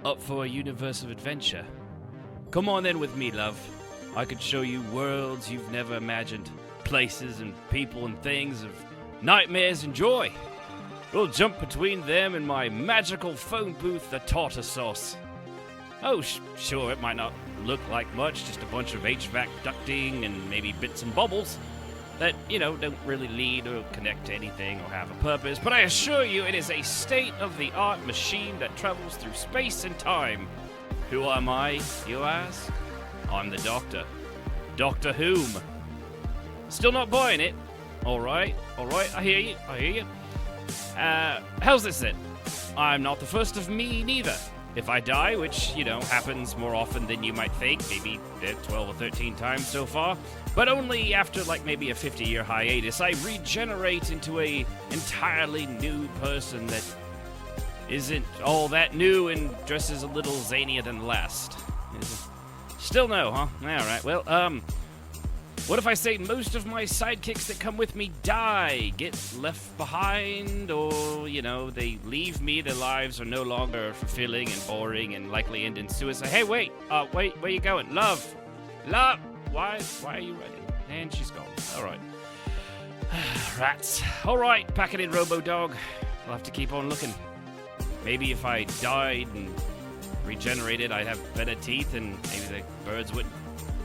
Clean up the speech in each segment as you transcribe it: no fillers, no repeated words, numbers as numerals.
Up for a universe of adventure? Come on in with me, love. I could show you worlds you've never imagined, places and people and things of nightmares and joy. We'll jump between them and my magical phone booth, the tartar sauce. Oh, sure, it might not look like much, just a bunch of HVAC ducting and maybe bits and bobbles that, don't really lead or connect to anything or have a purpose, but I assure you it is a state-of-the-art machine that travels through space and time. Who am I, you ask? I'm the Doctor. Doctor Whom? Still not buying it? Alright, I hear you. How's this then? I'm not the first of me neither. If I die, which, happens more often than you might think, maybe 12 or 13 times so far, but only after maybe a 50-year hiatus, I regenerate into a entirely new person that isn't all that new and dresses a little zanier than the last. Still no, huh? Alright, well, what if I say most of my sidekicks that come with me die, get left behind, or, they leave me, their lives are no longer fulfilling and boring and likely end in suicide? Hey, wait, where you going? Love, why are you running? And she's gone. Alright. Rats. Alright, pack it in, Robo-Dog. We'll have to keep on looking. Maybe if I died and regenerated, I'd have better teeth and maybe the birds wouldn't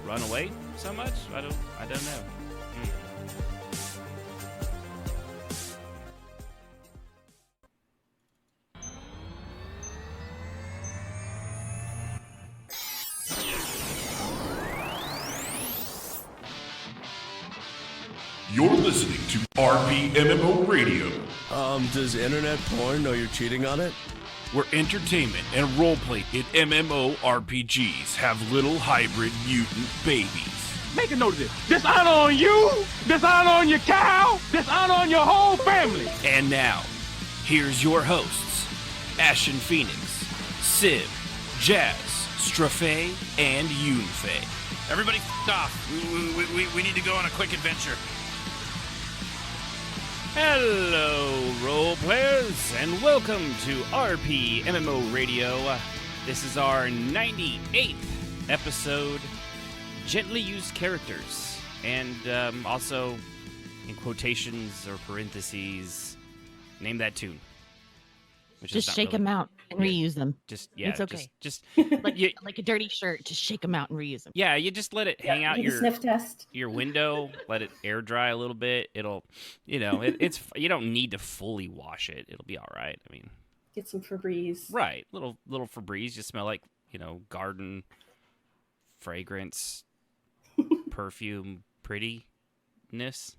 run away so much? I don't know. You're listening to RPMMO Radio. Does internet porn know you're cheating on it? Where entertainment and roleplay in MMORPGs have little hybrid mutant babies. Make a note of this. Dishonor on you, dishonor on your cow, dishonor on your whole family. And now, here's your hosts, Ashen Phoenix, Civ, Jazz, Strophe, and Yunfei. Everybody off. We need to go on a quick adventure. Hello, role players, and welcome to RP MMO Radio. This is our 98th episode, Gently Used Characters, and also, in quotations or parentheses, name that tune. Just shake them out and reuse them. It's okay. Just like a dirty shirt. Just shake them out and reuse them. Yeah, you just let it hang out your sniff test. Your window. Let it air dry a little bit. It'll, it's you don't need to fully wash it. It'll be all right. I mean, get some Febreze. Right, little Febreze. You smell like garden fragrance, perfume, prettiness.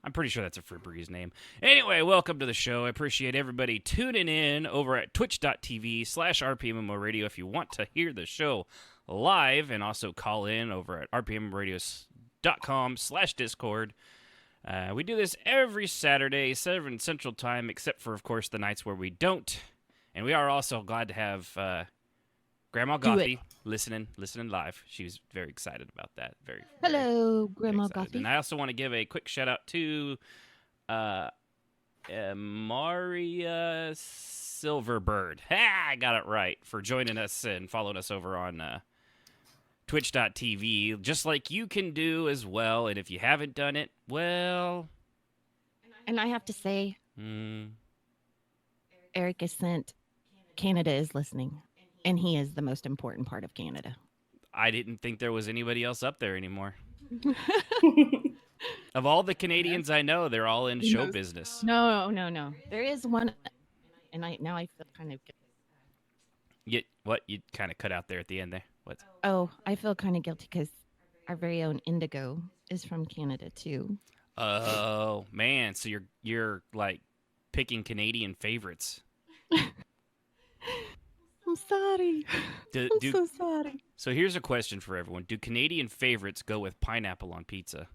I'm pretty sure that's a Febreze name. Anyway, welcome to the show. I appreciate everybody tuning in over at twitch.tv/RPMMO Radio if you want to hear the show live, and also call in over at rpmradios.com/Discord. We do this every Saturday, 7 Central Time, except for, of course, the nights where we don't. And we are also glad to have Grandma Gothy listening live. She was very excited about that. Hello, Grandma Gothy. And I also want to give a quick shout out to Maria Silverbird. I got it right, for joining us and following us over on twitch.tv, just like you can do as well. And if you haven't done it, well... And I have to say, Eric is sent. Canada is listening. And he is the most important part of Canada. I didn't think there was anybody else up there anymore. Of all the Canadians I know, they're all in show business. No. There is one, and I feel kind of... What? You kind of cut out there at the end there. What? Oh, I feel kind of guilty because our very own Indigo is from Canada, too. Oh, man. So you're like picking Canadian favorites. I'm sorry. I'm so sorry. So here's a question for everyone. Do Canadian favorites go with pineapple on pizza?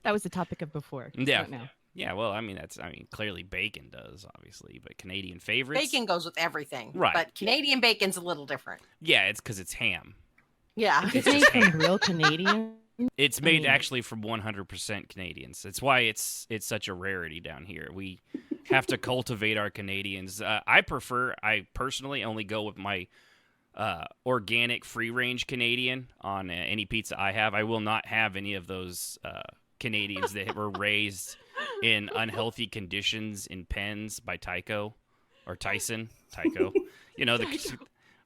That was the topic of before. Yeah. Yeah, well, clearly bacon does, obviously, but Canadian favorites? Bacon goes with everything. Right. But Canadian bacon's a little different. Yeah, it's because it's ham. Yeah. It's made from real Canadian. It's made actually from 100% Canadians. It's why it's such a rarity down here. We have to cultivate our Canadians. I personally only go with my organic free-range Canadian on any pizza I have. I will not have any of those Canadians that were raised in unhealthy conditions in pens by Tyco or Tyson. Tyco. You know,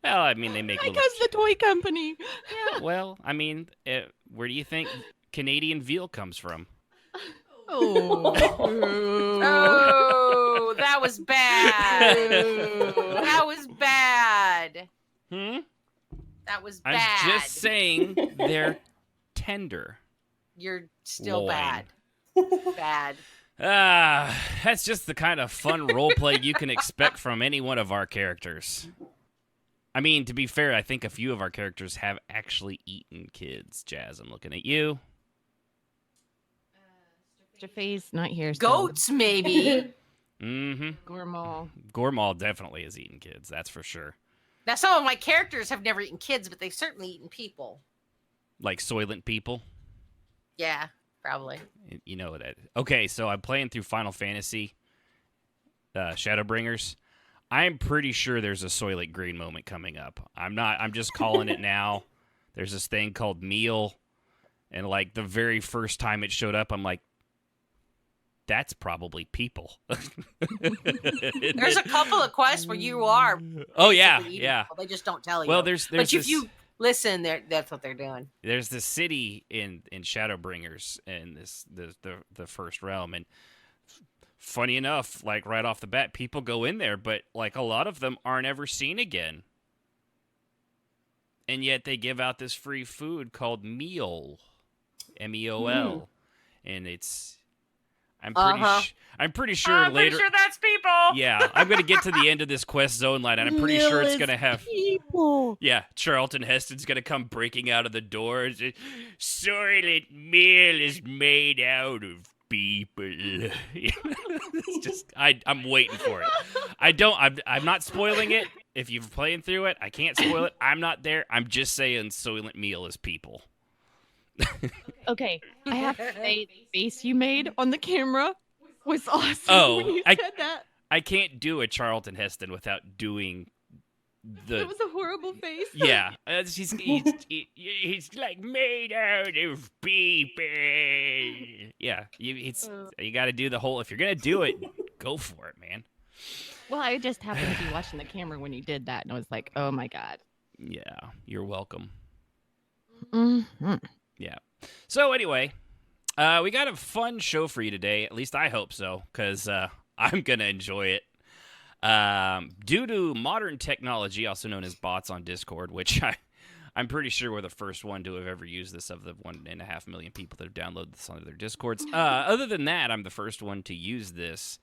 well, I mean, they make little... Tyco's the toy company. Yeah, well, I mean, where do you think Canadian veal comes from? Oh, Oh, that was bad. That was bad. That was bad. I'm just saying they're tender. You're still Loin. bad. Bad. That's just the kind of fun roleplay you can expect from any one of our characters. I mean, to be fair, I think a few of our characters have actually eaten kids. Jazz, I'm looking at you. Jafe's not here. So. Goats, maybe. Mm-hmm. Gourmand. Gourmand definitely has eaten kids, that's for sure. Now, some of my characters have never eaten kids, but they've certainly eaten people. Like Soylent people. Yeah, probably. You know that. Okay, so I'm playing through Final Fantasy Shadowbringers. I'm pretty sure there's a Soylent Green moment coming up. I'm just calling it now. There's this thing called Meal, and like the very first time it showed up, I'm like, that's probably people. There's a couple of quests where you are. Oh yeah, basically eating yeah. people. They just don't tell you. Well, there's but if this, you listen, that's what they're doing. there's this city in Shadowbringers in the first realm, and funny enough, like right off the bat, people go in there, but like a lot of them aren't ever seen again. And yet they give out this free food called Meal, M-E-O-L, and it's I'm pretty sure later. Pretty sure that's people. Yeah, I'm gonna get to the end of this quest zone line, and I'm pretty sure it's gonna have people. Yeah, Charlton Heston's gonna come breaking out of the door. And say, Soylent Meal is made out of people. It's just I'm waiting for it. I'm not spoiling it. If you're playing through it, I can't spoil it. I'm not there. I'm just saying Soylent Meal is people. Okay, I have to say, the face you made on the camera was awesome. Oh, when you said that. I can't do a Charlton Heston without doing the. It was a horrible face. Yeah, he's like made out of people. Yeah, you got to do the whole. If you're gonna do it, go for it, man. Well, I just happened to be watching the camera when you did that, and I was like, "Oh my god." Yeah, you're welcome. Mm-hmm. Yeah. So anyway, we got a fun show for you today. At least I hope so, because I'm gonna enjoy it. Due to modern technology, also known as bots on Discord, which I'm pretty sure we're the first one to have ever used this of the 1.5 million people that have downloaded this onto their Discords. Other than that, I'm the first one to use this.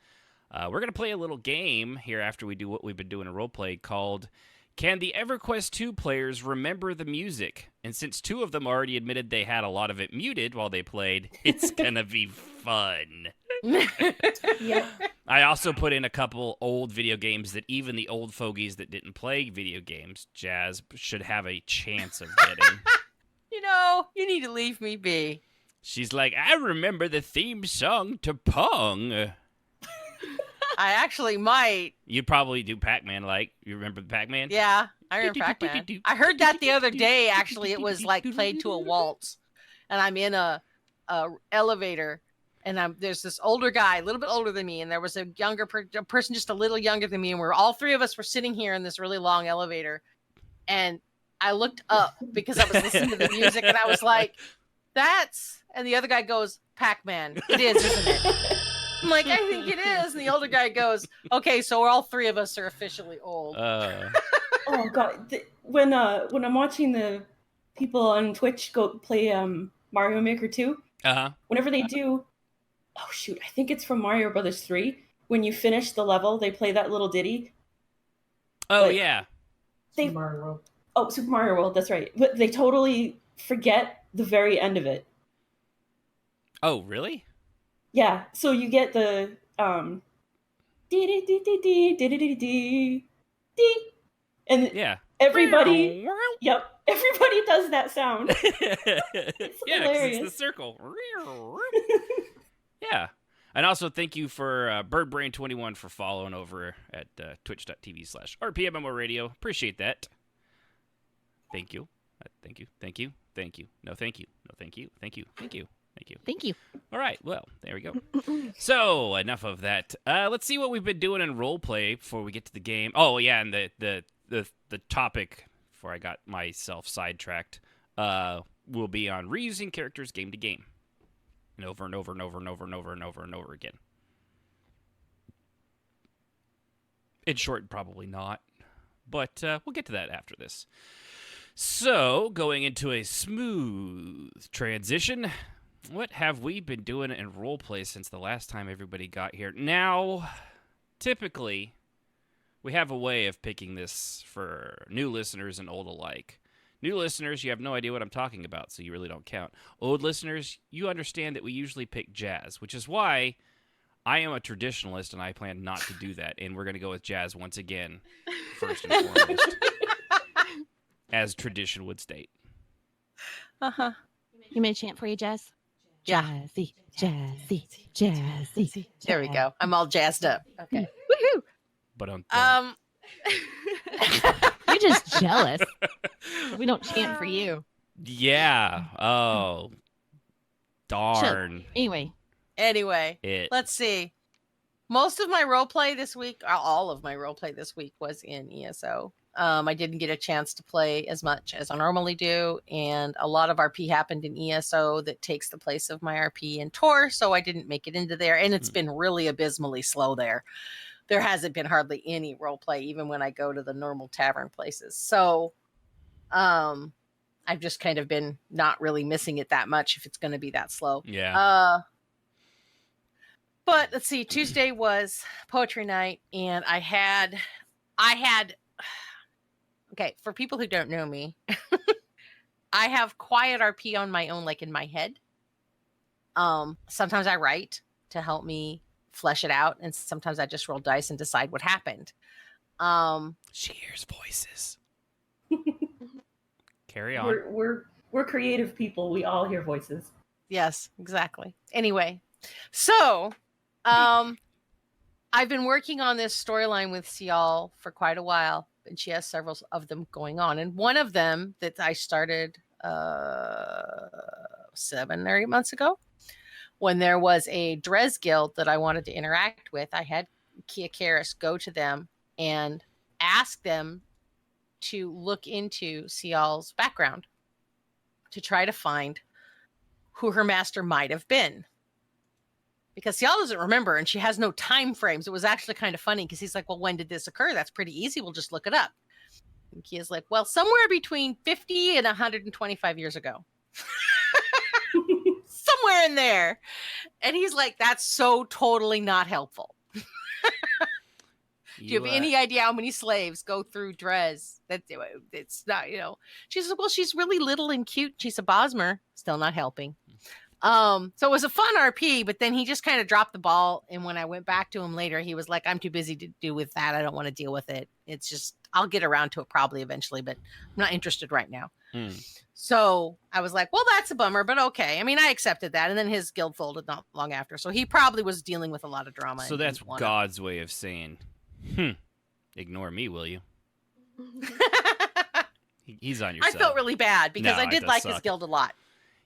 We're going to play a little game here after we do what we've been doing a roleplay called Can the EverQuest 2 players remember the music? And since two of them already admitted they had a lot of it muted while they played, it's going to be fun. Yep. I also put in a couple old video games that even the old fogies that didn't play video games, Jazz, should have a chance of getting. You need to leave me be. She's like, I remember the theme song to Pong. I actually might. You probably do Pac-Man, like, you remember Pac-Man? Yeah, I remember Pac-Man. I heard that the other day, actually. It was like played to a waltz. And I'm in a elevator. And there's this older guy, a little bit older than me, and there was a younger person just a little younger than me, and all three of us were sitting here in this really long elevator. And I looked up because I was listening to the music, and I was like, and the other guy goes, Pac-Man. It is, isn't it? I'm like, I think it is. And the older guy goes, okay, so all three of us are officially old. Oh god, when I'm watching the people on Twitch go play Mario Maker 2, whenever they do, oh shoot, I think it's from Mario Brothers 3. When you finish the level, they play that little ditty. Oh yeah, Super Mario World. Oh, Super Mario World, that's right. But they totally forget the very end of it. Oh really? Yeah. So you get the and yeah. Everybody, yep, everybody does that sound. It's hilarious. It's the circle. Yeah. And also thank you for BirdBrain21 for following over at twitch.tv/RPMMO Radio. Appreciate that. Thank you. Thank you. Thank you. Thank you. No, thank you. No, thank you. Thank you. Thank you. Thank you. Thank you. All right. Well, there we go. So, enough of that. Let's see what we've been doing in roleplay before we get to the game. Oh, yeah, and the topic, before I got myself sidetracked, will be on reusing characters game to game. And over and over and over and over and over and over and over again. In short, probably not. But we'll get to that after this. So, going into a smooth transition, what have we been doing in roleplay since the last time everybody got here? Now, typically, we have a way of picking this for new listeners and old alike. New listeners, you have no idea what I'm talking about, so you really don't count. Old listeners, you understand that we usually pick Jazz, which is why I am a traditionalist, and I plan not to do that, and we're going to go with Jazz once again, first and foremost. As tradition would state. Uh-huh. You may chant for you, Jazz? Jazzy, jazzy, jazzy. There we go. I'm all jazzed up. Okay. Woohoo! But You're just jealous. We don't chant for you. Yeah. Oh. Darn. Anyway, let's see. Most of my roleplay this week, all of my roleplay this week was in ESO. I didn't get a chance to play as much as I normally do, and a lot of RP happened in ESO that takes the place of my RP in Tor, so I didn't make it into there, and it's been really abysmally slow there. There hasn't been hardly any roleplay, even when I go to the normal tavern places. So I've just kind of been not really missing it that much if it's going to be that slow. Yeah. But let's see, Tuesday was poetry night, and I had okay, for people who don't know me, I have quiet RP on my own, like in my head. Sometimes I write to help me flesh it out, and sometimes I just roll dice and decide what happened. She hears voices. Carry on. We're creative people. We all hear voices. Yes, exactly. Anyway, so I've been working on this storyline with Cial for quite a while, and she has several of them going on. And one of them that I started 7 or 8 months ago, when there was a Dres guild that I wanted to interact with, I had Kia Karis go to them and ask them to look into Cial's background to try to find who her master might have been. Because Cial doesn't remember, and she has no time frames. It was actually kind of funny because he's like, well, when did this occur? That's pretty easy. We'll just look it up. And Kia's like, well, somewhere between 50 and 125 years ago. Somewhere in there. And he's like, that's so totally not helpful. Do you have any idea how many slaves go through Dres? It's not, She says, well, she's really little and cute. She's a Bosmer. Still not helping. So it was a fun RP, but then he just kind of dropped the ball. And when I went back to him later, he was like, I'm too busy to do with that. I don't want to deal with it. It's just, I'll get around to it probably eventually, but I'm not interested right now. So I was like, well, that's a bummer, but okay. I mean, I accepted that. And then his guild folded not long after. So he probably was dealing with a lot of drama. So that's God's way of saying, ignore me, will you? He's on your side. I felt really bad because I did like his guild a lot.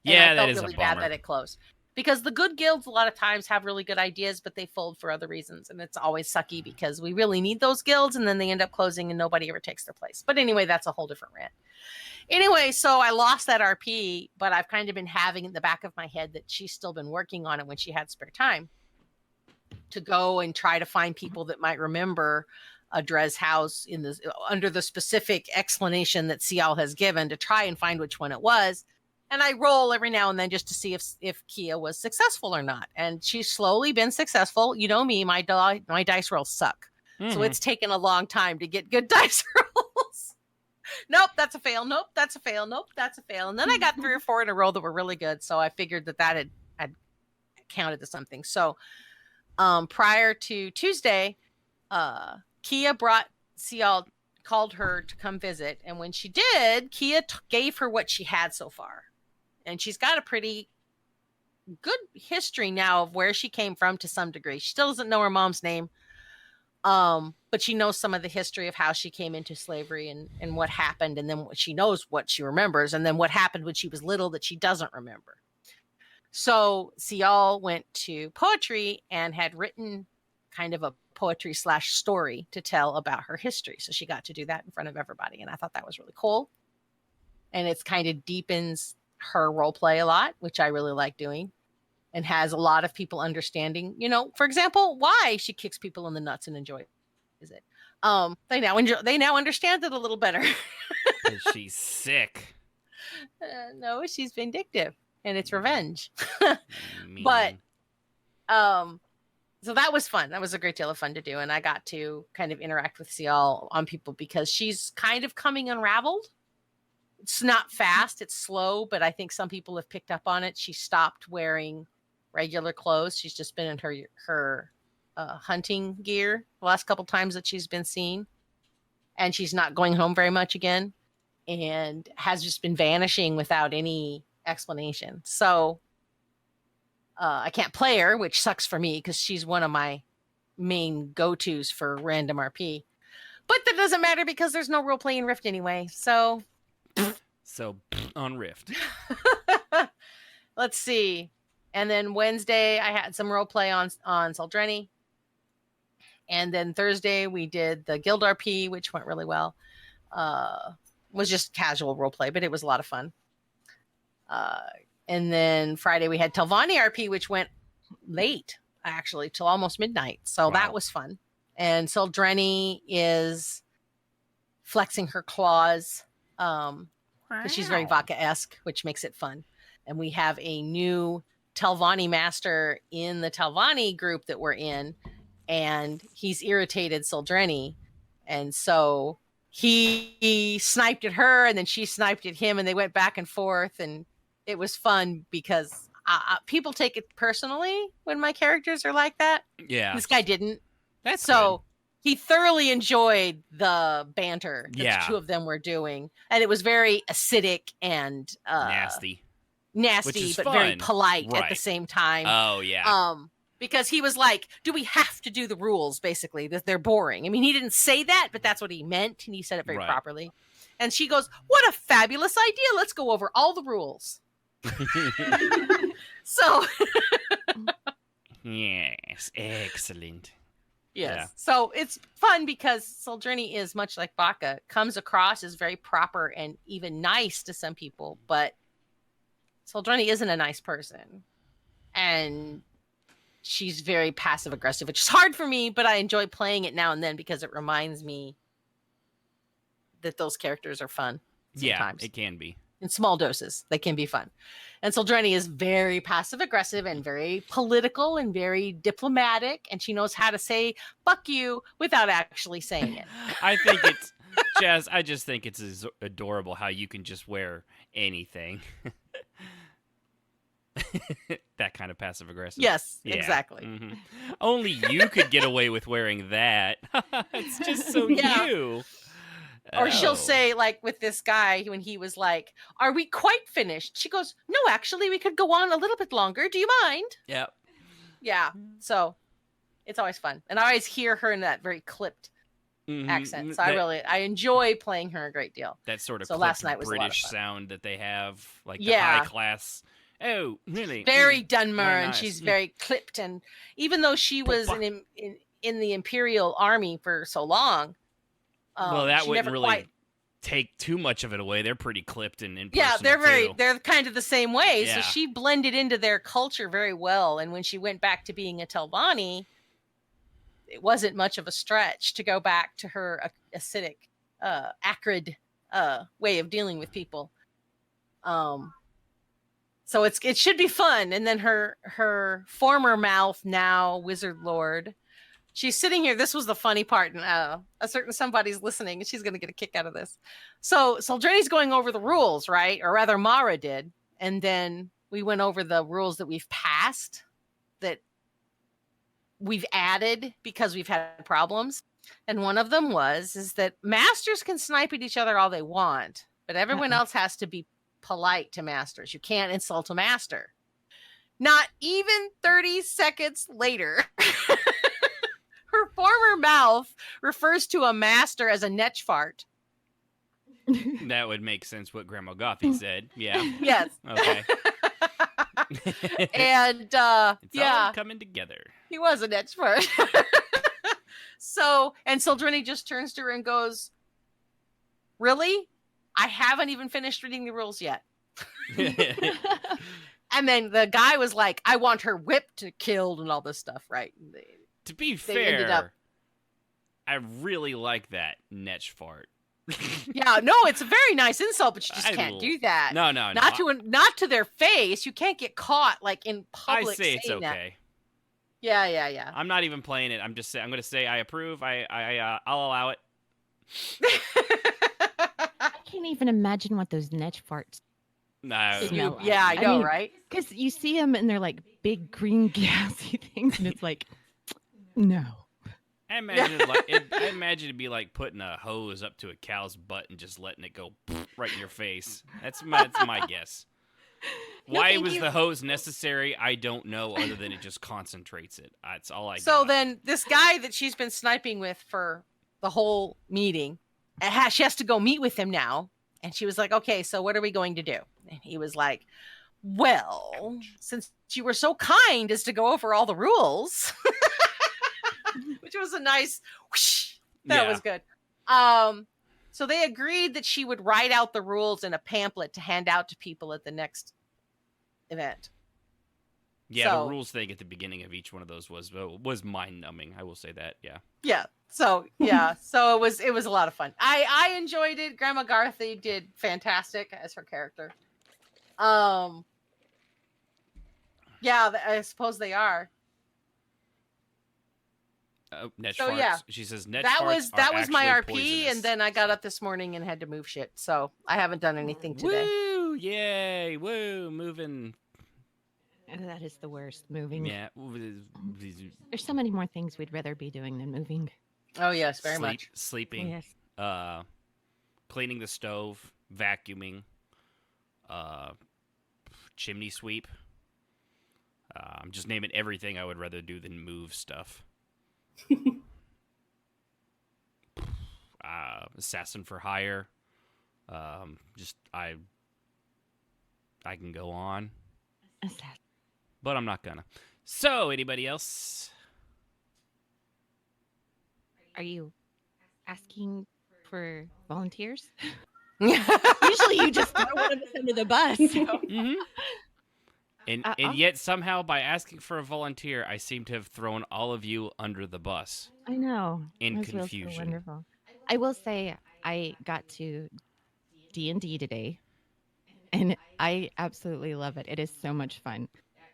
Yeah, and I that is felt really a bummer. bad that it closed. Because the good guilds a lot of times have really good ideas, but they fold for other reasons. And it's always sucky because we really need those guilds and then they end up closing and nobody ever takes their place. But anyway, that's a whole different rant. Anyway, so I lost that RP, but I've kind of been having in the back of my head that she's still been working on it when she had spare time to go and try to find people that might remember a Dres house in the under the specific explanation that Cial has given to try and find which one it was. And I roll every now and then just to see if Kia was successful or not. And she's slowly been successful. You know me, my dice rolls suck. So it's taken a long time to get good dice rolls. Nope, that's a fail. Nope, that's a fail. Nope, that's a fail. And then I got 3 or 4 in a row that were really good. So I figured that had counted to something. So prior to Tuesday, Kia brought Cial, called her to come visit. And when she did, Kia gave her what she had so far. And she's got a pretty good history now of where she came from to some degree. She still doesn't know her mom's name. But she knows some of the history of how she came into slavery and what happened. And then she knows what she remembers. And then what happened when she was little that she doesn't remember. So Cial went to poetry and had written kind of a poetry / story to tell about her history. So she got to do that in front of everybody. And I thought that was really cool. And it's kind of deepens her role play a lot, which I really like doing. And has a lot of people understanding, you know, for example, why she kicks people in the nuts and enjoys it. They now understand it a little better. She's sick. No, she's vindictive, and it's revenge. But so that was fun. That was a great deal of fun to do, and I got to kind of interact with Cial on people because she's kind of coming unraveled. It's not fast; it's slow, but I think some people have picked up on it. She stopped wearing regular clothes. She's just been in her hunting gear the last couple times that she's been seen, and she's not going home very much again, and has just been vanishing without any explanation. So I can't play her, which sucks for me because she's one of my main go-tos for random RP. But that doesn't matter because there's no role play in Rift anyway. So on Rift. Let's see. And then Wednesday, I had some role play on Saldreni. And then Thursday, we did the Guild RP, which went really well. Was just casual role play, but it was a lot of fun. And then Friday, we had Telvanni RP, which went late, actually, till almost midnight. So that was fun. And Saldreni is flexing her claws. Because she's very Vodka-esque, which makes it fun. And we have a new Telvanni master in the Telvanni group that we're in, and he's irritated Saldreni, and so he sniped at her, and then she sniped at him, and they went back and forth, and it was fun because people take it personally when my characters are like that. Yeah, this guy didn't. That's so. Good. He thoroughly enjoyed the banter that the two of them were doing, and it was very acidic and nasty, but fun. Very polite at the same time. Oh yeah. Because he was like, "Do we have to do the rules?" Basically, that they're boring. I mean, he didn't say that, but that's what he meant, and he said it very properly. And she goes, "What a fabulous idea! Let's go over all the rules." So, yes, excellent. Yes. Yeah. So it's fun because Saldreni is much like Baka, comes across as very proper and even nice to some people, but Saldreni isn't a nice person. And she's very passive aggressive, which is hard for me, but I enjoy playing it now and then because it reminds me that those characters are fun. Sometimes. Yeah, it can be. In small doses, they can be fun. And Saldreni is very passive aggressive and very political and very diplomatic, and she knows how to say "fuck you" without actually saying it. I think it's Jazz. I just think it's adorable how you can just wear anything. That kind of passive aggressive. Yes, exactly. Mm-hmm. Only you could get away with wearing that. It's just so you. Or she'll say, like with this guy, when he was like, "Are we quite finished?" She goes, "No, actually, we could go on a little bit longer. Do you mind?" Yep. Yeah. So it's always fun. And I always hear her in that very clipped accent. So I enjoy playing her a great deal. That sort of last night was British sound that they have, like the high class. Oh, really? Very Dunmer, nice. And she's very clipped. And even though she was in the Imperial Army for so long, well, that wouldn't really take too much of it away. They're pretty clipped and in yeah, they're kind of the same way. Yeah. So she blended into their culture very well. And when she went back to being a Telvanni, it wasn't much of a stretch to go back to her acidic, acrid way of dealing with people. So it should be fun. And then her former mouth, now Wizard Lord, she's sitting here. This was the funny part, and somebody's listening, and she's going to get a kick out of this. So Saldreni's going over the rules, right? Or rather, Mara did. And then we went over the rules that we've passed, that we've added because we've had problems. And one of them is that masters can snipe at each other all they want, but everyone else has to be polite to masters. You can't insult a master. Not even 30 seconds later, her former mouth refers to a master as a netch fart. That would make sense what Grandma Gothy said. Yeah. Yes. Okay. And It's all yeah, coming together. he was a netch fart. So Sildrini just turns to her and goes, "Really? I haven't even finished reading the rules yet." And then the guy was like, "I want her whipped, killed, and all this stuff," right? To be ended up- fair, I really like that netch fart. Yeah, no, it's a very nice insult, but you just can't do that. No. Not to their face. You can't get caught like in I public. say it's saying that. okay. Yeah. I'm not even playing it. I'm going to say I approve. I'll allow it. I can't even imagine what those netch farts No. smell like. Yeah, I know, mean, right? Because you see them and they're like big green gassy things, and it's like, no. I imagine it'd be like putting a hose up to a cow's butt and just letting it go right in your face. That's my guess. No, Why thank was you. the hose necessary? I don't know, other than it just concentrates it. That's all I So got. then this guy that she's been sniping with for the whole meeting, she has to go meet with him now. And she was like, "Okay, so what are we going to do?" And he was like, "Well, since you were so kind as to go over all the rules," which was a nice whoosh. That was good. So they agreed that she would write out the rules in a pamphlet to hand out to people at the next event. Yeah, So- the rules thing at the beginning of each one of those was mind numbing. I will say that. Yeah. Yeah. So so it was a lot of fun. I enjoyed it. Grandma Garthy did fantastic as her character. Yeah, I suppose they are. Net So, farts. yeah. She says net That farts was my are RP, poisonous. and then I got up this morning and had to move shit. So I haven't done anything today. Woo! Yay! Woo! Moving. And that is the worst, moving. Yeah. There's so many more things we'd rather be doing than moving. Oh yes, very much. Sleeping. Yes. Cleaning the stove, vacuuming, chimney sweep. I'm just naming everything I would rather do than move stuff. Assassin for hire. I can go on, but I'm not gonna. So, anybody else? Are you asking for volunteers? Usually you just throw one of us under the bus. Mm-hmm. And Uh-uh. yet somehow by asking for a volunteer, I seem to have thrown all of you under the bus. I know. In Those wheels were confusion. wonderful. I will say I got to D&D today, and I absolutely love it. It is so much fun.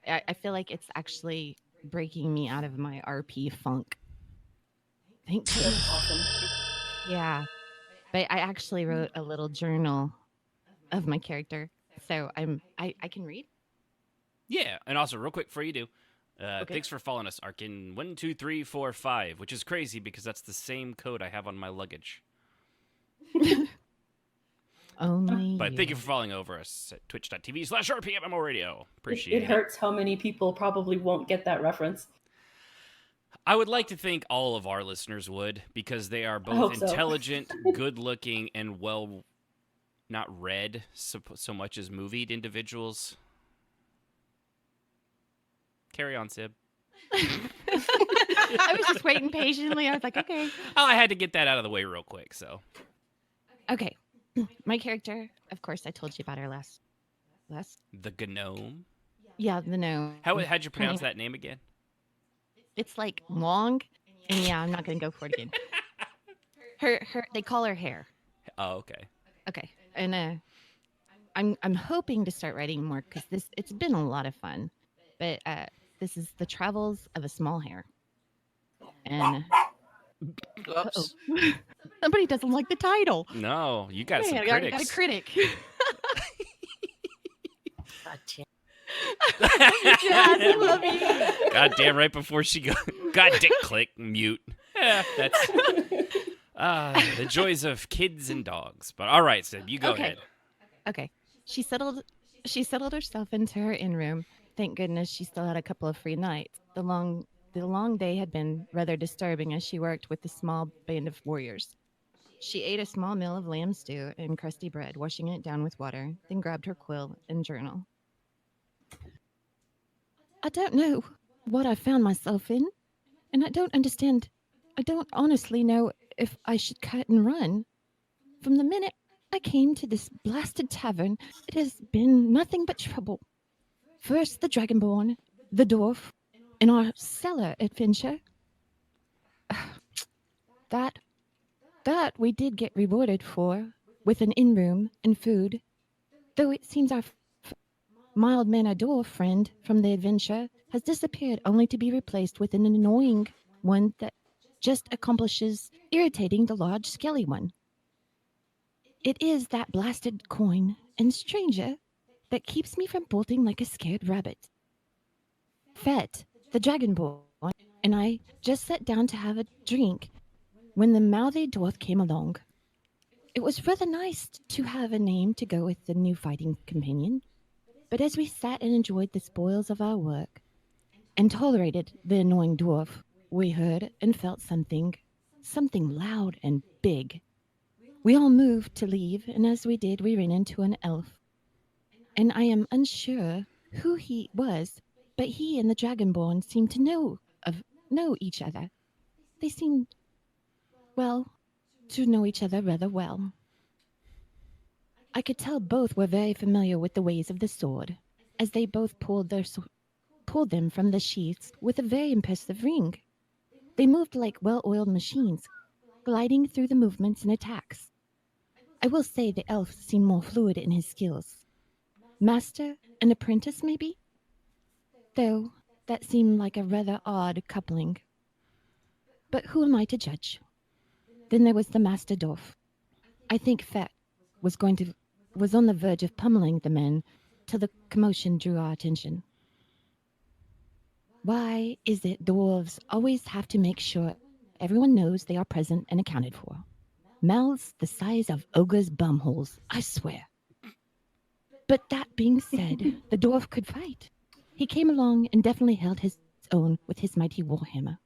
I feel like it's actually breaking me out of my RP funk. Thank goodness. Awesome. Yeah. But I actually wrote a little journal of my character, so I can read. Yeah, and also real quick before you do, thanks for following us, Arkin 12345, which is crazy because that's the same code I have on my luggage. Only But you. thank you for following over us at twitch.tv/RPMMO Radio. Appreciate It it. hurts how many people probably won't get that reference. I would like to think all of our listeners would, because they are both hope so. intelligent, good-looking, and well, not read so much as movied individuals. Carry on, Sib. I was just waiting patiently. I was like, okay. Oh, I had to get that out of the way real quick, so. Okay. My character, of course, I told you about her last. The Gnome? Yeah, the gnome. How'd you pronounce that name again? It's like long, and yeah, I'm not gonna go for it again. Her, they call her Hair. Oh, okay. Okay, and I'm hoping to start writing more because it's been a lot of fun, but this is the travels of a small hare, and Oops. uh-oh. Somebody doesn't like the title. No, you got some Man, I critics. got a critic. God damn. Jazz, I love you. God damn, right before she go. God dick click, mute. Yeah, that's the joys of kids and dogs. But all right, Sib, you go Okay. ahead. Okay. She settled herself into her inn room, Thank goodness she still had a couple of free nights. The long day had been rather disturbing as she worked with the small band of warriors. She ate a small meal of lamb stew and crusty bread, washing it down with water, then grabbed her quill and journal. I don't know what I found myself in, and I don't understand. I don't honestly know if I should cut and run. From the minute I came to this blasted tavern, it has been nothing but trouble. First the Dragonborn, the dwarf, and our cellar adventure. That we did get rewarded for, with an inn-room and food, though it seems our mild-mannered dwarf friend from the adventure has disappeared only to be replaced with an annoying one that just accomplishes irritating the large skelly one. It is that blasted coin and stranger that keeps me from bolting like a scared rabbit. Fett, the Dragonborn, and I just sat down to have a drink when the mouthy dwarf came along. It was rather nice to have a name to go with the new fighting companion, but as we sat and enjoyed the spoils of our work and tolerated the annoying dwarf, we heard and felt something loud and big. We all moved to leave, and as we did, we ran into an elf. And I am unsure who he was, but he and the Dragonborn seemed to know each other. They seemed, to know each other rather well. I could tell both were very familiar with the ways of the sword, as they both pulled them from the sheaths with a very impressive ring. They moved like well-oiled machines, gliding through the movements and attacks. I will say the elf seemed more fluid in his skills. Master and apprentice, maybe? Though that seemed like a rather odd coupling. But who am I to judge? Then there was the Master Dwarf. I think Fett was on the verge of pummeling the men till the commotion drew our attention. Why is it dwarves always have to make sure everyone knows they are present and accounted for? Mouths the size of ogres' bumholes, I swear. But that being said, the dwarf could fight. He came along and definitely held his own with his mighty warhammer.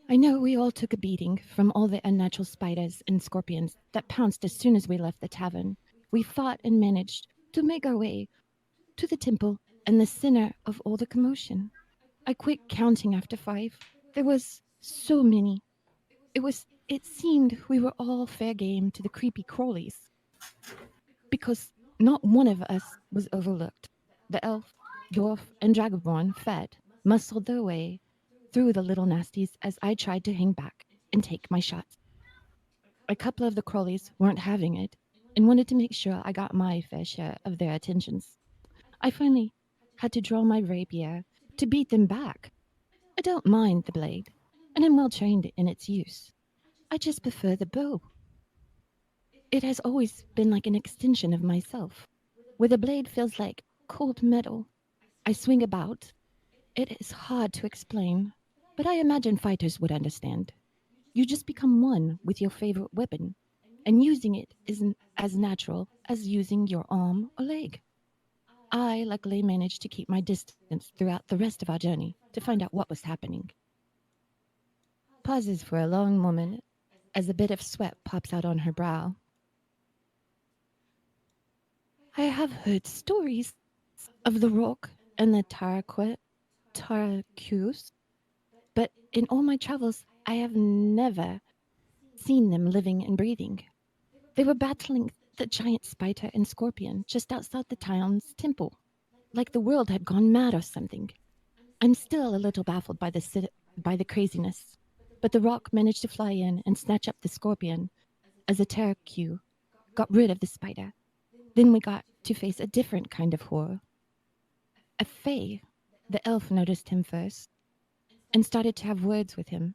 I know we all took a beating from all the unnatural spiders and scorpions that pounced as soon as we left the tavern. We fought and managed to make our way to the temple and the center of all the commotion. I quit counting after 5. There was so many. It seemed we were all fair game to the creepy crawlies, because not one of us was overlooked. The elf, dwarf, and dragonborn Fett muscled their way through the little nasties as I tried to hang back and take my shots. A couple of the crawlies weren't having it and wanted to make sure I got my fair share of their attentions. I finally had to draw my rapier to beat them back. I don't mind the blade, and I'm well trained in its use. I just prefer the bow. It has always been like an extension of myself, where the blade feels like cold metal. I swing about. It is hard to explain, but I imagine fighters would understand. You just become one with your favorite weapon, and using it isn't as natural as using your arm or leg. I luckily managed to keep my distance throughout the rest of our journey to find out what was happening. Pauses for a long moment as a bit of sweat pops out on her brow. I have heard stories of the Rock and the Tarkus, but in all my travels, I have never seen them living and breathing. They were battling the giant spider and scorpion just outside the town's temple, like the world had gone mad or something. I'm still a little baffled by the craziness, but the Rock managed to fly in and snatch up the scorpion as a Tarku got rid of the spider. Then we got to face a different kind of horror. A fae. The elf noticed him first and started to have words with him.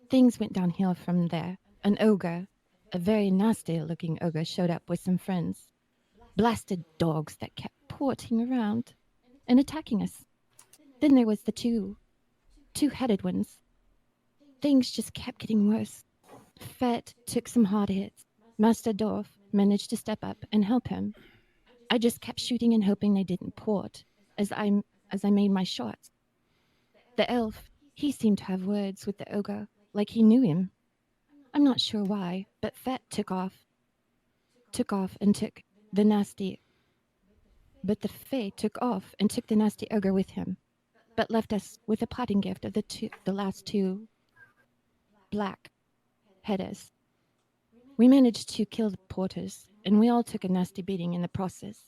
Things went downhill from there. An ogre, a very nasty-looking ogre, showed up with some friends. Blasted dogs that kept porting around and attacking us. Then there was the two-headed ones. Things just kept getting worse. Fett took some hard hits. Master Dwarf managed to step up and help him. I just kept shooting and hoping they didn't port, as I made my shots. The elf, he seemed to have words with the ogre, like he knew him. I'm not sure why, but Fett took off and took the nasty. But the Fae took off and took the nasty ogre with him, but left us with a parting gift of the last two black headers. We managed to kill the porters, and we all took a nasty beating in the process.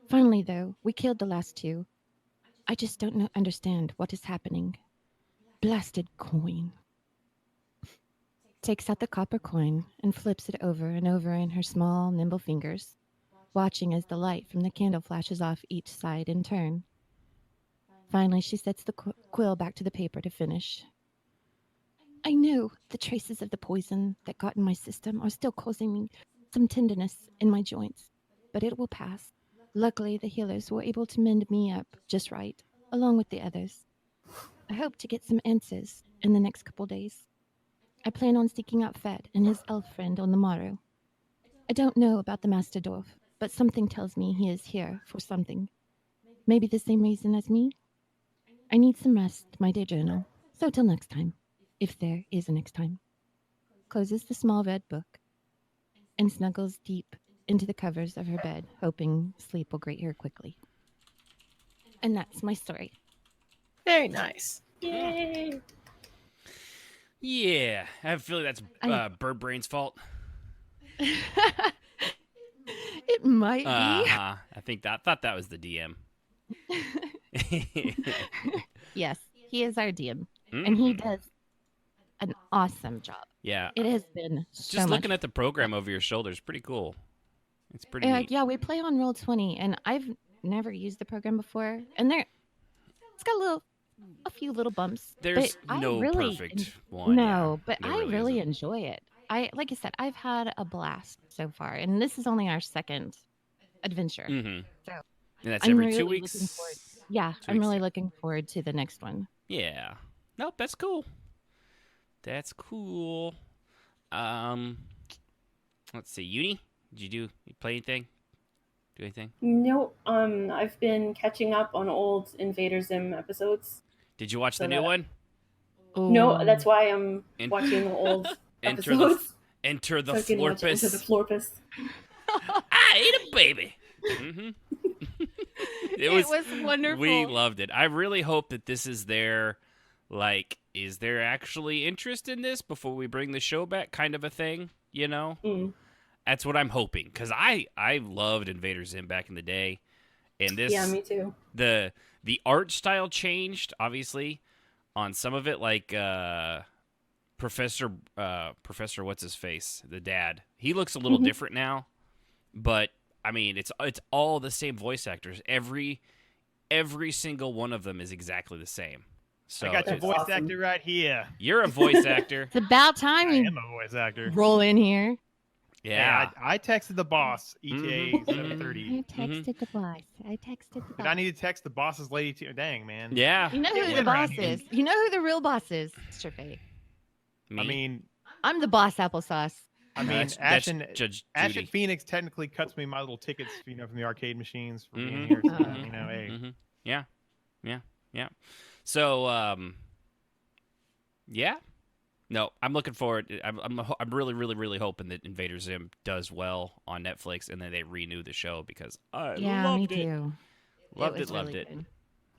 Finally, though, we killed the last two. I just don't understand what is happening. Blasted coin. Takes out the copper coin and flips it over and over in her small, nimble fingers, watching as the light from the candle flashes off each side in turn. Finally, she sets the quill back to the paper to finish. I know the traces of the poison that got in my system are still causing me some tenderness in my joints, but it will pass. Luckily, the healers were able to mend me up just right, along with the others. I hope to get some answers in the next couple days. I plan on seeking out Fett and his elf friend on the morrow. I don't know about the Master Dwarf, but something tells me he is here for something. Maybe the same reason as me? I need some rest, my dear journal. So till next time, if there is a next time. Closes the small red book and snuggles deep into the covers of her bed, hoping sleep will greet her quickly. And that's my story. Very nice. Yay! Yeah, I have a feeling that's Bird Brain's fault. It might be. I thought that was the DM. Yes, he is our DM, and he does an awesome job. Yeah, it has been so just looking much at the program over your shoulder is pretty cool. It's pretty neat. Yeah, we play on Roll20, and I've never used the program before, and it's got a few little bumps. There's no perfect one. No, but I really really enjoy it. Like I said, I've had a blast so far, and this is only our second adventure. Mm-hmm. So and that's every 2 weeks. I'm really looking forward to the next one. Yeah. Nope, that's cool. That's cool. Let's see. Uni, did you play anything? Do anything? No. I've been catching up on old Invader Zim episodes. Did you watch the new one? No, that's why I'm watching the old episodes. Enter the so Florpus. Enter the Florpus. I ate a baby. Mm-hmm. It was wonderful. We loved it. I really hope that this is their, is there actually interest in this before we bring the show back kind of a thing, you know? Mm. That's what I'm hoping, because I loved Invader Zim back in the day. And this, yeah, me too. The art style changed, obviously, on some of it, Professor what's his face, the dad. He looks a little different now, but I mean, it's all the same voice actors. Every single one of them is exactly the same. So I got your voice actor right here. You're a voice actor. It's about time I am a voice actor. Roll in here. Yeah, I texted the boss, ETA 7:30. I texted the boss. But I need to text the boss's lady too. Dang, man. Yeah. You know who the boss is. You know who the real boss is, Mr. Faye. Me? I mean, I'm the boss applesauce. I mean, that's Judge Judy. Ash and Phoenix technically cuts me my little tickets, from the arcade machines for being here. So, hey. Mm-hmm. Yeah. So, yeah. No, I'm looking forward. I'm really, really, really hoping that Invader Zim does well on Netflix, and then they renew the show because I loved it. Too. Loved it. Good.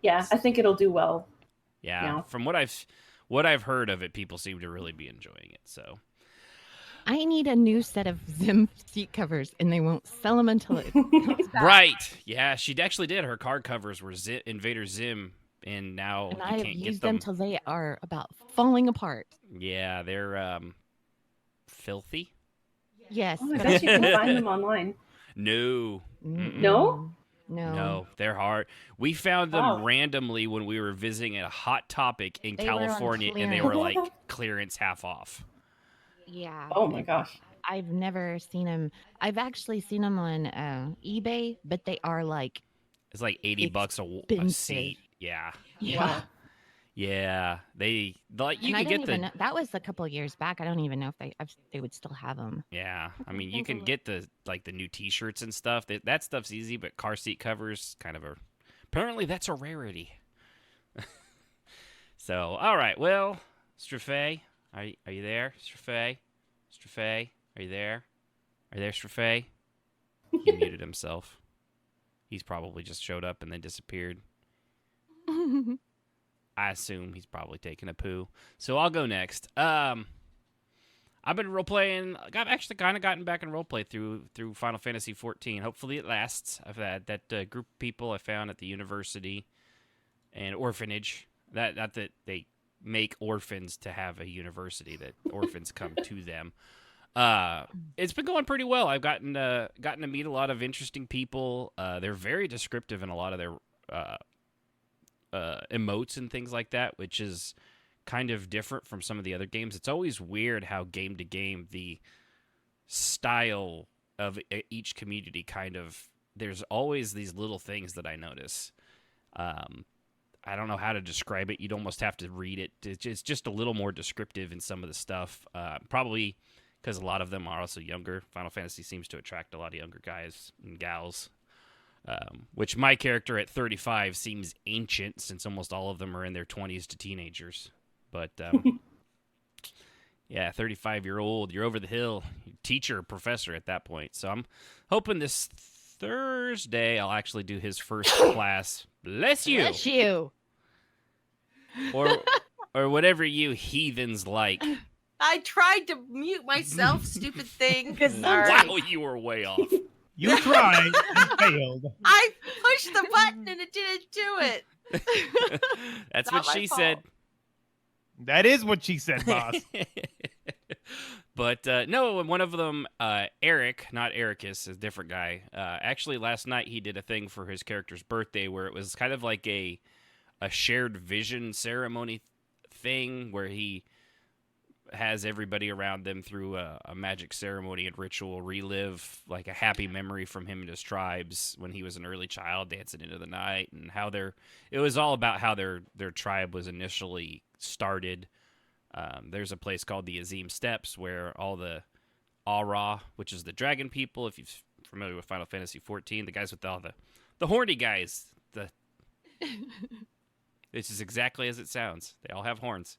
Yeah, I think it'll do well. Yeah, now. From what I've heard of it, people seem to really be enjoying it. So I need a new set of Zim seat covers, and they won't sell them until it comes back. Right? Yeah, she actually did. Her card covers were Invader Zim. And now and you I can't have get used them till they are about falling apart. Yeah, they're filthy. I Yes. bet you can find them online. No. No? No, they're hard. We found them randomly when we were visiting at a Hot Topic in California, and they were clearance half off. Yeah. Oh my gosh. I've never seen them. I've actually seen them on eBay, but they are it's like $80 a seat. Yeah. Yeah. They you can get the. That was a couple of years back. I don't even know if they would still have them. Yeah, I mean, you can get the new T-shirts and stuff. That stuff's easy, but car seat covers kind of a Apparently, that's a rarity. So, all right. Well, Strafay, are you there? Strafay? Strafay, are you there? Are you there, Strafay? He muted himself. He's probably just showed up and then disappeared. I assume he's probably taking a poo. So I'll go next. I've been role-playing. I've actually kind of gotten back in roleplay through Final Fantasy XIV. Hopefully it lasts. I've had that group of people I found at the university and orphanage. That they make orphans to have a university, that orphans come to them. It's been going pretty well. I've gotten to meet a lot of interesting people. They're very descriptive in a lot of their emotes and things like that, which is kind of different from some of the other games. It's always weird how game to game the style of each community there's always these little things that I notice. I don't know how to describe it. You'd almost have to read it. It's just a little more descriptive in some of the stuff. Probably because a lot of them are also younger. Final Fantasy seems to attract a lot of younger guys and gals. Which my character at 35 seems ancient, since almost all of them are in their 20s to teenagers. But, yeah, 35-year-old, you're over the hill, teacher, professor at that point. So I'm hoping this Thursday I'll actually do his first class. Bless you! Bless you! Or whatever you heathens like. I tried to mute myself, stupid thing. Sorry. Wow, you were way off. You tried and failed. I pushed the button and it didn't do it. That's Not what my she fault. said. That is what she said, boss. But no, one of them, Eric, not Ericus, a different guy. Actually, last night he did a thing for his character's birthday where it was kind of like a shared vision ceremony thing where he has everybody around them through a magic ceremony and ritual relive like a happy memory from him and his tribes when he was an early child dancing into the night, and how it was all about how their tribe was initially started. There's a place called the Azim Steppes where all the Aura, which is the dragon people, if you're familiar with Final Fantasy XIV, the guys with all the horny guys, this is exactly as it sounds. They all have horns.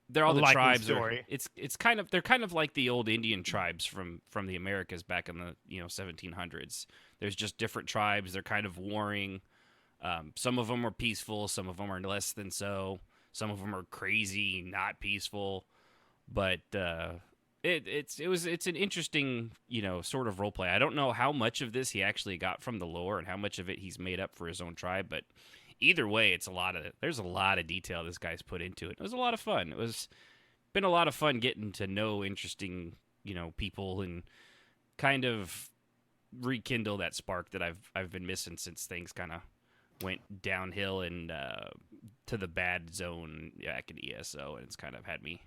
They're all the tribes. Story. They're kind of like the old Indian tribes from the Americas back in the 1700s. There's just different tribes. They're kind of warring. Some of them are peaceful. Some of them are less than so. Some of them are crazy, not peaceful. But it's an interesting sort of role play. I don't know how much of this he actually got from the lore and how much of it he's made up for his own tribe, but either way, there's a lot of detail this guy's put into it. It was a lot of fun. It was been a lot of fun getting to know interesting, people and kind of rekindle that spark that I've been missing since things kind of went downhill and to the bad zone back in ESO, and it's kind of had me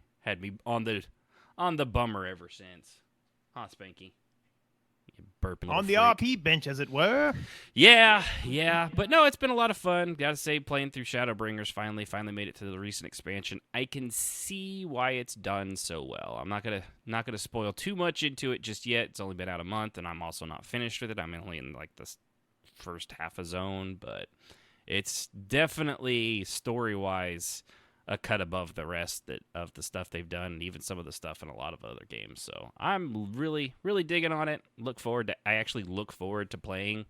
on the bummer ever since. Huh, Spanky? Burping on the RP bench, as it were. Yeah, but no, it's been a lot of fun. Gotta say, playing through Shadowbringers finally made it to the recent expansion. I can see why it's done so well. I'm not gonna spoil too much into it just yet. It's only been out a month, and I'm also not finished with it. I'm only in like the first half a zone, but it's definitely story-wise a cut above the rest of the stuff they've done, and even some of the stuff in a lot of other games. So I'm really, really digging on it. I actually look forward to playing.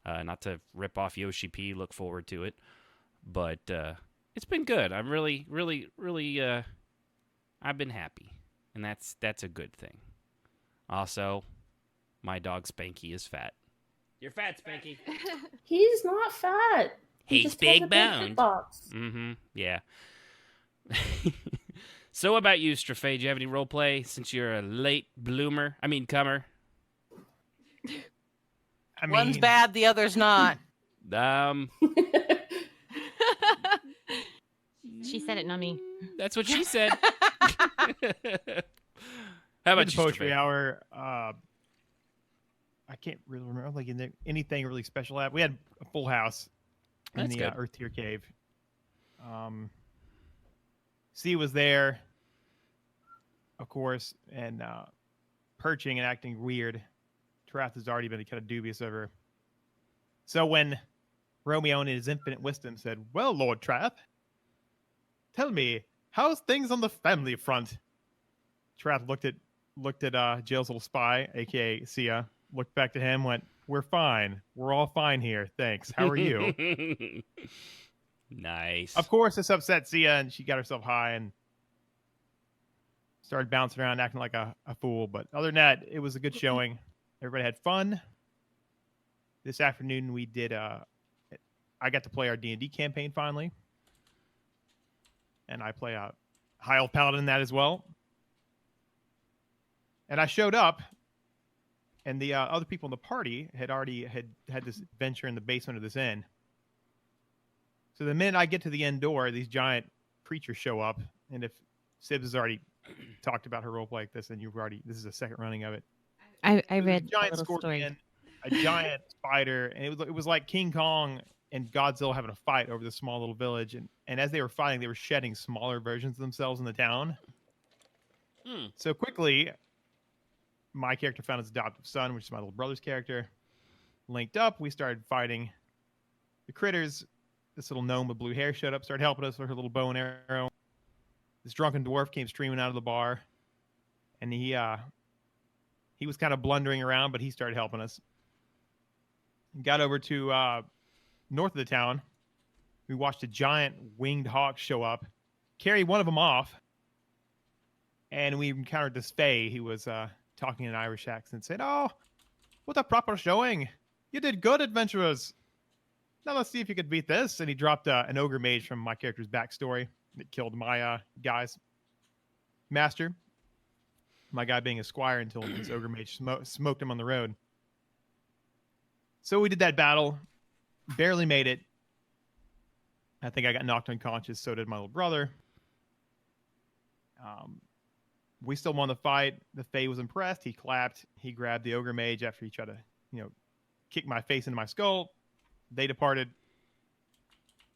Not to rip off Yoshi P, look forward to it. But it's been good. I'm really, really, really, I've been happy. And that's a good thing. Also, my dog Spanky is fat. You're fat, Spanky. He's not fat. He's big boned. Mm-hmm. Yeah. So about you, Strafay, do you have any role play since you're a late bloomer? Comer. One's bad, the other's not. She said it, not me. That's what she said. How about the you, poetry Strafay? hour? I can't really remember anything really special. We had a full house in That's the good. Earth Tier Cave. C was there, of course, and perching and acting weird. Tarath has already been kind of dubious over So when Romeo in his infinite wisdom said, "Well, Lord Trapp, tell me, how's things on the family front?" Trapp looked at Jill's little spy, aka Sia, looked back to him, went, "We're fine. We're all fine here. Thanks. How are you?" Nice. Of course, this upset Sia, and she got herself high and started bouncing around, acting like a fool. But other than that, it was a good showing. Everybody had fun. This afternoon, we did. I got to play our D&D campaign finally, and I play a High Elf Paladin in that as well. And I showed up, and the other people in the party had already had this adventure in the basement of this inn. So the minute I get to the inn door, these giant creatures show up, and if Sibs has already talked about her roleplay like this, and this is a second running of it. I read a giant a little scorpion, story. a giant spider, and it was like King Kong and Godzilla having a fight over this small little village, and as they were fighting, they were shedding smaller versions of themselves in the town. So quickly, my character found his adoptive son, which is my little brother's character. Linked up, we started fighting the critters. This little gnome with blue hair showed up, started helping us with her little bow and arrow. This drunken dwarf came streaming out of the bar, and he was kind of blundering around, but he started helping us. Got over to north of the town. We watched a giant winged hawk show up, carry one of them off, and we encountered this Fae. He was talking in an Irish accent, said, "Oh, what a proper showing! You did good, adventurers. Now let's see if you could beat this." And he dropped an ogre mage from my character's backstory that killed my guy's master. My guy being a squire until this ogre mage smoked him on the road. So we did that battle. Barely made it. I think I got knocked unconscious. So did my little brother. We still won the fight. The Fae was impressed. He clapped. He grabbed the ogre mage after he tried to, kick my face into my skull. They departed,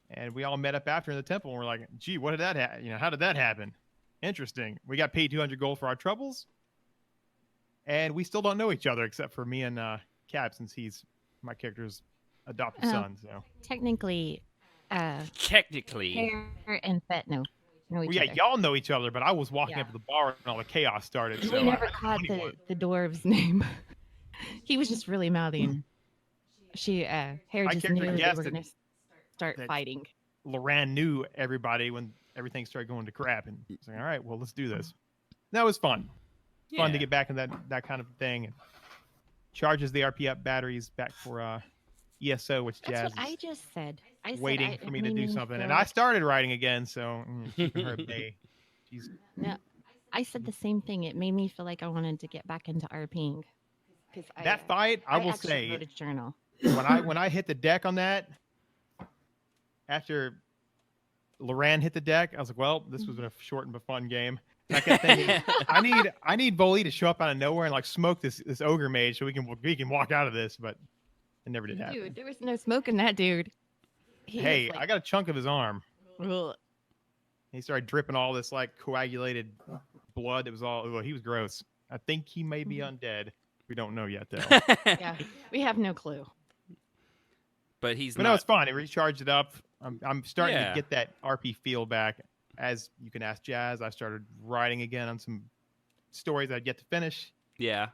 and we all met up after in the temple. And we're like, "Gee, what did that how did that happen? Interesting." We got paid 200 gold for our troubles, and we still don't know each other except for me and Cap, since he's my character's adopted son. So technically, Technically, Hair and Fett know each other. y'all know each other, but I was walking up to the bar and all the chaos started. So We never caught the dwarf's name. He was just really mouthy. And Hair just knew they were going to start fighting. Loran knew everybody when everything started going to crap, and he's like, "All right, well, let's do this." That was fun. Fun to get back in that kind of thing. Charges the RP up batteries back for ESO, which That's Jazz what I just said. waiting for me to do something, and I started writing again, so keeping her at bay. No, I said the same thing. It made me feel like I wanted to get back into RPing. That fight, I will say, wrote a journal. when I hit the deck on that, after Loran hit the deck, I was like, "Well, this was a short and fun game." And I kept thinking, I need Bolly to show up out of nowhere and like smoke this ogre mage so we can walk out of this, but it never did happen. Dude, there was no smoke in that dude. Hey, I got a chunk of his arm. Ugh. He started dripping all this like coagulated blood. It was all he was gross. I think he may be undead. We don't know yet though. Yeah, we have no clue. But he's not. No, it's fine. He recharged it up. I'm starting to get that RP feel back. As you can ask Jazz, I started writing again on some stories I'd yet to finish. Yeah.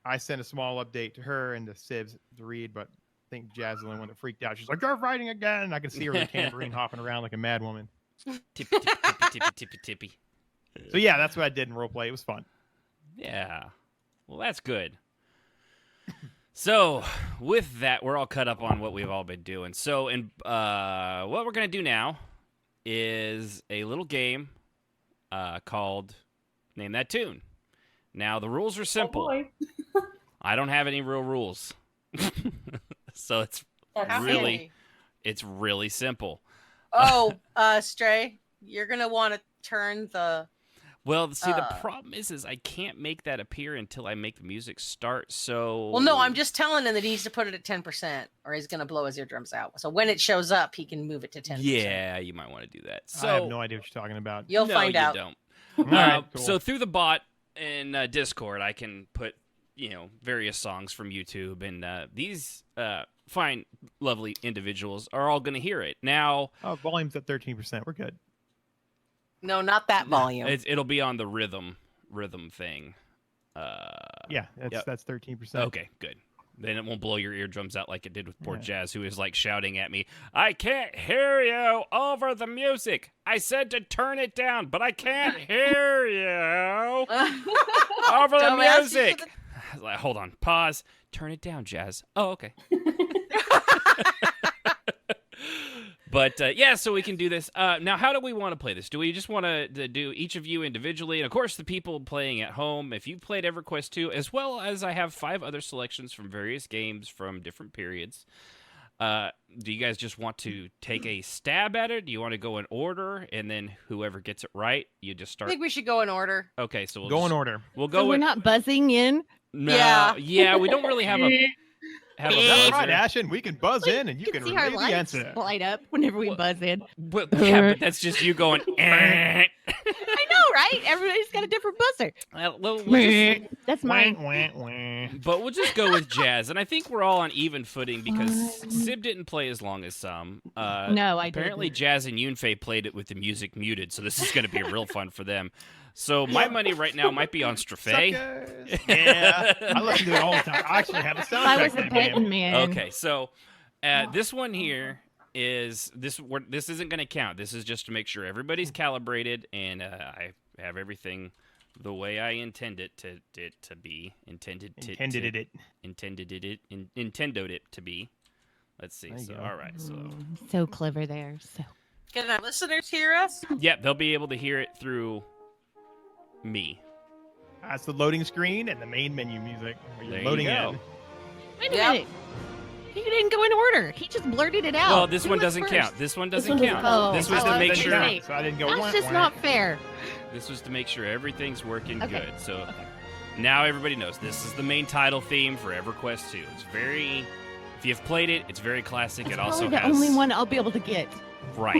I sent a small update to her and to Sibs to read, but I think Jazz is the only one that freaked out. She's like, "You're writing again!" And I could see her with a tambourine hopping around like a mad woman. Tippy, tippy, tippy, tippy, tippy. So yeah, that's what I did in roleplay. It was fun. Yeah. Well, that's good. So, with that, we're all cut up on what we've all been doing. So, what we're going to do now is a little game called Name That Tune. Now, the rules are simple. Oh boy. I don't have any real rules. So, it's really simple. Oh, Stray, you're going to want to turn the... Well, see, the problem is I can't make that appear until I make the music start, so... Well, no, I'm just telling him that he needs to put it at 10%, or he's going to blow his eardrums out. So when it shows up, he can move it to 10%. Yeah, you might want to do that. So, I have no idea what you're talking about. You'll find out. You don't. All right, cool. So through the bot in Discord, I can put, various songs from YouTube, and these fine, lovely individuals are all going to hear it. Now, volume's at 13%. We're good. No, not that volume. It'll be on the rhythm thing. Yeah, that's 13%. Okay, good. Then it won't blow your eardrums out like it did with poor Jazz, who is like shouting at me, "I can't hear you over the music. I said to turn it down, but I can't hear you over the music." Like, hold on, pause. Turn it down, Jazz. Oh, okay. But, so we can do this. Now, how do we want to play this? Do we just want to do each of you individually? And, of course, the people playing at home, if you've played EverQuest 2, as well as I have 5 other selections from various games from different periods. Do you guys just want to take a stab at it? Do you want to go in order, and then whoever gets it right, you just start? I think we should go in order. Okay, so we'll go in order. We'll go. So we're not buzzing in? No, yeah, we don't really have a... That's right, Ashen. We can buzz in, and you can see our relay the lights answer. light up whenever we buzz in. But that's just you going. I know, right? Everybody's got a different buzzer. That's mine. But we'll just go with Jazz, and I think we're all on even footing because Sib didn't play as long as some. No, I apparently didn't. Jazz and Yunfei played it with the music muted, so this is going to be real fun for them. So my money right now might be on Strafei. Yeah, I listen to it all the time. I actually have a soundtrack. I was a betting man. Okay, so this one here is this isn't going to count. This is just to make sure everybody's calibrated, and I have everything the way I intended it to be. Intended it to be. Let's see. So all right. So clever there. So. Can our listeners hear us? Yep, they'll be able to hear it through me. That's the loading screen and the main menu music. Where you're loading in. Wait a minute. He didn't go in order. He just blurted it out. Well, this one doesn't count. This one doesn't count. Oh, this was to make sure. So I didn't go. That's just not fair. This was to make sure everything's working good. So now everybody knows this is the main title theme for EverQuest 2. It's very. If you've played it, it's very classic. It's it also the has only one I'll be able to get. Right.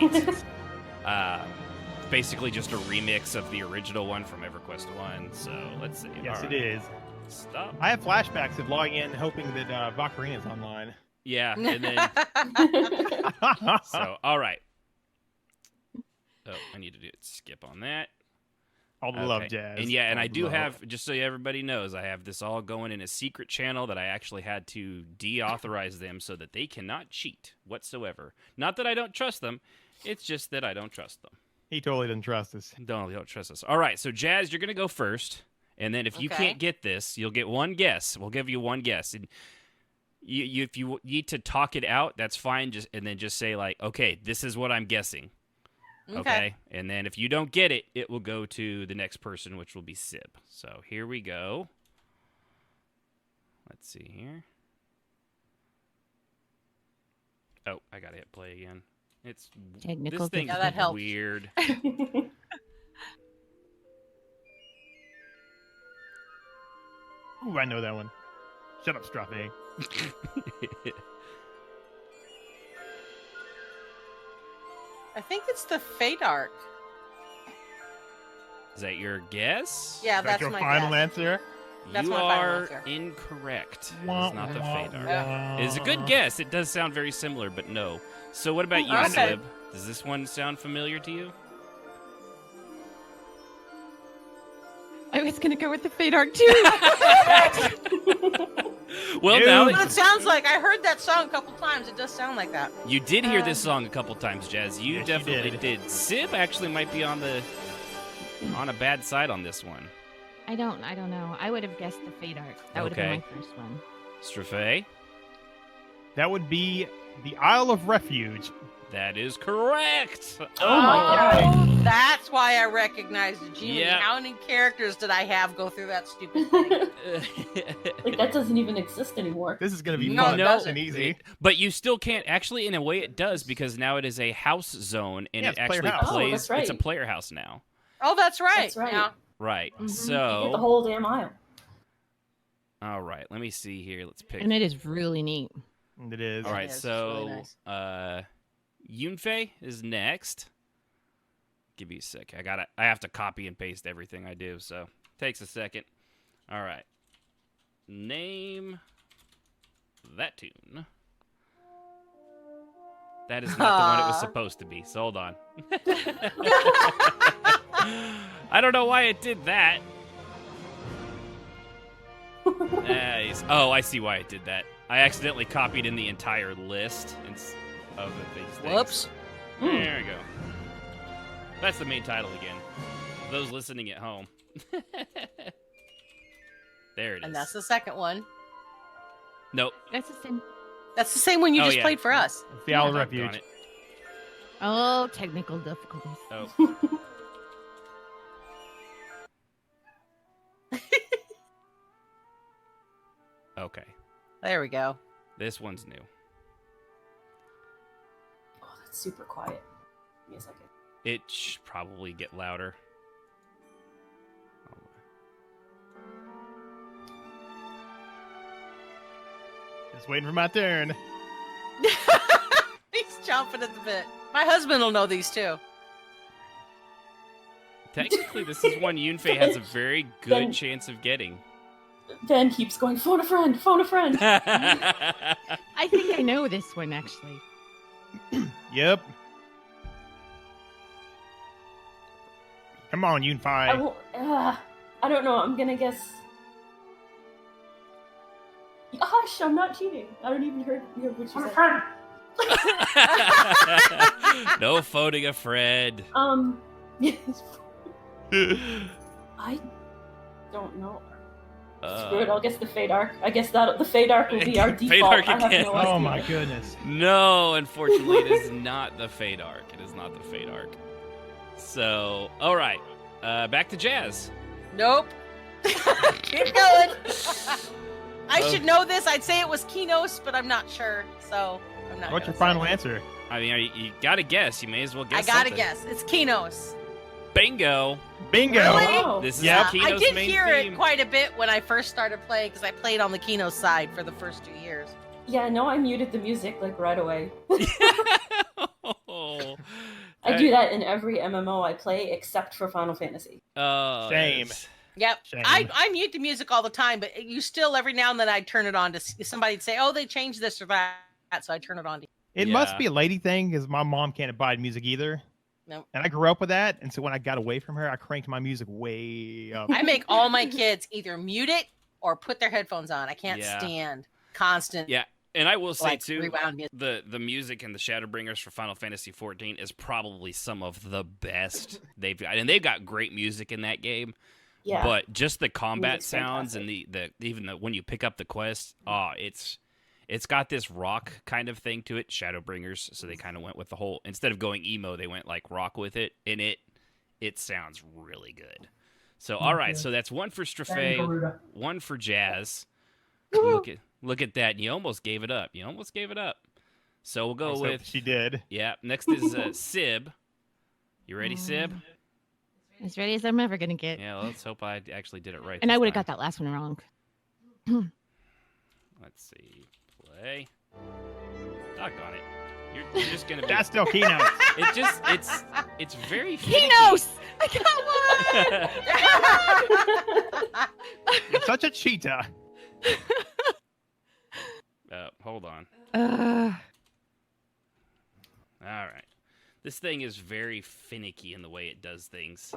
Basically just a remix of the original one from EverQuest 1. So let's see. Yes, it is. Stop. I have flashbacks of logging in hoping that Vakarina's online. Yeah, and then... So, all right. Oh, I need to skip on that. All the love, Jazz. And yeah, and I do have, just so everybody knows, I have this all going in a secret channel that I actually had to deauthorize them so that they cannot cheat whatsoever. Not that I don't trust them, it's just that I don't trust them. He totally doesn't trust us. Don't trust us. All right, so Jazz, you're going to go first. And then if you can't get this, you'll get one guess. We'll give you one guess. And if you need to talk it out, that's fine. And then just say, like, okay, this is what I'm guessing. Okay? And then if you don't get it, it will go to the next person, which will be Sib. So here we go. Let's see here. Oh, I got to hit play again. It's technical. This thing that helps. Weird. Ooh, I know that one. Shut up, Strafei. I think it's the Fate Arc. Is that your guess? Yeah, that's your my final guess. answer. That's you my final are answer. incorrect. It's not the Fate Arc. Yeah. It's a good guess. It does sound very similar, but no. So what about you, Okay. Sib? Does this one sound familiar to you? I was gonna go with the Fate Arc too. Well, Dude. now Well, that it sounds like I heard that song a couple times. It does sound like that. you did hear this song a couple times, Jazz. You Yes, you definitely did. did. Sib actually might be on a bad side on this one. I don't know. I would have guessed the Fate Arc. That would have been my first one. Strafei? That would be the Isle of Refuge. That is correct. Oh my god. That's why I recognized the Genie. Yeah. How many characters did I have go through that stupid thing? Like that doesn't even exist anymore. This is going to be No, fun it doesn't. and easy. But you still can't. Actually, in a way, it does because now it is a house zone and Yeah, it it's player actually house. Oh, plays. that's right. It's a player house now. Oh, that's right. That's right. Yeah. Right. Mhm. You get the So, whole damn aisle. all right. Let me see here. Let's pick. And it is really neat. It is. All right. is. It's So, really nice. Yunfei is next. Give me a sec. I have to copy and paste everything I do, so takes a second. All right. name that tune. That is not the one it was supposed to be, so hold on. I don't know why it did that. Nice. Oh, I see why it did that. I accidentally copied in the entire list of these things. Whoops. There we go. That's the main title again. For those listening at home. There it is. And that's the second one. Nope. That's the same. That's the same one you just yeah. played for us. It's the Owl Doggone Refuge. it. Oh, technical difficulties. Oh. Okay. There we go. This one's new. Oh, that's super quiet. Give me a second. It should probably get louder. Just waiting for my turn. He's chomping at the bit. My husband will know these too. Technically, this is one Yunfei has a very good chance of getting. Ben keeps going, phone a friend, phone a friend. I think I know this one, actually. Yep. Come on, Yunfei. I don't know. I'm gonna guess. Gosh, I'm not cheating. I don't even hear what you said. No phoning a friend. I don't know. Screw it. I'll guess the Fade Arc. I guess that the Fade Arc will be our default. Fade Arc I have again. no idea. Oh my goodness. No, unfortunately, it is not the Fade Arc. It is not the Fade Arc. So, all right. Back to Jazz. Nope. Keep going. I should know this. I'd say it was Kinos, but I'm not sure. So I'm not. What's your final answer? I mean, you gotta guess. You may as well guess. I gotta something. guess. It's Kinos. Bingo. Bingo. Really? Oh. This is Yep. Kino's I did main hear theme. it quite a bit when I first started playing because I played on the Kinos side for the first 2 years. Yeah, no, I muted the music like right away. Oh, I do that in every MMO I play except for Final Fantasy. Shame. Yep. Shame. I mute the music all the time, but you still every now and then I'd turn it on to somebody'd say, "Oh, they changed this or that," so I turn it on. It Yeah. must be a lady thing because my mom can't abide music either. Nope. And I grew up with that, and so when I got away from her, I cranked my music way up. I make all my kids either mute it or put their headphones on. I can't Yeah. stand constant. Yeah, and I will say like, too, rewound music. the music in the Shadowbringers for Final Fantasy XIV is probably some of the best they've got, and they've got great music in that game. Yeah. But just the combat Music's sounds and even when you pick up the quest, it's got this rock kind of thing to it, Shadowbringers. So they kind of went with the whole, instead of going emo, they went like rock with it, and it sounds really good. So all right, so that's one for Strafe, one for Jazz. Look at that! You almost gave it up. So we'll go Let's hope with she did. Yeah. Next is Sib. You ready, Sib? As ready as I'm ever gonna get. Yeah. Let's hope I actually did it right. And I this would have time. got that last one wrong. Let's see. Play. Doggone it. You're just gonna be. That's still keynote. It's very finicky. Kinos! I got one! You're such a cheetah. Hold on. Uh, All right. This thing is very finicky in the way it does things.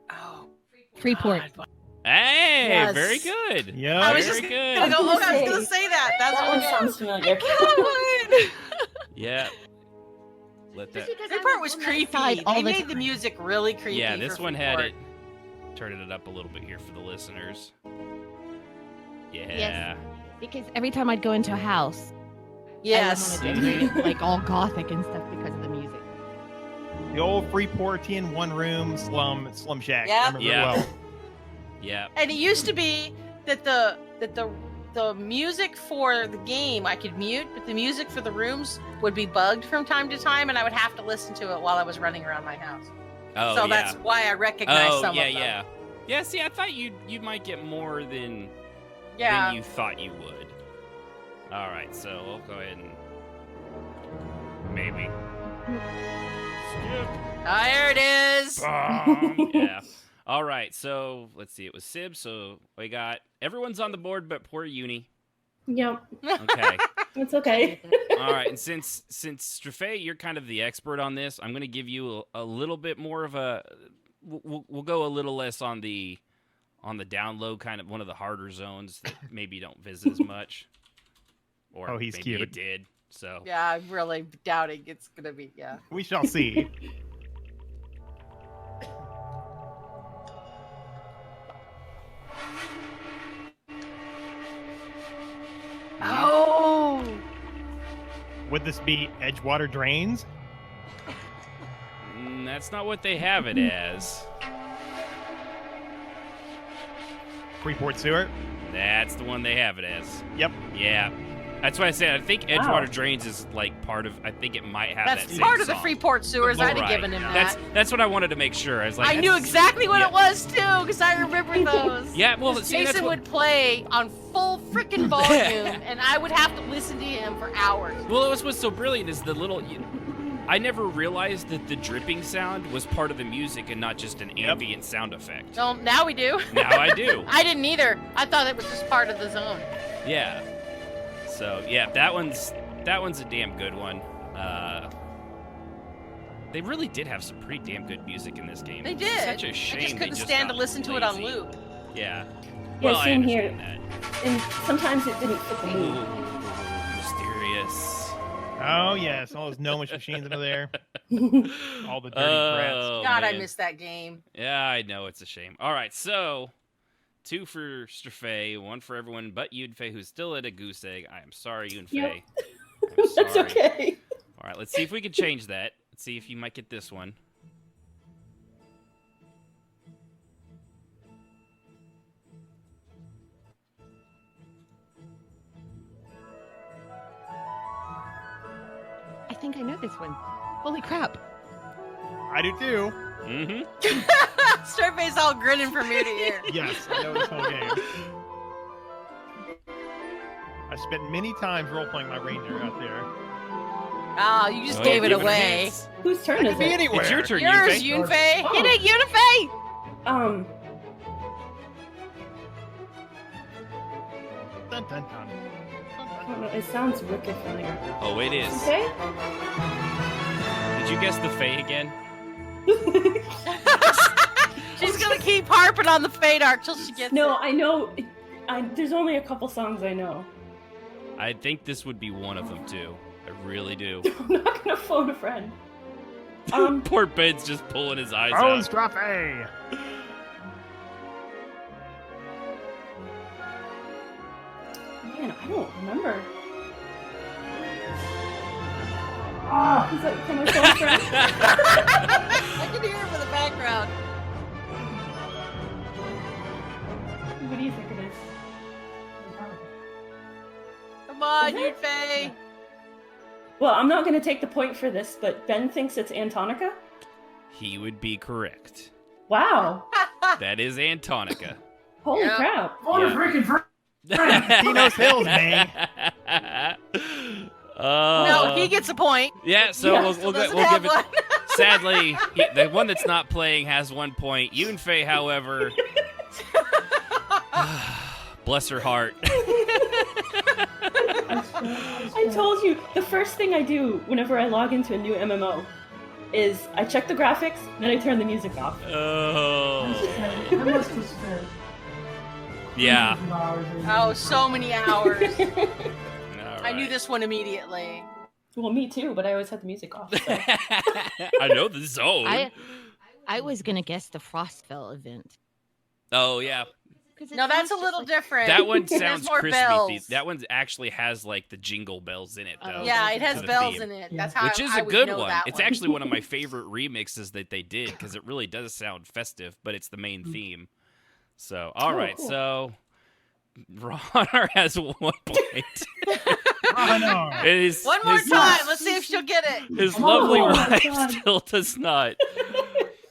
Oh, Freeport. God. Hey, Yes. very good. Yeah. I was Very just good. gonna go. Oh, I was gonna say that. That's That really one good. sounds familiar. Yeah. Let that. That part was creepy. They made the music really creepy. Yeah, this for one had Freeport. it. Turning it up a little bit here for the listeners. Yeah. Yes. Because every time I'd go into a house, Yes. I would want to decorate it like all gothic and stuff because of the music. The old Freeportian one-room slum shack. Yep. I remember it Yeah. well. Yeah. And it used to be that the music for the game I could mute, but the music for the rooms would be bugged from time to time, and I would have to listen to it while I was running around my house. Oh, So yeah. that's why I recognize some yeah, of them. yeah. Yeah, see, I thought you might get more than Yeah. you thought you would. All right, so we'll go ahead and maybe There it is. Yeah. All right, so let's see. It was Sib, so we got everyone's on the board but poor Uni. Yep. Okay. It's okay. All right, and since Strafei, you're kind of the expert on this, I'm going to give you a little bit more of a. We'll go a little less on the down low, kind of one of the harder zones that maybe you don't visit as much. Or he's maybe cute. you did. So Yeah, I'm really doubting it's gonna be. Yeah. We shall see. Oh. Would this be Edgewater Drains? That's not what they have it as. Freeport Sewer? That's the one they have it as. Yep. Yeah. That's why I said I think Edgewater Drains is like part of. I think it might have That's that same part of the song. Freeport sewers. I'd have Right. given him that. That's what I wanted to make sure. I was like, I knew exactly what it was too, because I remember those. Yeah, well, 'Cause see, that's Jason what- would play on full freaking volume, and I would have to listen to him for hours. Well, it was what's so brilliant is the little. I never realized that the dripping sound was part of the music and not just an ambient sound effect. Well, now we do. Now I do. I didn't either. I thought it was just part of the zone. Yeah. So yeah, that one's a damn good one. They really did have some pretty damn good music in this game. They It's did. such a shame I just couldn't they stand to got listen to it on lazy. loop. Yeah. Yeah, Well, I same here. understand And sometimes it didn't fit the that. mood. Ooh, mysterious. Oh, yes. All those gnomish machines under there. All the dirty brats. Oh, God, I man. missed that game. Yeah, I know it's a shame. All right, so 2 for Strafei, 1 for everyone but Yunfei, who's still at a goose egg. I am sorry, Yunfei. Yep. I'm That's sorry. okay. All right, let's see if we can change that. Let's see if you might get this one. I think I know this one. Holy crap. I do too. Mm-hmm. Straight all grinning from ear to ear. Yes, I know this whole game. I spent many times role-playing my ranger out there. Oh, you just Oh, gave it give away. hint. Whose turn is Be it? anywhere. It's your turn, Yours, Yunfei. Yunfei. Oh. Hit it, Yunfei! Dun, dun, dun. I don't know, it sounds wicked familiar. Oh, it is. Okay? Did you guess the Fae again? She's gonna keep harping on the Fade Arc till she gets No, it. I know. There's only a couple songs I know. I think this would be one of them, too. I really do. I'm not gonna phone a friend. Poor Ben's just pulling his eyes Oh, out. Strafei! Man, I don't remember. Is that, can I phone a friend? I can hear it in the background. What do you think it is? Come on, Is it? Yunfei. Well, I'm not gonna take the point for this, but Ben thinks it's Antonica. He would be correct. Wow! That is Antonica. Holy Yeah. crap! Tino's Hills, man. No, he gets a point. Yeah, so Yeah, we'll, Still doesn't we'll have give it. one. Sadly, the one that's not playing has 1 point. Yunfei, however, bless her heart. I told you, the first thing I do whenever I log into a new MMO is I check the graphics, then I turn the music off. Oh. Yeah. Oh, so many hours. All I knew right. this one immediately. Well, me too, but I always had the music off. So. I know the zone. I was gonna guess the Frostville event. Oh yeah, 'Cause it No, that's sounds a just little like- different. that one There's sounds more crispy. bells. That one actually has like the jingle bells in it, though. Yeah, it has to the bells theme. in it. That's how Which is I a would good know one. that It's one. actually one of my favorite remixes that they did because it really does sound festive, but it's the main theme. So, all right, cool. so Ronar has 1 point. Oh, no. It is One more his, time. Let's see if she'll get it. His lovely Oh, wife God. still does not.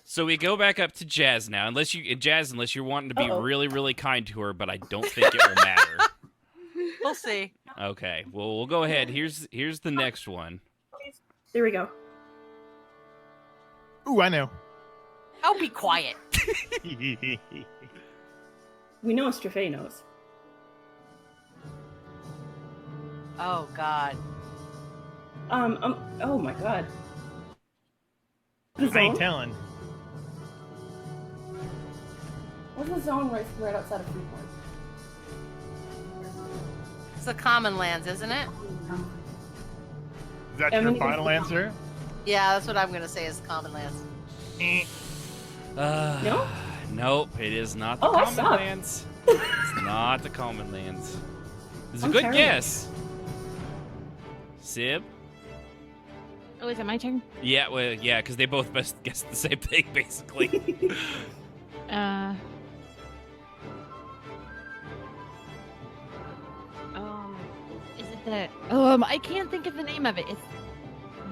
So we go back up to Jazz now. Unless you're wanting to be Uh-oh. really, really kind to her, but I don't think it will matter. We'll see. Okay, well we'll go ahead. Here's the next one. There we go. Ooh, I know. Oh, be quiet. We know Strafay knows. Oh God. Oh my God. I ain't telling. What's the zone right outside of Freeport? It's the Common Lands, isn't it? Is that your final answer? Yeah, that's what I'm gonna say is Common Lands. No? Nope, it is not the Oh, I Common suck. Lands. It's not the Common Lands. It's a good terrible. guess. Sib? Oh, is it my turn? Yeah, well, yeah, because they both best guessed the same thing, basically. Is it the? I can't think of the name of it. It's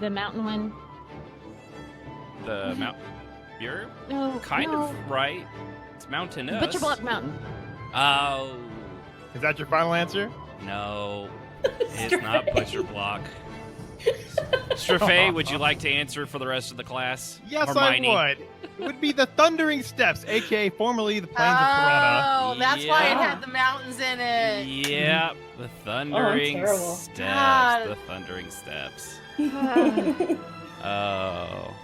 the mountain one. The Mount. You're No, kind no. of right. It's mountainous. Butcher Block Mountain. Oh. Is that your final answer? No, it's not Butcher Block. Strafay, would you like to answer for the rest of the class? Yes, Hermione? I would. It would be the Thundering Steps, aka formerly the Plains of Piranha. Oh, that's why it Yeah. had the mountains in it. Yeah, the Thundering terrible. Steps. God. The Thundering Steps. Oh.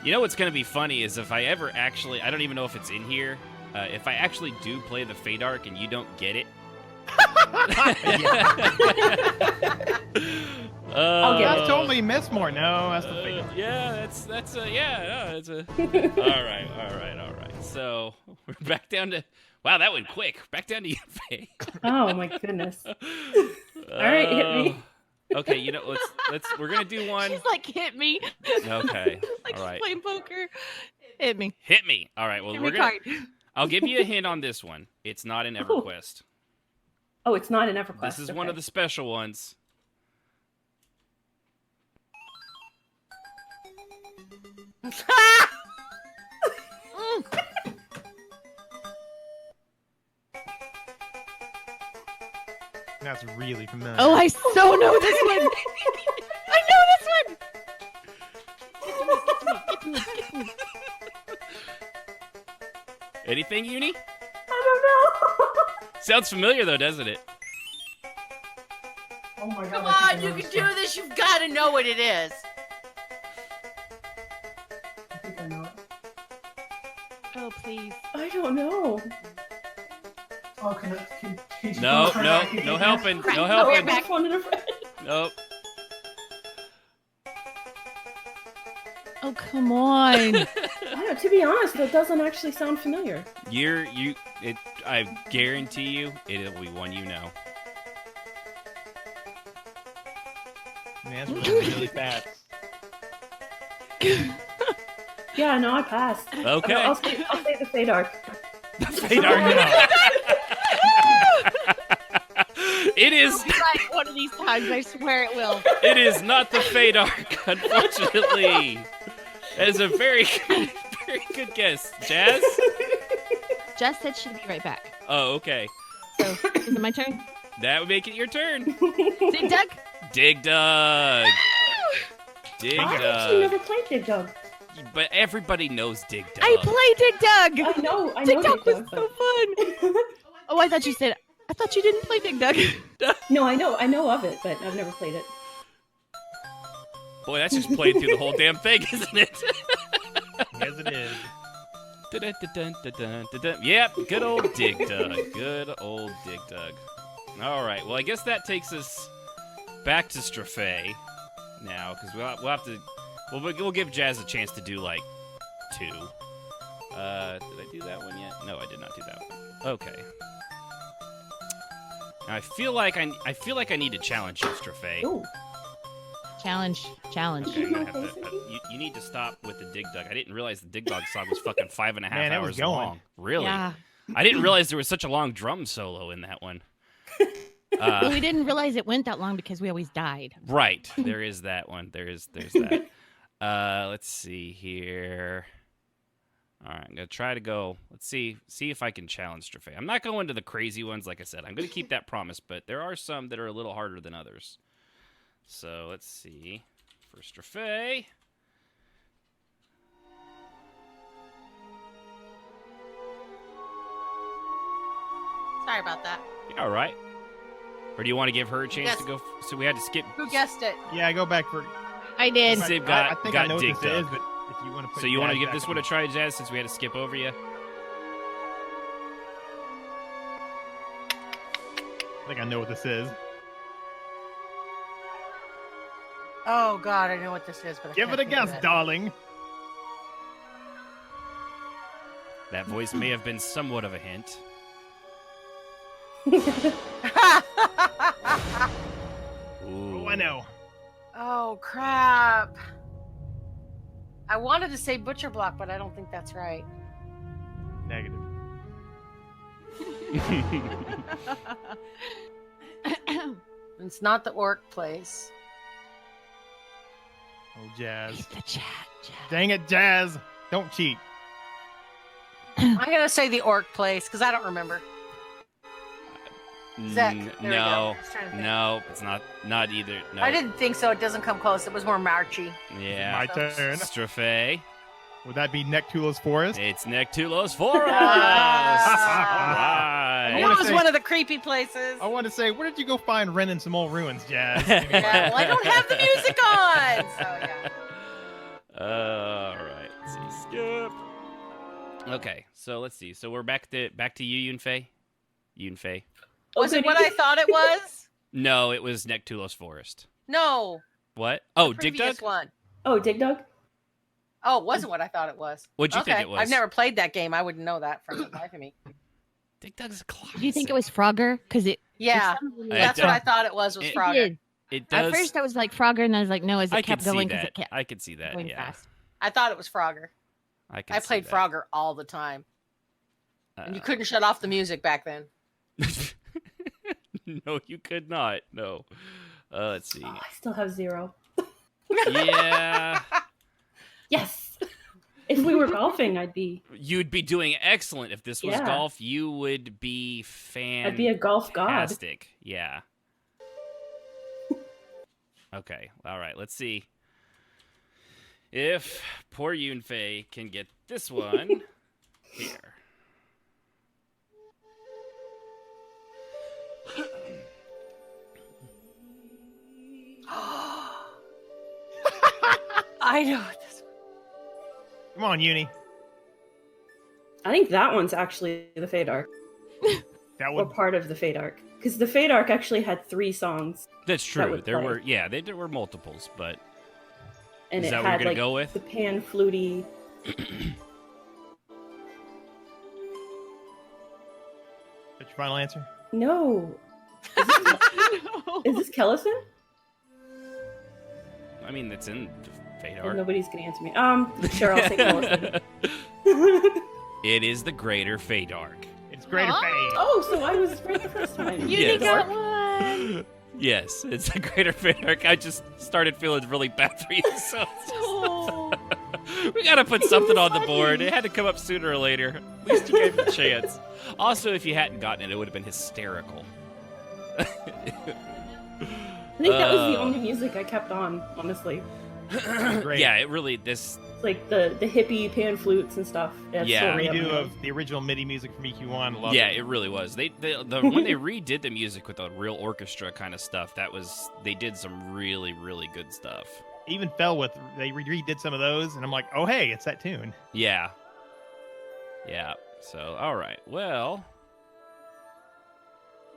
You know what's going to be funny is if I ever actually, I don't even know if it's in here, if I actually do play the Fade Arc and you don't get it. I'll get That's totally Mistmore. No, that's the fake. Yeah, that's a. All right. So we're back down to. Wow, that went quick. Back down to you, Faye. Oh my goodness. All right, hit me. Okay, you know, we're gonna do one. She's like, hit me. Okay, Like all right. she's playing poker. Hit me. Hit me. All right. Well, Hit we're me gonna. hard. I'll give you a hint on this one. It's not an EverQuest. Oh, it's not an EverQuest. This is one of the special ones. That's really familiar. Oh, I so know this one. I know this one. Get to me. Anything, Uni? I don't know. Sounds familiar though, doesn't it? Oh my God. Come I on, think I you know can this do one. this. You've got to know what it is. I think I know it. Oh, please. I don't know. Oh, can you No, go no, for it? no helping, no Oh, helping. we're back. One in a friend. Nope. Oh, come on. I don't know, to be honest, that doesn't actually sound familiar. I guarantee you, it'll be one you know. Man, that's really fast. Yeah, no, I passed. Okay. I'll say the Fade Arc. The Fade Arc. It is. It'll be right one of these times. I swear it will. It is not the Fade Arc, unfortunately. That is a very good guess. Jazz? Jess said she'd be right back. Oh, okay. So, is it my turn? That would make it your turn. Dig Dug? Dig Dug. Dig I actually Dug. never played Dig Dug. But everybody knows Dig Dug. I play Dig Dug. I know Dig Dug was Dig so fun. Oh, I thought you said. I thought you didn't play Dig Dug. No, I know of it, but I've never played it. Boy, that's just played through the whole damn thing, isn't it? Yes, it is. Dun-dun-dun-dun-dun-dun-dun. Yep, good old Dig Dug. Good old Dig Dug. All right, well, I guess that takes us back to Strafay now, because we'll have to. We'll give Jazz a chance to do like 2. Did I do that one yet? No, I did not do that one. Okay. Now I feel like I need to challenge you, Strafay. Ooh. Challenge. Okay, I'm gonna have to, you need to stop with the Dig Dug. I didn't realize the Dig Dug song was fucking 5.5 Man, it was hours going. long. Really? Yeah. I didn't realize there was such a long drum solo in that one. Well, we didn't realize it went that long because we always died. Right. There is that one. There's that. Let's see here. All right, I'm gonna try to go. Let's see if I can challenge Strafay. I'm not going to the crazy ones, like I said. I'm gonna keep that promise, but there are some that are a little harder than others. So let's see. For Strafay. Sorry about that. All right. Or do you want to give her a chance to go? So we had to skip. Who guessed it? Yeah, go back for. I did. Sib I think I got know what Dig this Dug. is, but if you want to put So you want to Jazz give back this one a try, Jazz, since we had to skip over you? I think I know what this is. Oh God, I know what this is, but I Give can't it a think of guess, it. darling. That voice may have been somewhat of a hint. Oh, I know. Oh crap! I wanted to say Butcher Block, but I don't think that's right. Negative. It's not the Orc Place. Oh, Jazz. The chat. Dang it, Jazz. Don't cheat. I'm gonna say the Orc Place because I don't remember. Zach, there we go. No, I was trying to think. no, it's not either. No. I didn't think so. It doesn't come close. It was more Marchy. Yeah. My turn. Strophe. Would that be Nectulos Forest? It's Nectulos Forest. All I right. knew it was one of the creepy places. I want to say, where did you go find Ren in some old ruins, Jazz? Yeah, well, I don't have the music on, so yeah. All right. Let's see. Skip. Okay, so let's see. So we're back to you, Yunfei. Yunfei. Was it what I thought it was? No, it was Nectulos Forest. No. What? Oh, The Dig previous Dug? one. Oh, Dig Dug? Oh, it wasn't what I thought it was. What'd you think it was? I've never played that game. I wouldn't know that from the life of me. Dig Dug's a classic. Do you think it was Frogger? Because it. Yeah, that's what I thought it was It Frogger. did. It does. At first, I was like Frogger, and I was like, no, as it I kept could see going, because that. it kept I could see that. going Yeah. fast. I thought it was Frogger. I played Frogger all the time. And you couldn't shut off the music back then. No, you could not. No. Let's see. Oh, I still have 0. Yeah. Yes. If we were golfing, I'd be. You'd be doing excellent if this was Yeah. golf. You would be I'd be a golf god. fantastic. Yeah. Okay. All right. Let's see if poor Yunfei can get this one here. I know what this one. Come on, Uni. I think that one's actually the Fade Arc. That Or part of the Fade Arc. Because the Fade Arc actually had 3 songs. That's that true. would There play. there were multiples, but And is it that what had you're gonna like go with? the pan fluty. That's your final answer? No. Is this Kellison? I mean, it's in the Fate Oh, Arc. nobody's gonna answer me. Sure, I'll say Kellison. It is the Greater Fate Arc. It's Greater Fate. Oh, so I was right the first time. Yes. got one. Yes, it's the Greater Fate Arc. I just started feeling really bad for you, so we gotta put something on the board. It had to come up sooner or later. At least you gave it a chance. Also, if you hadn't gotten it, it would have been hysterical. I think that was the only music I kept on, honestly. Great. Yeah, it really this. It's like the hippie pan flutes and stuff. It's Yeah. so Redo random. of the original MIDI music from EQ1. Love Yeah, it. it really was. When they redid the music with the real orchestra kind of stuff, they did some really, really good stuff. Even fell with, they redid some of those, and I'm like, oh, hey, it's that tune. Yeah. Yeah. So, all right. Well,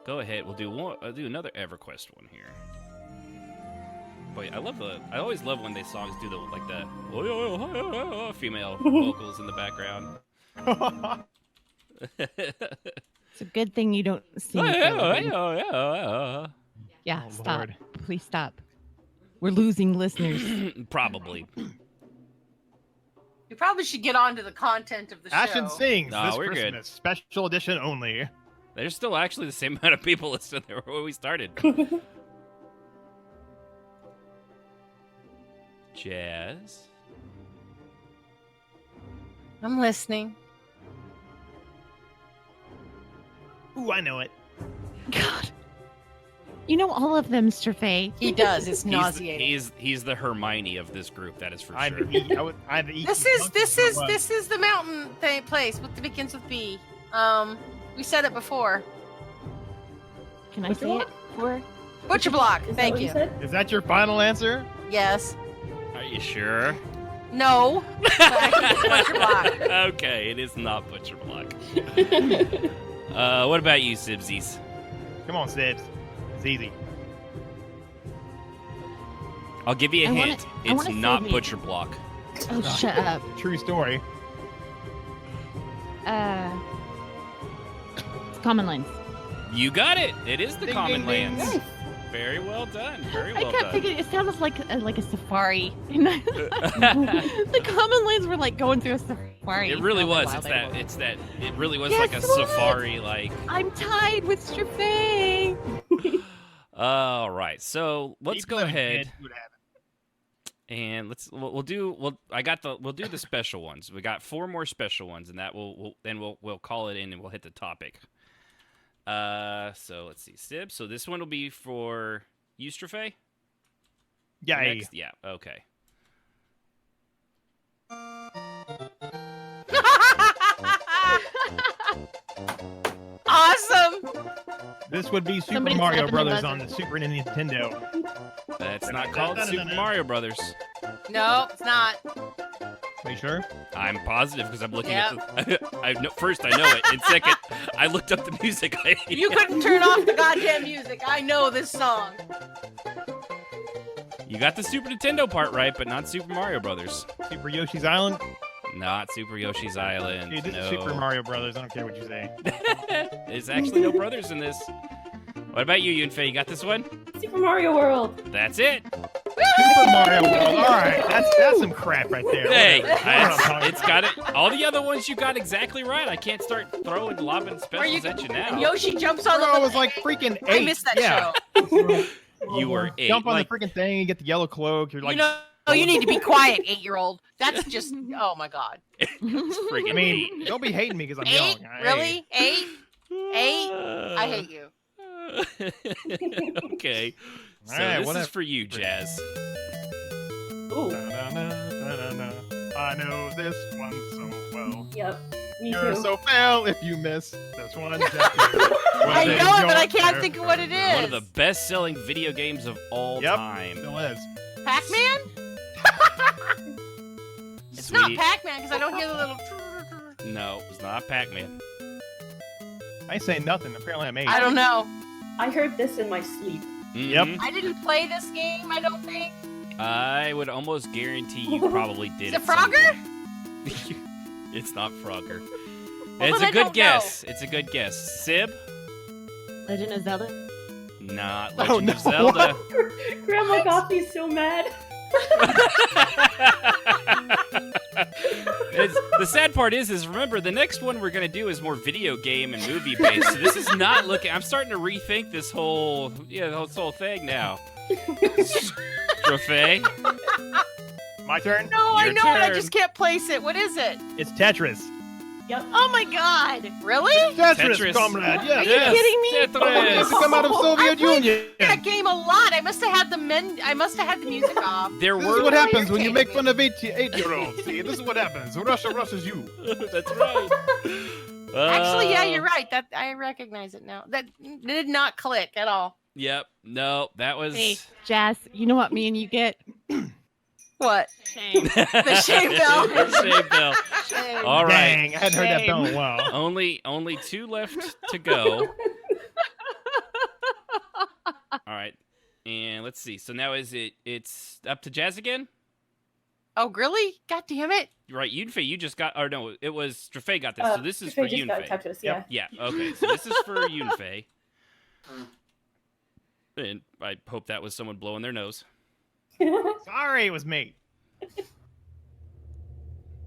go ahead. We'll do one. I'll do another EverQuest one here. Boy, I always love when these songs do the female vocals in the background. It's a good thing you don't see. me for a living. Yeah, Oh, stop. Lord. Please stop. We're losing listeners. Probably. You probably should get on to the content of the Ashen show. Sings No, this we're good. Christmas. Special edition only. There's still actually the same amount of people listening there when we started. Jazz. I'm listening. Ooh, I know it. God. You know all of them, Mr. Faye. He does. It's nauseating. He's the Hermione of this group. That is for I sure. have the This is the mountain thing place. What begins with B. We said it before. Can I say it? For Butcher Block. Is that Thank what you. said? Is that your final answer? Yes. Are you sure? No. Butcher Block. Okay, it is not Butcher Block. What about you, Sibsies? Come on, Sibs. It's easy. I'll give you a I wanna- hint. I It's wanna not save me. Butcher Block. Oh, shut up. True story. It's Common Lands. You got it. It is the Ding, Common ding, ding. Lands. Nice. Very well done. Very I well kept done. thinking it sounded like a safari. The Common Lands were like going through a safari. It really Oh, my was. wild It's that. animals. It's that. It really was Guess like a what? safari. Like. I'm tied with Strafay. All right. So let's Keep go living, ahead kid. See what happens. and we'll do the special ones. We got 4 more special ones, and that we'll call it in and we'll hit the topic. So let's see, Sib. So this one will be for you, Strafay? Yeah. Next? Yeah. Okay. Awesome. This would be Super Somebody Mario step in the Brothers buzzer. on the Super Nintendo. That's not called Super Mario Brothers. No, it's not. Are you sure? I'm positive because I'm looking Yep. at the. First, I know it, and second, I looked up the music. You couldn't turn off the goddamn music. I know this song. You got the Super Nintendo part right, but not Super Mario Brothers. Super Yoshi's Island? Not Super Yoshi's Island. Dude, this no. is Super Mario Brothers. I don't care what you say. There's actually no brothers in this. What about you, Yunfei? You got this one? Super Mario World. That's it. Super Mario World. All right, that's some crap right there. Hey, Whatever. it's got it. All the other ones you got exactly right. I can't start throwing lobbing specials at you now. And Yoshi jumps on Bro, the. it was like freaking 8. I missed that yeah. show. You were 8. Jump on like, the freaking thing and get the yellow cloak. You're like, You know, you need to be quiet, 8-year-old. That's just. Oh my god. it's freaking I mean, don't be hating me because I'm 8? young. Really? 8? 8? I hate you. Okay. So All right, this whatever. is for you, Jazz. Ooh. I know this one so well. Yep. Me You're too. so fail if you miss this one. I know it, but I can't think of what it is. One of the best-selling video games of all time. Still is. Pac-Man? It's not Pac-Man because I don't hear the little. No, it's not Pac-Man. I ain't saying nothing. Apparently I'm 8. I don't know. I heard this in my sleep. Yep. I didn't play this game. I don't think. I would almost guarantee you probably did. Is it at some Frogger? point. It's not Frogger. Well, It's then a I good don't guess. It's a good guess. Sib? Legend of Zelda. Not Oh, Legend no. of Zelda. Grandma Goffy's so mad. The sad part is remember the next one we're gonna do is more video game and movie based. So this is not looking. I'm starting to rethink this whole thing now. Trophy. My turn? No, I Your know it. I turn. just can't place it. What is it? It's Tetris. Yep. Oh my god. Really? Tetris, comrade. Yeah. Are you kidding me? Tetris. It's come out of I Soviet played Union. that game a lot. I must have had the music off. There This were. is what happens when you irritating make me. fun of 8-year-olds. See, this is what happens. Russia's you. That's right. Actually, yeah, you're right. That I recognize it now. That did not click at all. Yep. No, that was. Hey, Jazz, you know what me and you get? What? Shame. The shame bell. The shame bell. Shame. All right. Dang, I hadn't heard that bell in a while. Only 2 left to go. All right. And let's see. So now it's up to Jazz again? Oh, really? God damn it. Right, Yunfei, you just got, or no, it was Strafei got this. So this is Strafei for just got Yunfei. Tetris, yeah. Yeah, okay. So this is for Yunfei. And I hope that was someone blowing their nose. Sorry, it was me.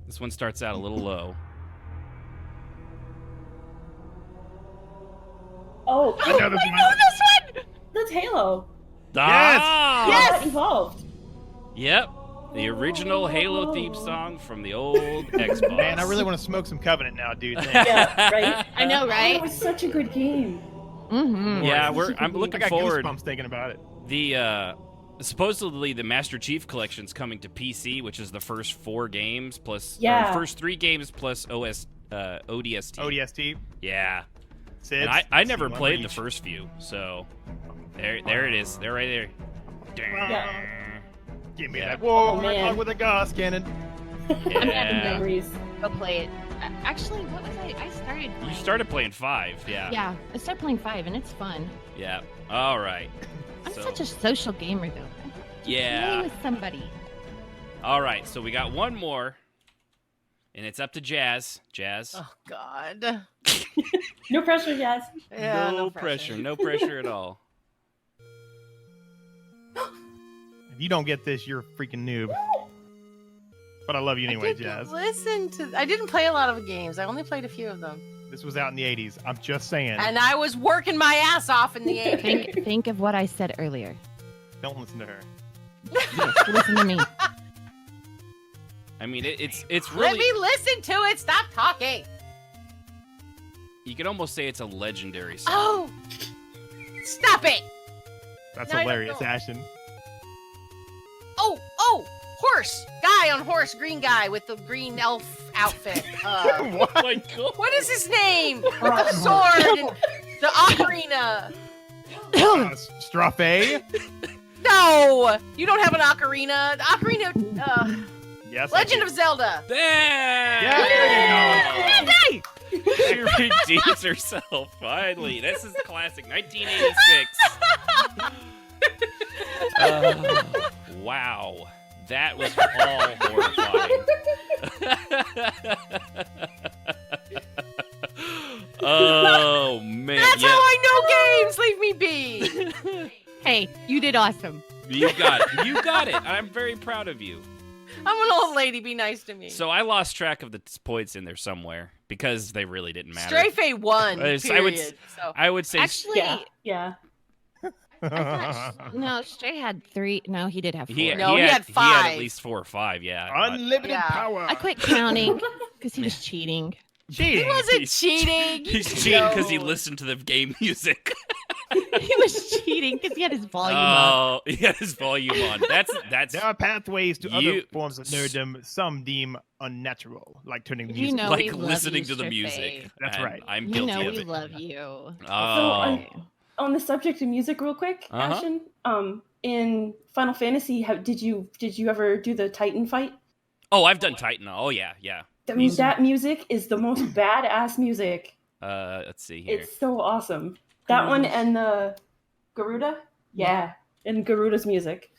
This one starts out a little low. Oh, I know this I one. know this one. That's Halo. Ah! Yes. Evolved. Yep. The original Halo theme song from the old Xbox. Man, I really want to smoke some Covenant now, dude. Yeah, right. I know, Oh, right? it was such a good game. Mm-hmm. Yeah, I'm I looking got forward. goosebumps thinking about it. The supposedly the Master Chief Collection's coming to PC, which is the first 4 games plus Yeah. or first 3 games plus ODST. ODST. Yeah. Sid, And I never Sid played the Reach. first few, so there it is. They're right there. Yeah. Give me Yeah. that. Whoa, Oh, man. Warthog with a Gauss cannon. I'm having Yeah. memories. Go play it. Actually, what was I? I started. You started playing 5, yeah. Yeah, I started playing 5, and it's fun. Yeah. All right. I'm So- such a social gamer, though. Yeah. Play with somebody. All right, so we got one more, and it's up to Jazz. Jazz. Oh God. No pressure, Jazz. Yeah, no pressure. No pressure at all. If you don't get this, you're a freaking noob. But I love you anyway, Jazz. I didn't play a lot of games. I only played a few of them. This was out in the 80s. I'm just saying. And I was working my ass off in the 80s. Think of what I said earlier. Don't listen to her. Listen to me. I mean, it's Let really. me listen to it. Stop talking. You could almost say it's a legendary song. Oh, stop it. That's No, I don't hilarious, know. Ashton. Oh, horse. Guy on horse. Green guy with the green elf outfit. What? Oh my God. What is his name? With the sword and the ocarina. Strophe? No, you don't have an ocarina. The ocarina. Yes. I Legend do. of Zelda. There! Yeah, there you go. She redeems herself, finally. This is the classic 1986. Wow. That was all horrifying. Oh, man. That's yeah. how I know games. Leave me be. Hey, you did awesome. You got it. You got it. I'm very proud of you. I'm an old lady. Be nice to me. So I lost track of the points in there somewhere because they really didn't matter. Strafe won. I would, Period. So. I would say Actually, Yeah. no, Stray had 3. No, he did have 4. he had had He had 5. at least 4 or 5. Yeah. but- Unlimited Yeah. power. I quit counting because he was cheating. Cheating. He wasn't cheating. He's cheating because he No. listened to the game music. He was cheating because he had his volume up. Oh, he had his volume on. That's There are pathways to other You- forms of nerddom some deem unnatural, like turning the You music. know like we love listening you, to the Strafe. music. That's and right. I'm You guilty know of we it. love you. Oh. On the subject of music, real quick, Uh-huh. Ashton, in Final Fantasy, did you ever do the Titan fight? Oh, I've done Titan. Oh yeah, yeah. I mean, that music is the most badass music. Let's see here. It's so awesome. That one and the Garuda, yeah, and Garuda's music.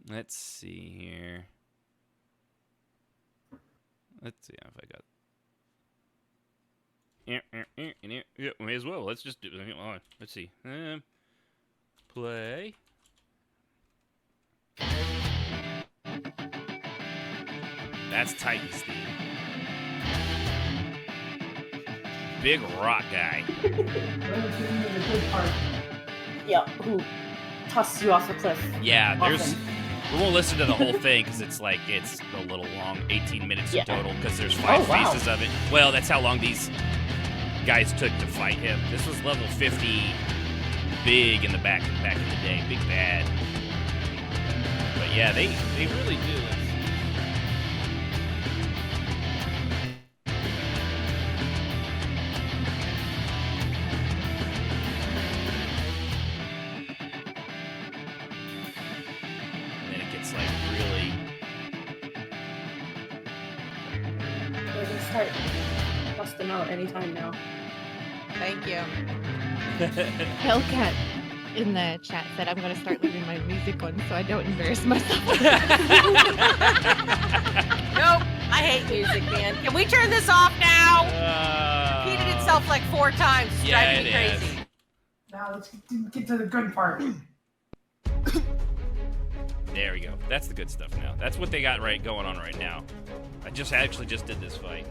Let's see here. Let's see if I got. Yeah, may as well. Let's just do. Hold on. Let's see. Play. That's Titan's theme. Big rock guy. Yeah, who tosses you off a cliff? Yeah, there's. Often. We won't listen to the whole thing because it's a little long, 18 minutes Yeah. in total. Because there's 5 Oh, wow. phases of it. Well, that's how long these guys took to fight him. This was level 50, big in the back in the day, big bad. But yeah, they really do. And then it gets like really. We're gonna start busting out anytime now. Thank you. Hellcat in the chat said I'm going to start leaving my music on so I don't embarrass myself. Nope. I hate music, man. Can we turn this off now? Repeated itself like 4 times. It's Yeah, driving me it is. crazy. Now let's get to the good part. There we go. That's the good stuff now. That's what they got going on right now. I actually just did this fight.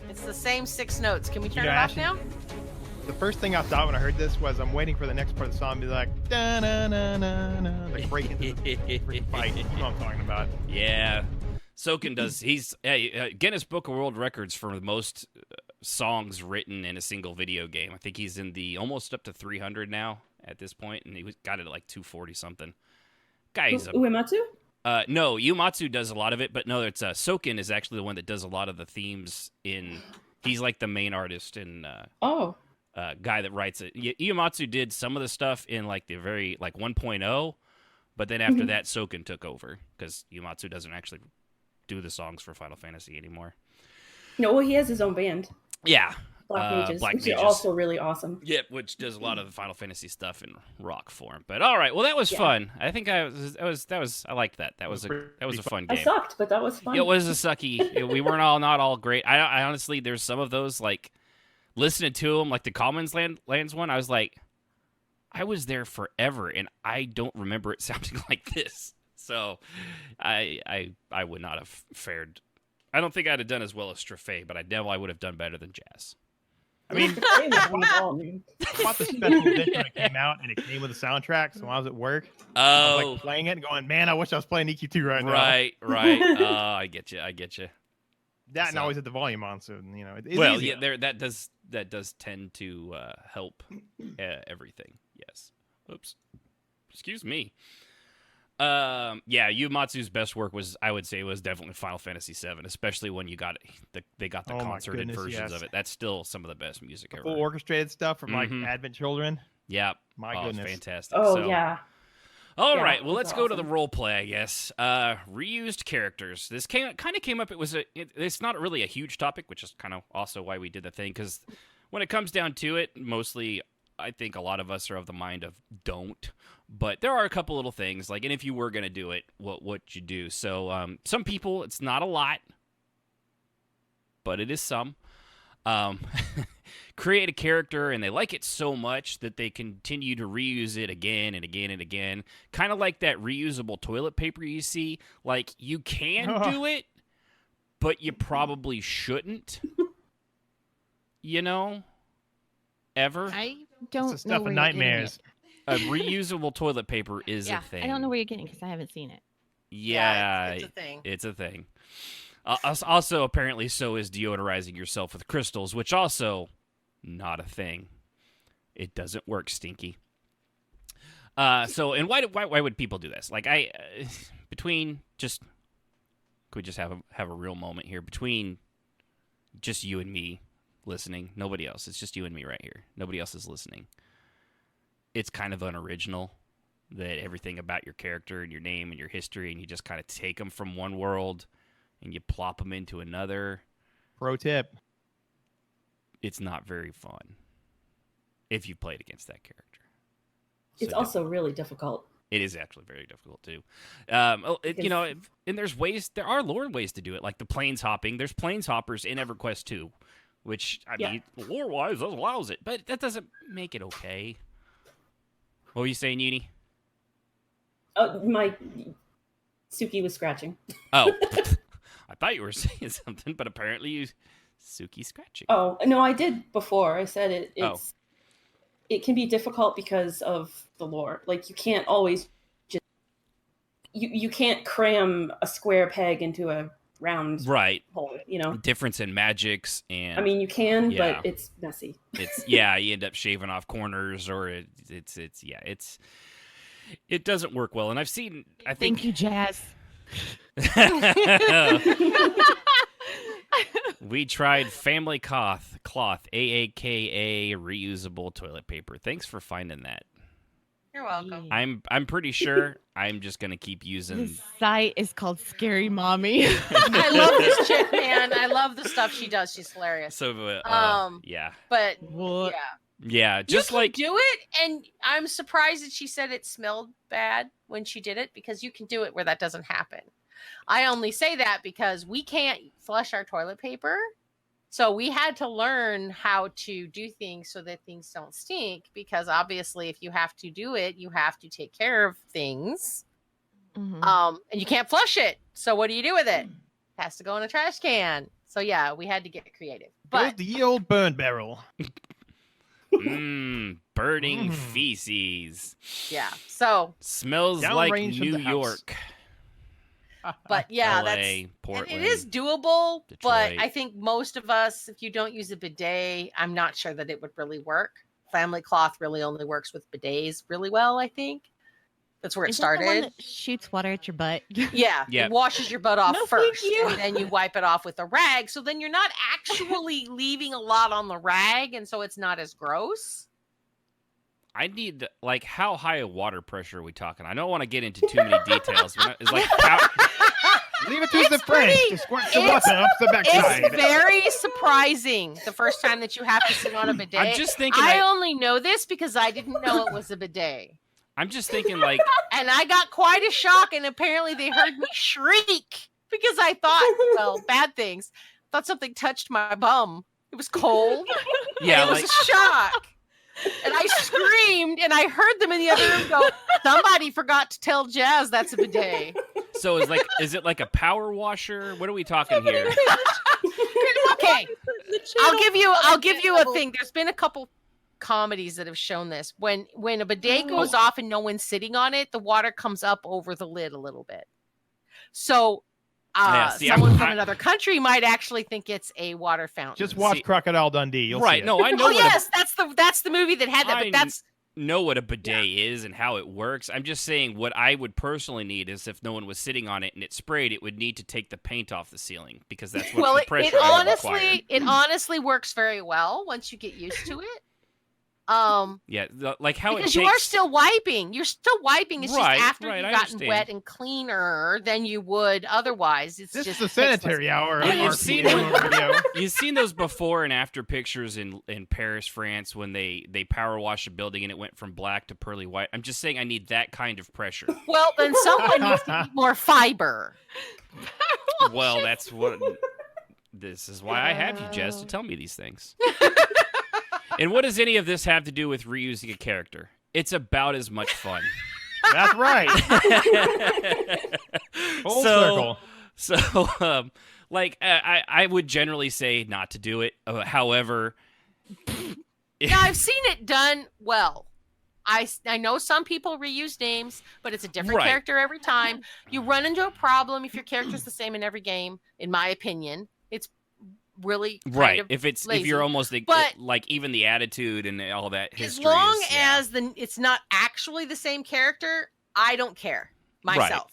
It's the same 6 notes. Can we turn know, it off Ashley, now? The first thing I thought when I heard this was I'm waiting for the next part of the song to be like da na na na na, like break into the freaking fight. You know what I'm talking about? Yeah. Soken does. He's Guinness Book of World Records for the most songs written in a single video game. I think he's in the almost up to 300 now at this point, and he got it at like 240 something. Guy's Uematsu? no, Uematsu does a lot of it, but no, it's Soken is actually the one that does a lot of the themes in He's like the main artist and guy that writes it. Ieyamatsu did some of the stuff in like the very like 1.0, but then after that, Soken took over because Ieyamatsu doesn't actually do the songs for Final Fantasy anymore. No, well, he has his own band. Yeah. Black Mages, which is also really awesome. Yep, which does a lot of the Final Fantasy stuff in rock form. But all right, well, that was fun. I think I liked that. That was a fun game. I sucked, but that was fun. It was a sucky. We weren't not all great. I honestly, there's some of those like listening to them, like the Commons Lands one. I was like, I was there forever, and I don't remember it sounding like this. So, I would not have fared. I don't think I'd have done as well as Strophe, but I would have done better than Jazz. I mean, I bought the special edition when it came out, and it came with a soundtrack. So when I was at work, I was like playing it and going, "Man, I wish I was playing EQ2 right now." Right. I get you. That and always had the volume on, so you know. It's well, easy. yeah, that does tend to help everything. Yes. Oops. Excuse me. Ieyamatsu's best work was, I would say, was definitely Final Fantasy VII, especially when they got the concerted versions of it. That's still some of the best music ever. Full orchestrated stuff from like Advent Children. Yeah, my goodness, fantastic. Yeah. All right, well, let's go to the role play, I guess. Reused characters. This kind of came up. It's not really a huge topic, which is kind of also why we did the thing. Because when it comes down to it, mostly, I think a lot of us are of the mind of don't. But there are a couple little things, like, and if you were going to do it, what you do. So some people, it's not a lot, but it is some. Create a character, and they like it so much that they continue to reuse it again and again and again. Kind of like that reusable toilet paper you see. Like, you can do it, but you probably shouldn't. You know? Ever. I don't know stuff where of you're nightmares. A reusable toilet paper is a thing. I don't know where you're getting because I haven't seen it. Yeah, it's a thing. It's a thing. Also, apparently, so is deodorizing yourself with crystals, which also not a thing. It doesn't work, Stinky. And why would people do this? Like could we just have a real moment here between just you and me listening? Nobody else. It's just you and me right here. Nobody else is listening. It's kind of unoriginal that everything about your character and your name and your history, and you just kind of take them from one world and you plop them into another. Pro tip. It's not very fun if you played against that character. It's also really difficult. It is actually very difficult too. And there are lore ways to do it, like the planes hopping. There's planes hoppers in EverQuest 2, which, I mean, lore-wise, that allows it, but that doesn't make it okay. What were you saying, Uni? My Suki was scratching. Oh, I thought you were saying something, but apparently Suki scratching. Oh no, I did before. I said it can be difficult because of the lore. Like you can't always just you can't cram a square peg into a round hole. You know, difference in magics and. I mean, you can, but it's messy. You end up shaving off corners, or it doesn't work well. And I've seen. I think. Thank you, Jazz. We tried Family Cloth, AAKA reusable toilet paper. Thanks for finding that. You're welcome. I'm pretty sure I'm just gonna keep using. The site is called Scary Mommy. I love this chick, man. I love the stuff she does. She's hilarious. So, yeah. But what? Yeah, just you can do it, and I'm surprised that she said it smelled bad when she did it, because you can do it where that doesn't happen. I only say that because we can't flush our toilet paper. So we had to learn how to do things so that things don't stink, because obviously if you have to do it, you have to take care of things. Mm-hmm. And you can't flush it. So what do you do with it? It has to go in a trash can. So yeah, we had to get creative. But the old burn barrel. Burning feces. Yeah. So smells like New York. But yeah, LA, Portland, it is doable. Detroit. But I think most of us, if you don't use a bidet, I'm not sure that it would really work. Family Cloth really only works with bidets really well, I think. That's where it Is that the one started. that shoots water at your butt? Yeah, Yeah. it washes your butt off No, thank first, you. and then you wipe it off with a rag. So then you're not actually leaving a lot on the rag, and so it's not as gross. I need, like, how high a water pressure are we talking? I don't want to get into too many details. But it's like, Leave it to the French to squirt some water up the backside. It's very surprising the first time that you have to sit on a bidet. I'm just thinking. I only know this because I didn't know it was a bidet. I'm just thinking, like, And I got quite a shock, and apparently they heard me shriek because I thought, well, bad things. Thought something touched my bum. It was cold. yeah, And it was like, a shock. And I screamed, and I heard them in the other room go, somebody forgot to tell Jazz that's a bidet. so is it like a power washer? What are we talking here? Okay. I'll give you a thing. There's been a couple comedies that have shown this. When a bidet goes off and no one's sitting on it, the water comes up over the lid a little bit. So someone from another country might actually think it's a water fountain. Just watch Crocodile Dundee. You'll right? see it. No, I know. That's the movie that had that. But that's know what a bidet is and how it works. I'm just saying what I would personally need is if no one was sitting on it and it sprayed, it would need to take the paint off the ceiling because that's what the pressure it honestly works very well once you get used to it. Yeah, like how because it takes... you are still wiping. You're still wiping. It's just after you've gotten understand. wet and cleaner than you would otherwise. It's This just is a sanitary hour. Yeah, on you've seen those before and after pictures in Paris, France, when they power wash a building and it went from black to pearly white. I'm just saying I need that kind of pressure. Well, then someone needs to eat more fiber. Well, that's what. This is why I have you, Jez, to tell me these things. And what does any of this have to do with reusing a character? It's about as much fun. That's right. Full circle. So, like, I would generally say not to do it. However, now I've seen it done well. I know some people reuse names, but it's a different character every time. You run into a problem if your character's the same in every game, in my opinion. It's really kind of if you're almost like even the attitude and all that history. As long as it's not actually the same character, I don't care myself.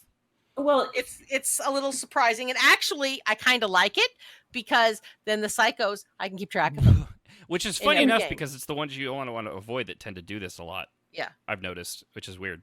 Right. Well, it's a little surprising, and actually, I kind of like it because then the psychos I can keep track of them. Which is funny enough because it's the ones you want to avoid that tend to do this a lot. Yeah, I've noticed, which is weird.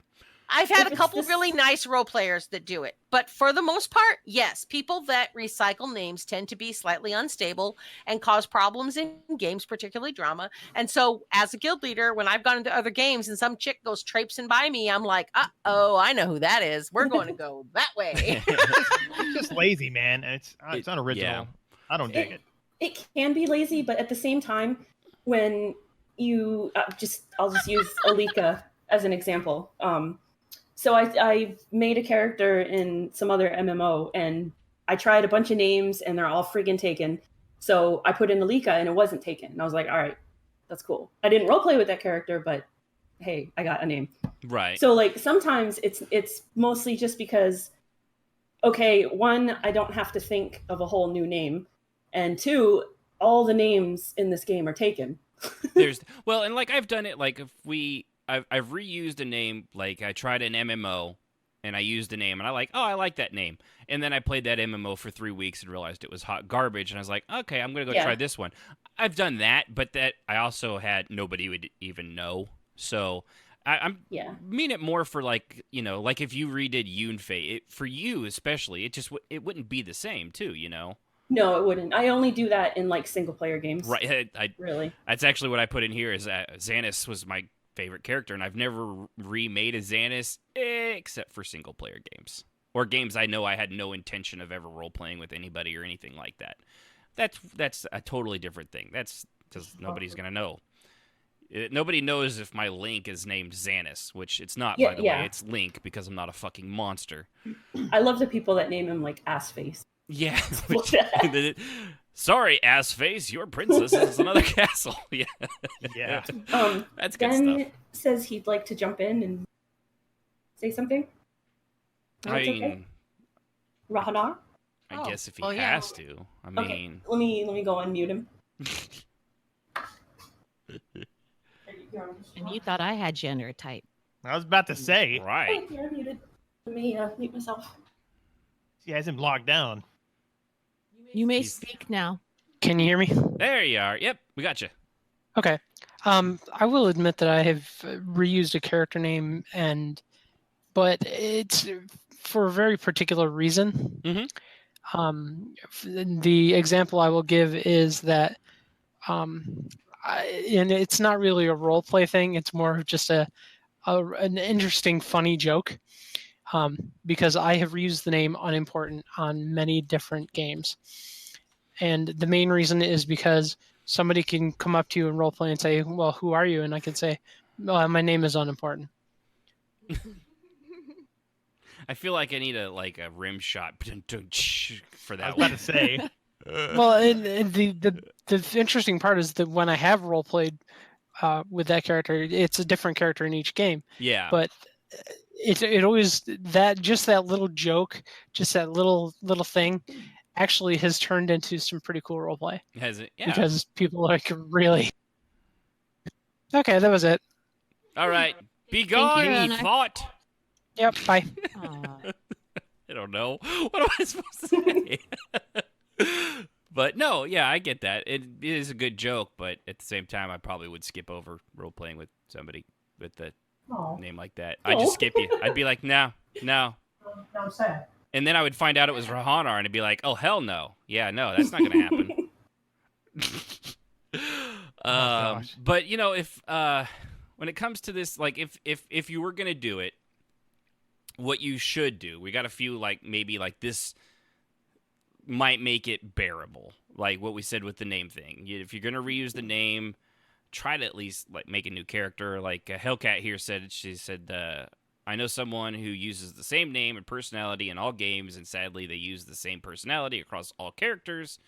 I've had a couple really nice role players that do it, but for the most part, yes, people that recycle names tend to be slightly unstable and cause problems in games, particularly drama. And so as a guild leader, when I've gone into other games and some chick goes traipsing by me, I'm like, uh-oh, I know who that is. We're going to go that way. It's just lazy, man. And it's unoriginal. Yeah. I don't dig it. It can be lazy, but at the same time, when you I'll just use Alika as an example. So I made a character in some other MMO, and I tried a bunch of names, and they're all friggin' taken. So I put in Alika, and it wasn't taken. And I was like, all right, that's cool. I didn't roleplay with that character, but hey, I got a name. Right. So like sometimes it's mostly just because, okay, one, I don't have to think of a whole new name, and two, all the names in this game are taken. And like I've done it, like I've reused a name, like I tried an MMO and I used a name and I like that name. And then I played that MMO for 3 weeks and realized it was hot garbage. And I was like, okay, I'm going to go try this one. I've done that, but that I also had nobody would even know. So I mean it more for like, you know, like if you redid Yunfei, for you especially, it wouldn't be the same too, you know? No, it wouldn't. I only do that in like single player games. Right. Really. That's actually what I put in here is Xanus was my favorite character, and I've never remade a Xanus except for single player games or games I know I had no intention of ever role playing with anybody or anything like that. That's a totally different thing. That's because nobody's gonna know. Nobody knows if my Link is named Xanus, which it's not, by the way. It's Link because I'm not a fucking monster. I love the people that name him like Assface. Yeah. Sorry, Assface, your princess is another castle. Yeah. Yeah. That's good Ben stuff. says he'd like to jump in and say something. Rahanar? I guess if he has to. I mean, let me go unmute him. And you thought I had gender type. I was about to say. Right. Oh, you're muted. Let me mute myself. He has him locked down. You may speak now. Can you hear me? There you are. Yep, we got you. Okay. I will admit that I have reused a character name, but it's for a very particular reason. The example I will give is that, and it's not really a role play thing. It's more of just an interesting, funny joke. Because I have reused the name Unimportant on many different games. And the main reason is because somebody can come up to you in roleplay and say, well, who are you? And I can say, my name is Unimportant. I feel like I need a rim shot for that. I was about to say. Well, and the interesting part is that when I have roleplayed with that character, it's a different character in each game. Yeah. But it always that little joke, just that little thing, actually has turned into some pretty cool roleplay. Has it? Yeah. Because people like really. Okay, that was it. All right, be gone, you thought. Yep. Bye. I don't know. What am I supposed to say? But no, yeah, I get that. It is a good joke, but at the same time, I probably would skip over role playing with somebody with the name like that. I'd just skip you. I'd be like, no. I'm sad. And then I would find out it was Rahanar, and I'd be like, oh, hell no. Yeah, no, that's not going to happen. But, if when it comes to this, like, if you were going to do it, what you should do, we got a few, maybe this might make it bearable, like what we said with the name thing. If you're going to reuse the name, try to at least, make a new character. Like Hellcat here said, I know someone who uses the same name and personality in all games, and sadly they use the same personality across all characters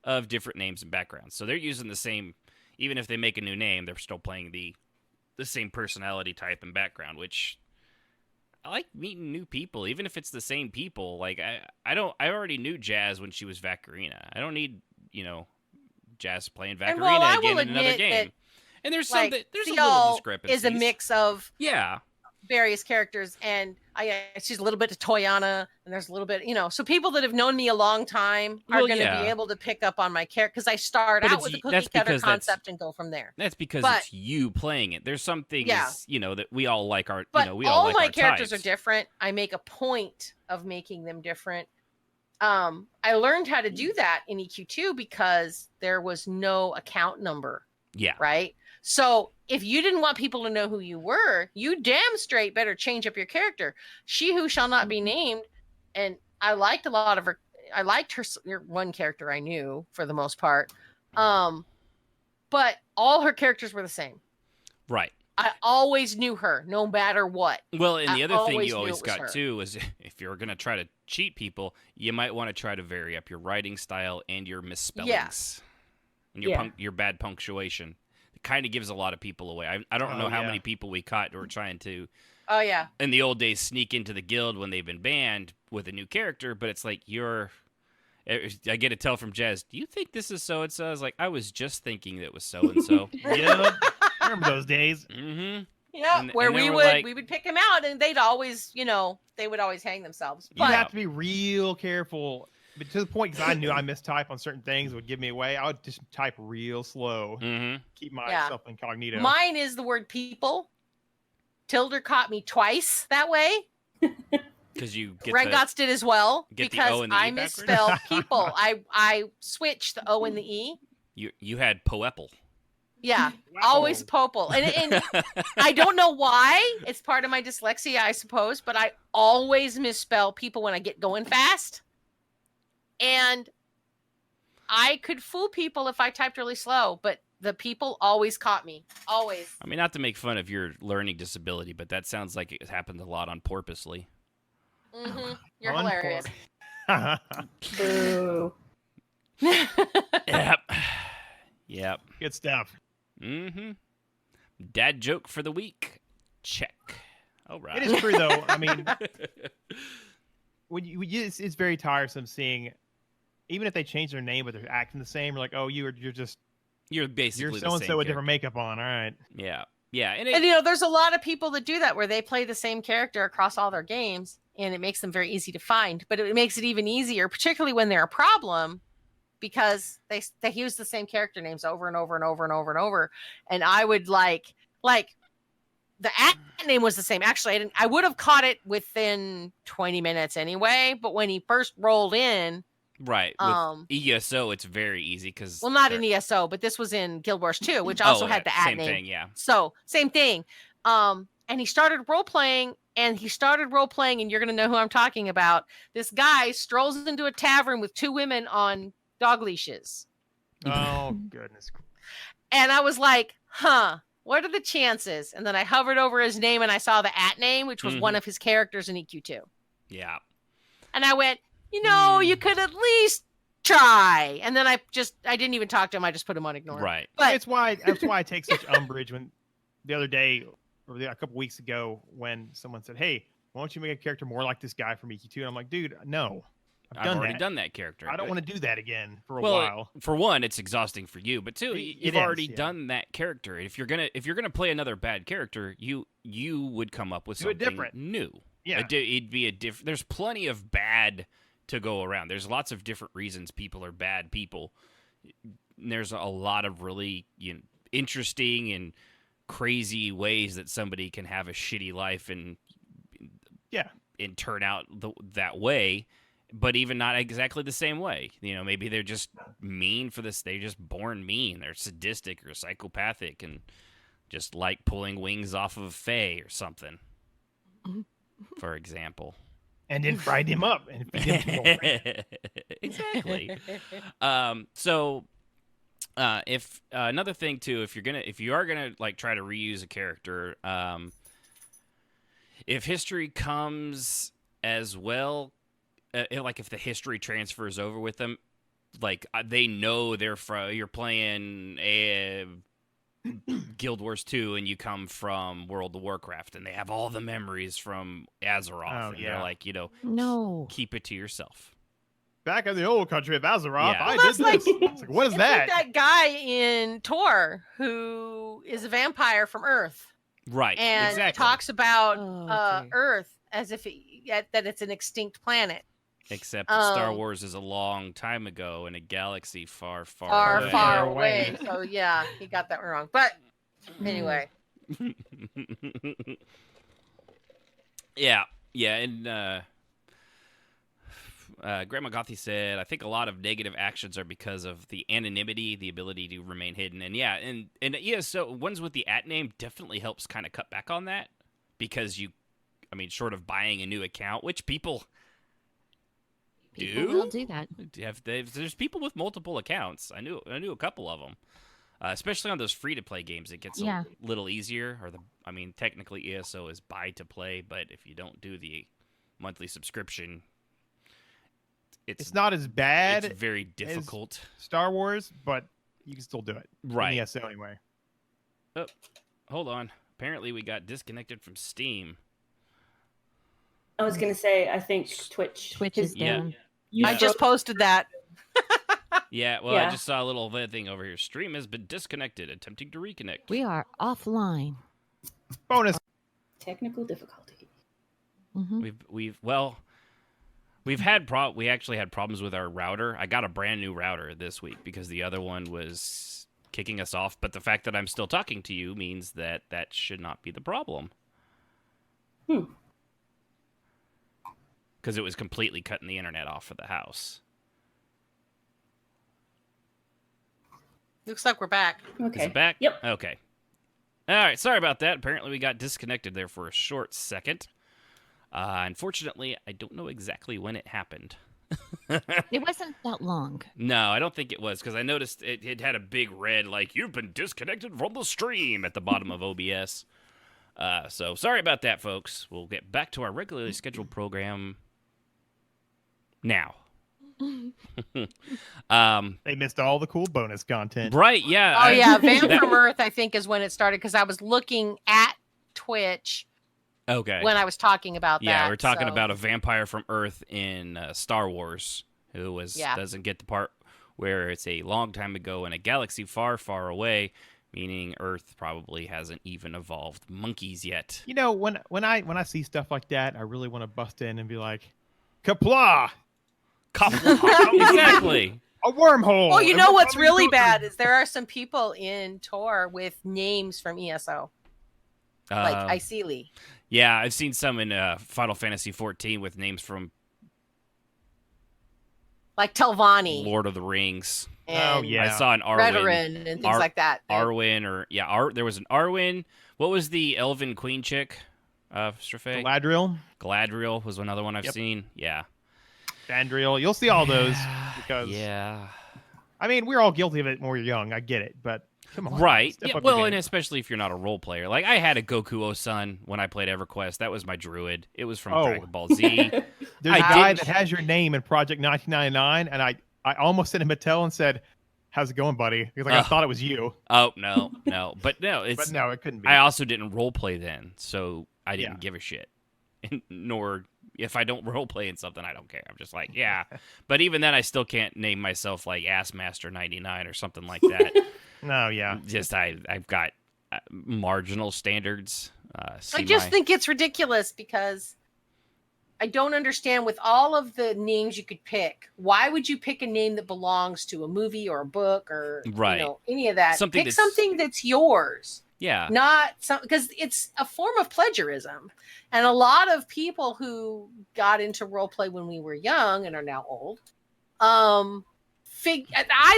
of different names and backgrounds. So they're using the same, even if they make a new name, they're still playing the same personality type and background, which I like meeting new people, even if it's the same people. Like I already knew Jazz when she was Vacarina. I don't need, Jazz playing Vacarina again in another game. And there's some there's a little discrepancy. Is a mix of various characters, and she's a little bit to Toyana, and there's a little bit, so people that have known me a long time are going to be able to pick up on my character, because I start out with a cookie cutter concept and go from there. That's because it's you playing it. There's some things, that we all like our, we all all like my our characters types. are different. I make a point of making them different. I learned how to do that in EQ2 because there was no account number. Yeah. Right. So if you didn't want people to know who you were, you damn straight better change up your character. She who shall not be named. And I liked a lot of her. I liked her one character I knew for the most part. But all her characters were the same. Right. I always knew her no matter what. Well, and the other thing you always was got her. too is if you're going to try to cheat people, you might want to try to vary up your writing style and your misspellings. And your bad punctuation. It kind of gives a lot of people away. I don't know how many people we caught who were trying to in the old days sneak into the guild when they've been banned with a new character, but it's like I get a tell from Jazz, do you think this is so and so? I was like, I was just thinking that it was so and so. Yeah. I remember those days. Mm-hmm. Yeah, where we would pick them out, and they'd always, they would always hang themselves. You have to be real careful. But to the point, because I knew I mistype on certain things, it would give me away. I would just type real slow. Mm-hmm. Keep myself incognito. Mine is the word people. Tilder caught me twice that way. Because you get Rengots did as well. Get because the O and the I E misspelled people. I switched the O and the E. You had Poepple. Yeah, always Popel. And I don't know why. It's part of my dyslexia, I suppose, but I always misspell people when I get going fast. And I could fool people if I typed really slow, but the people always caught me. Always. I mean, not to make fun of your learning disability, but that sounds like it happened a lot on Porpoisely. Mm-hmm. You're hilarious. Boo. Yep. Good stuff. Mm-hmm. Dad joke for the week. Check. All right. It is true, though. I mean, it's very tiresome seeing, even if they change their name but they're acting the same. You're like, oh, you're basically you're so and so with different makeup on. All right. Yeah. Yeah, and there's a lot of people that do that where they play the same character across all their games, and it makes them very easy to find. But it makes it even easier, particularly when they're a problem, because they use the same character names over and over and over and over and over. And I would like the name was the same. Actually, I would have caught it within 20 minutes anyway. But when he first rolled in, right, with ESO, it's very easy because not in ESO, but this was in Guild Wars 2, which also had the same name. Thing, yeah. So same thing. And he started role playing, and you're gonna know who I'm talking about. This guy strolls into a tavern with 2 women on dog leashes. Oh goodness. And I was like, huh. What are the chances? And then I hovered over his name and I saw the @name, which was one of his characters in EQ2. Yeah. And I went, you could at least try. And then I didn't even talk to him. I just put him on ignore. Right. But that's why I take such umbrage when the other day or a couple weeks ago when someone said, "Hey, why don't you make a character more like this guy from EQ2?" And I'm like, dude, no. I've already done that character. I don't want to do that again for a while. For one, it's exhausting for you, but two, you've already done that character. If you're gonna play another bad character, you would come up with something different. new. Yeah, it'd be a different. There's plenty of bad to go around. There's lots of different reasons people are bad people. There's a lot of really interesting and crazy ways that somebody can have a shitty life and turn out that way. But even not exactly the same way. Maybe they're just mean for this. They're just born mean. They're sadistic or psychopathic and just like pulling wings off of Faye or something, for example. And then fried him up and feed him to Exactly. So if another thing too, if you are gonna like try to reuse a character, if history comes as well. Like if the history transfers over with them, like they know you're playing Guild Wars 2 and you come from World of Warcraft and they have all the memories from Azeroth. And they're like, no, keep it to yourself. Back in the old country of Azeroth, Yeah. I Well, did that's this. It's like, what is that? Like that guy in Tor who is a vampire from Earth. Right, And exactly. talks about dear. Earth as if that it's an extinct planet. Except that Star Wars is a long time ago in a galaxy far, far, away. Far away. So yeah, he got that wrong. But anyway. Yeah, and Grandma Gothy said, I think a lot of negative actions are because of the anonymity, the ability to remain hidden. And yeah, and so ones with the @name definitely helps kind of cut back on that because short of buying a new account, which people will do that. There's people with multiple accounts. I knew a couple of them, especially on those free-to-play games. It gets a little easier. Technically ESO is buy-to-play, but if you don't do the monthly subscription, it's not as bad. It's very difficult. As Star Wars, but you can still do it. Right. In ESO anyway. Oh, hold on. Apparently we got disconnected from Steam. I was going to say, I think Twitch is down. I just posted that. Yeah, I just saw a little thing over here. Stream has been disconnected. Attempting to reconnect. We are offline. Bonus. Technical difficulty. Mm-hmm. We actually had problems with our router. I got a brand new router this week because the other one was kicking us off. But the fact that I'm still talking to you means that should not be the problem. Because it was completely cutting the internet off of the house. Looks like we're back. Okay. Is it back? Yep. Okay. All right. Sorry about that. Apparently we got disconnected there for a short second. Unfortunately, I don't know exactly when it happened. It wasn't that long. No, I don't think it was because I noticed it had a big red, like, you've been disconnected from the stream at the bottom of OBS. So sorry about that, folks. We'll get back to our regularly scheduled program now. They missed all the cool bonus content. Right, yeah. Oh, yeah. Van from Earth, I think, is when it started because I was looking at Twitch when I was talking about that. Yeah, we're talking about a vampire from Earth in Star Wars who doesn't get the part where it's a long time ago in a galaxy far, far away meaning Earth probably hasn't even evolved monkeys yet. You know, when I see stuff like that, I really want to bust in and be like, "Kapla!" Exactly. A wormhole. Well, you know what's really bad is there are some people in Tor with names from ESO, like Isili. Yeah, I've seen some in Final Fantasy XIV with names from like Telvanni, Lord of the Rings. And I saw an Arwen. Redoran and things like that. Arwen, or there was an Arwen. What was the Elven Queen chick? Strafe? Galadriel was another one I've seen. Yeah. Vandriel. You'll see all those because I mean, we're all guilty of it when we're young. I get it, but come on. Right. Yeah, well, and especially if you're not a role player. Like, I had a Goku Osun when I played EverQuest. That was my druid. It was from Dragon Ball Z. There's a guy that has your name in Project 1999, and I almost sent him a tell and said, "How's it going, buddy?" Because I thought it was you. Oh, no. But no, but no, it couldn't be. I also didn't role play then, so I didn't give a shit. Nor if I don't role play in something, I don't care. I'm just like, yeah. But even then, I still can't name myself like Assmaster 99 or something like that. No, yeah. Just I've got marginal standards. I just think it's ridiculous because I don't understand with all of the names you could pick. Why would you pick a name that belongs to a movie or a book or any of that? Pick something that's yours. Yeah. Not some, because it's a form of plagiarism. And a lot of people who got into role play when we were young and are now old, I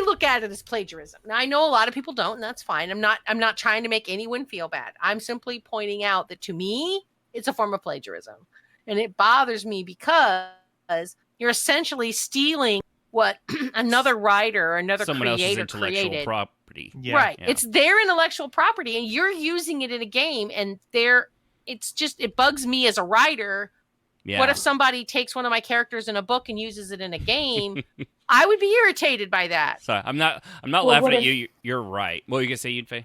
look at it as plagiarism. Now I know a lot of people don't, and that's fine. I'm not trying to make anyone feel bad. I'm simply pointing out that to me, it's a form of plagiarism. And it bothers me because you're essentially stealing what another writer or another someone creator else's intellectual created. property. Yeah. Right. Yeah. It's their intellectual property and you're using it in a game and it bugs me as a writer. Yeah. What if somebody takes one of my characters in a book and uses it in a game? I would be irritated by that. Sorry, I'm not laughing at you. You're right. What were you gonna say, Yunfei?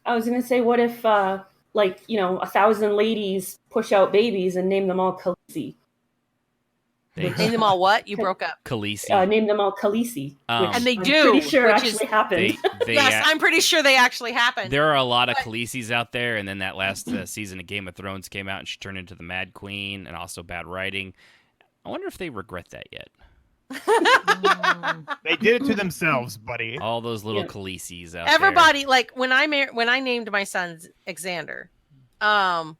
I was gonna say, what if 1,000 ladies push out babies and name them all Khaleesi? Name them all what? You broke up. Khaleesi. Name them all Khaleesi. And they I'm do. pretty sure actually happened. Yes, I'm pretty sure they actually happened. There are a lot of Khaleesi's out there, and then that last season of Game of Thrones came out, and she turned into the Mad Queen, and also bad writing. I wonder if they regret that yet. They did it to themselves, buddy. All those little Khaleesi's out Everybody, like when I named my son Xander, and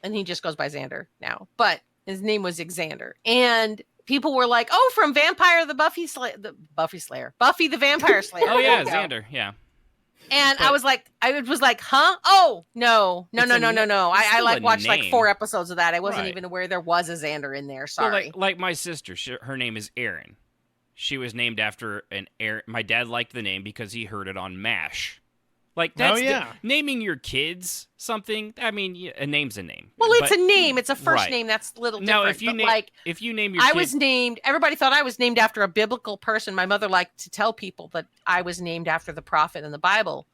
he just goes by Xander now, but his name was Xander, and people were like, "Oh, from Vampire the Buffy the Vampire Slayer." Oh yeah, Xander, yeah. And I was like, huh? Oh no. I watched like 4 episodes of that. I wasn't even aware there was a Xander in there. Sorry. Well, like my sister, her name is Erin. She was named after an Erin. My dad liked the name because he heard it on MASH. Like that's naming your kids something. I mean, a name's a name. Well, it's a name. It's a first name. That's a little different. Now, if you name your kid, was named. Everybody thought I was named after a biblical person. My mother liked to tell people that I was named after the prophet in the Bible.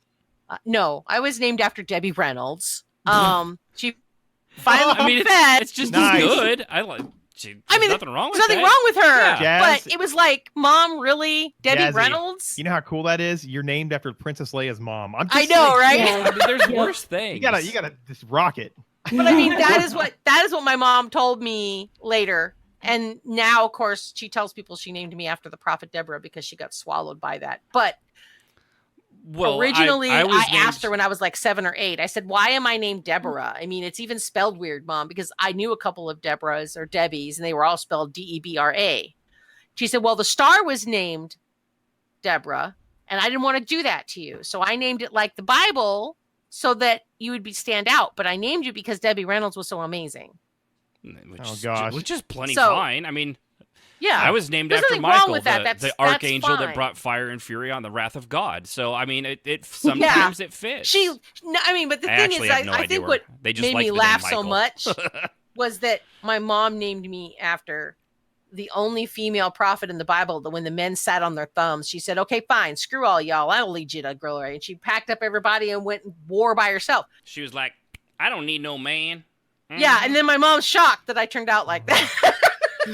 No, I was named after Debbie Reynolds. She finally fed. It's just good. There's nothing wrong with nothing wrong with her. Yeah. But it was like, Mom, really? Debbie Reynolds? You know how cool that is? You're named after Princess Leia's mom. I know, right? Yeah. I mean, there's worse things. You gotta just rock it. But I mean, that is what my mom told me later. And now, of course, she tells people she named me after the prophet Deborah because she got swallowed by that. But originally, I asked her when I was like 7 or 8. I said, "Why am I named Deborah? I mean, it's even spelled weird, Mom, because I knew a couple of Deborahs or Debbies, and they were all spelled Debra." She said, "Well, the star was named Deborah, and I didn't want to do that to you, so I named it like the Bible so that you would stand out. But I named you because Debbie Reynolds was so amazing." Which is plenty fine. I mean. Yeah, I was named after Michael, the archangel that brought fire and fury on the wrath of God. So I mean, it sometimes it fits. But the thing is, I think what made me laugh so much was that my mom named me after the only female prophet in the Bible. That when the men sat on their thumbs, she said, "Okay, fine, screw all y'all. I'll lead you to glory." And she packed up everybody and went and war by herself. She was like, "I don't need no man." Mm-hmm. Yeah, and then my mom's shocked that I turned out like that.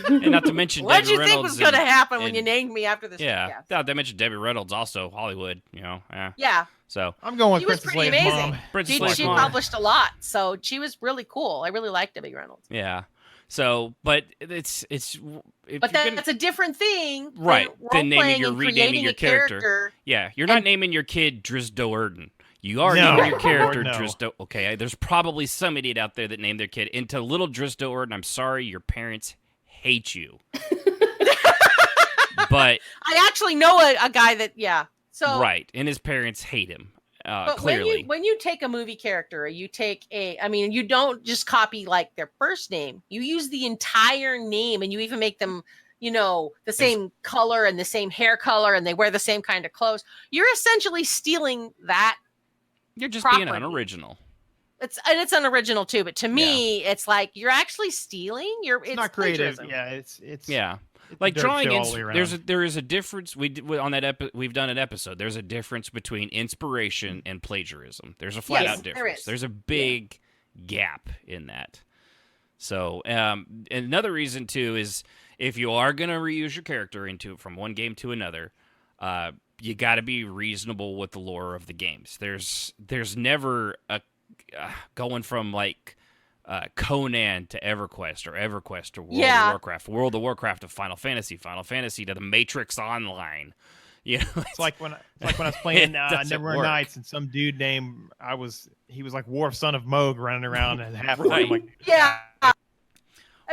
And not to mention what did you think was going to happen when you named me after this? Yeah. Not to mention Debbie Reynolds, also Hollywood, Yeah. So I'm going with She was Princess pretty Leia's amazing. mom. Princess She Leia's mom. published a lot, so she was really cool. I really liked Debbie Reynolds. Yeah. So, but it's. But that's a different thing, right? Than role-playing and renaming creating your a character. Yeah, you're not naming your kid Drizdo Erden. You are naming your character Drizdo. Okay, there's probably some idiot out there that named their kid into little Drizdo Erden. I'm sorry, your parents hate you. But I actually know a guy that, So right, and his parents hate him. But Clearly, when you take a movie character, you take you don't just copy like their first name. You use the entire name, and you even make them, the same color and the same hair color, and they wear the same kind of clothes. You're essentially stealing that. You're just property. being unoriginal. It's unoriginal too, but to me, it's like you're actually stealing. It's not creative. plagiarism. Yeah, it's yeah. It's Like a dirt drawing, show all the way around. there is a difference. On that we've done an episode. There's a difference between inspiration and plagiarism. There's a flat out difference. There's a big gap in that. So, another reason too is if you are gonna reuse your character from one game to another, you got to be reasonable with the lore of the games. There's never a going from like. Conan to EverQuest or EverQuest to World of Warcraft to Final Fantasy to the Matrix Online. It's like when I was playing Neverwinter Nights and some dude named he was like Worf, son of Moog, running around and half right. like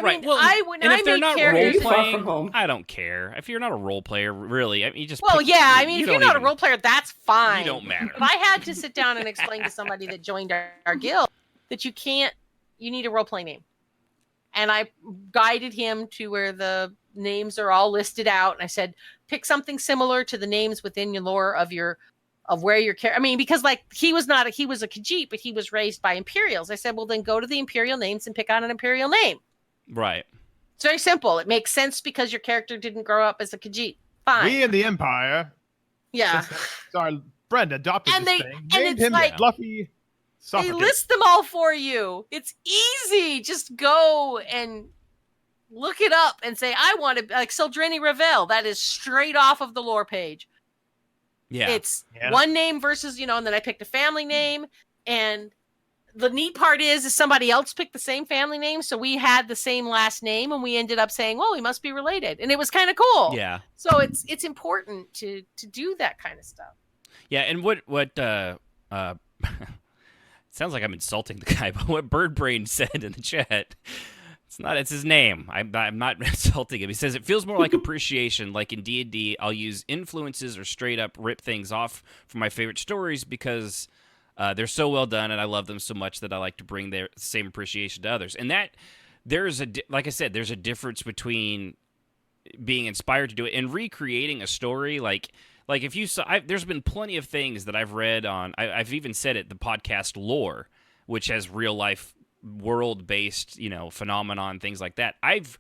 Right. Well, when and I if they're make not characters, role playing, I don't care. If you're not a role player, really, I mean, you just. Well, pick, yeah. I mean, if you're not a role player, that's fine. You don't matter. But I had to sit down and explain to somebody that joined our guild that you need a role play name. And I guided him to where the names are all listed out. And I said, pick something similar to the names within your lore of where your character. I mean, because like he was a Khajiit, but he was raised by Imperials. I said, well, then go to the Imperial names and pick out an Imperial name. Right. It's very simple. It makes sense because your character didn't grow up as a Khajiit. Fine. We in the Empire. Yeah. Sorry, Brenda adopted and this they, thing. And Named it's him like Fluffy. They list them all for you. It's easy. Just go and look it up and say, I want to, like Sildreni Revel. That is straight off of the lore page. Yeah. It's one name versus, and then I picked a family name. And the neat part is somebody else picked the same family name. So we had the same last name and we ended up saying, well, we must be related. And it was kind of cool. Yeah. So it's important to do that kind of stuff. Yeah. And what sounds like I'm insulting the guy, but what Birdbrain said in the chat, it's his name. I'm not insulting him. He says, it feels more like appreciation. Like in D&D, I'll use influences or straight up rip things off from my favorite stories because they're so well done and I love them so much that I like to bring their same appreciation to others. And that like I said, there's a difference between being inspired to do it and recreating a story. Like if you saw, there's been plenty of things that I've read on, I've even said it, the podcast Lore, which has real life world-based, phenomenon, things like that. I've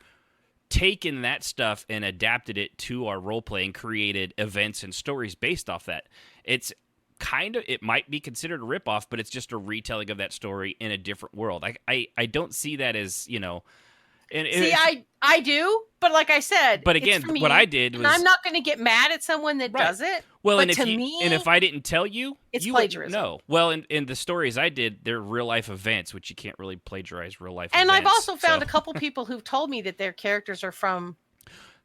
taken that stuff and adapted it to our role-play and created events and stories based off that. It's it might be considered a ripoff, but it's just a retelling of that story in a different world. I don't see that as, I do, but like I said, but again, what I did was, I'm not going to get mad at someone that does it. Well, but and if I didn't tell you, it's you plagiarism. No, well, in the stories I did, they're real life events, which you can't really plagiarize real life. And events, I've also found a couple people who've told me that their characters are from.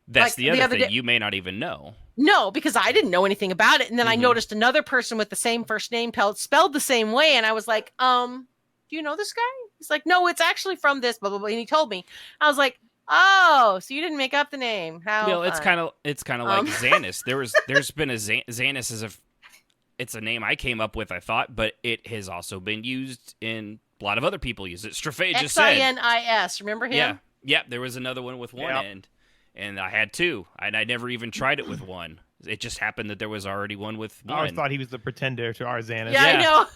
That's the other thing you may not even know. No, because I didn't know anything about it, and then I noticed another person with the same first name spelled the same way, and I was like, do you know this guy? He's like, no, it's actually from this, blah blah blah, and he told me. I was like, oh, so you didn't make up the name? How? Well, it's kind of like Xanis. There's been a Xanis it's a name I came up with, I thought, but it has also been used in a lot of other people use it. Strafei just said Xinis. Remember him? Yeah. There was another one with one end, and I had two, and I never even tried it with one. It just happened that there was already one with one. I always thought he was the pretender to our Xanis. Yeah, I know.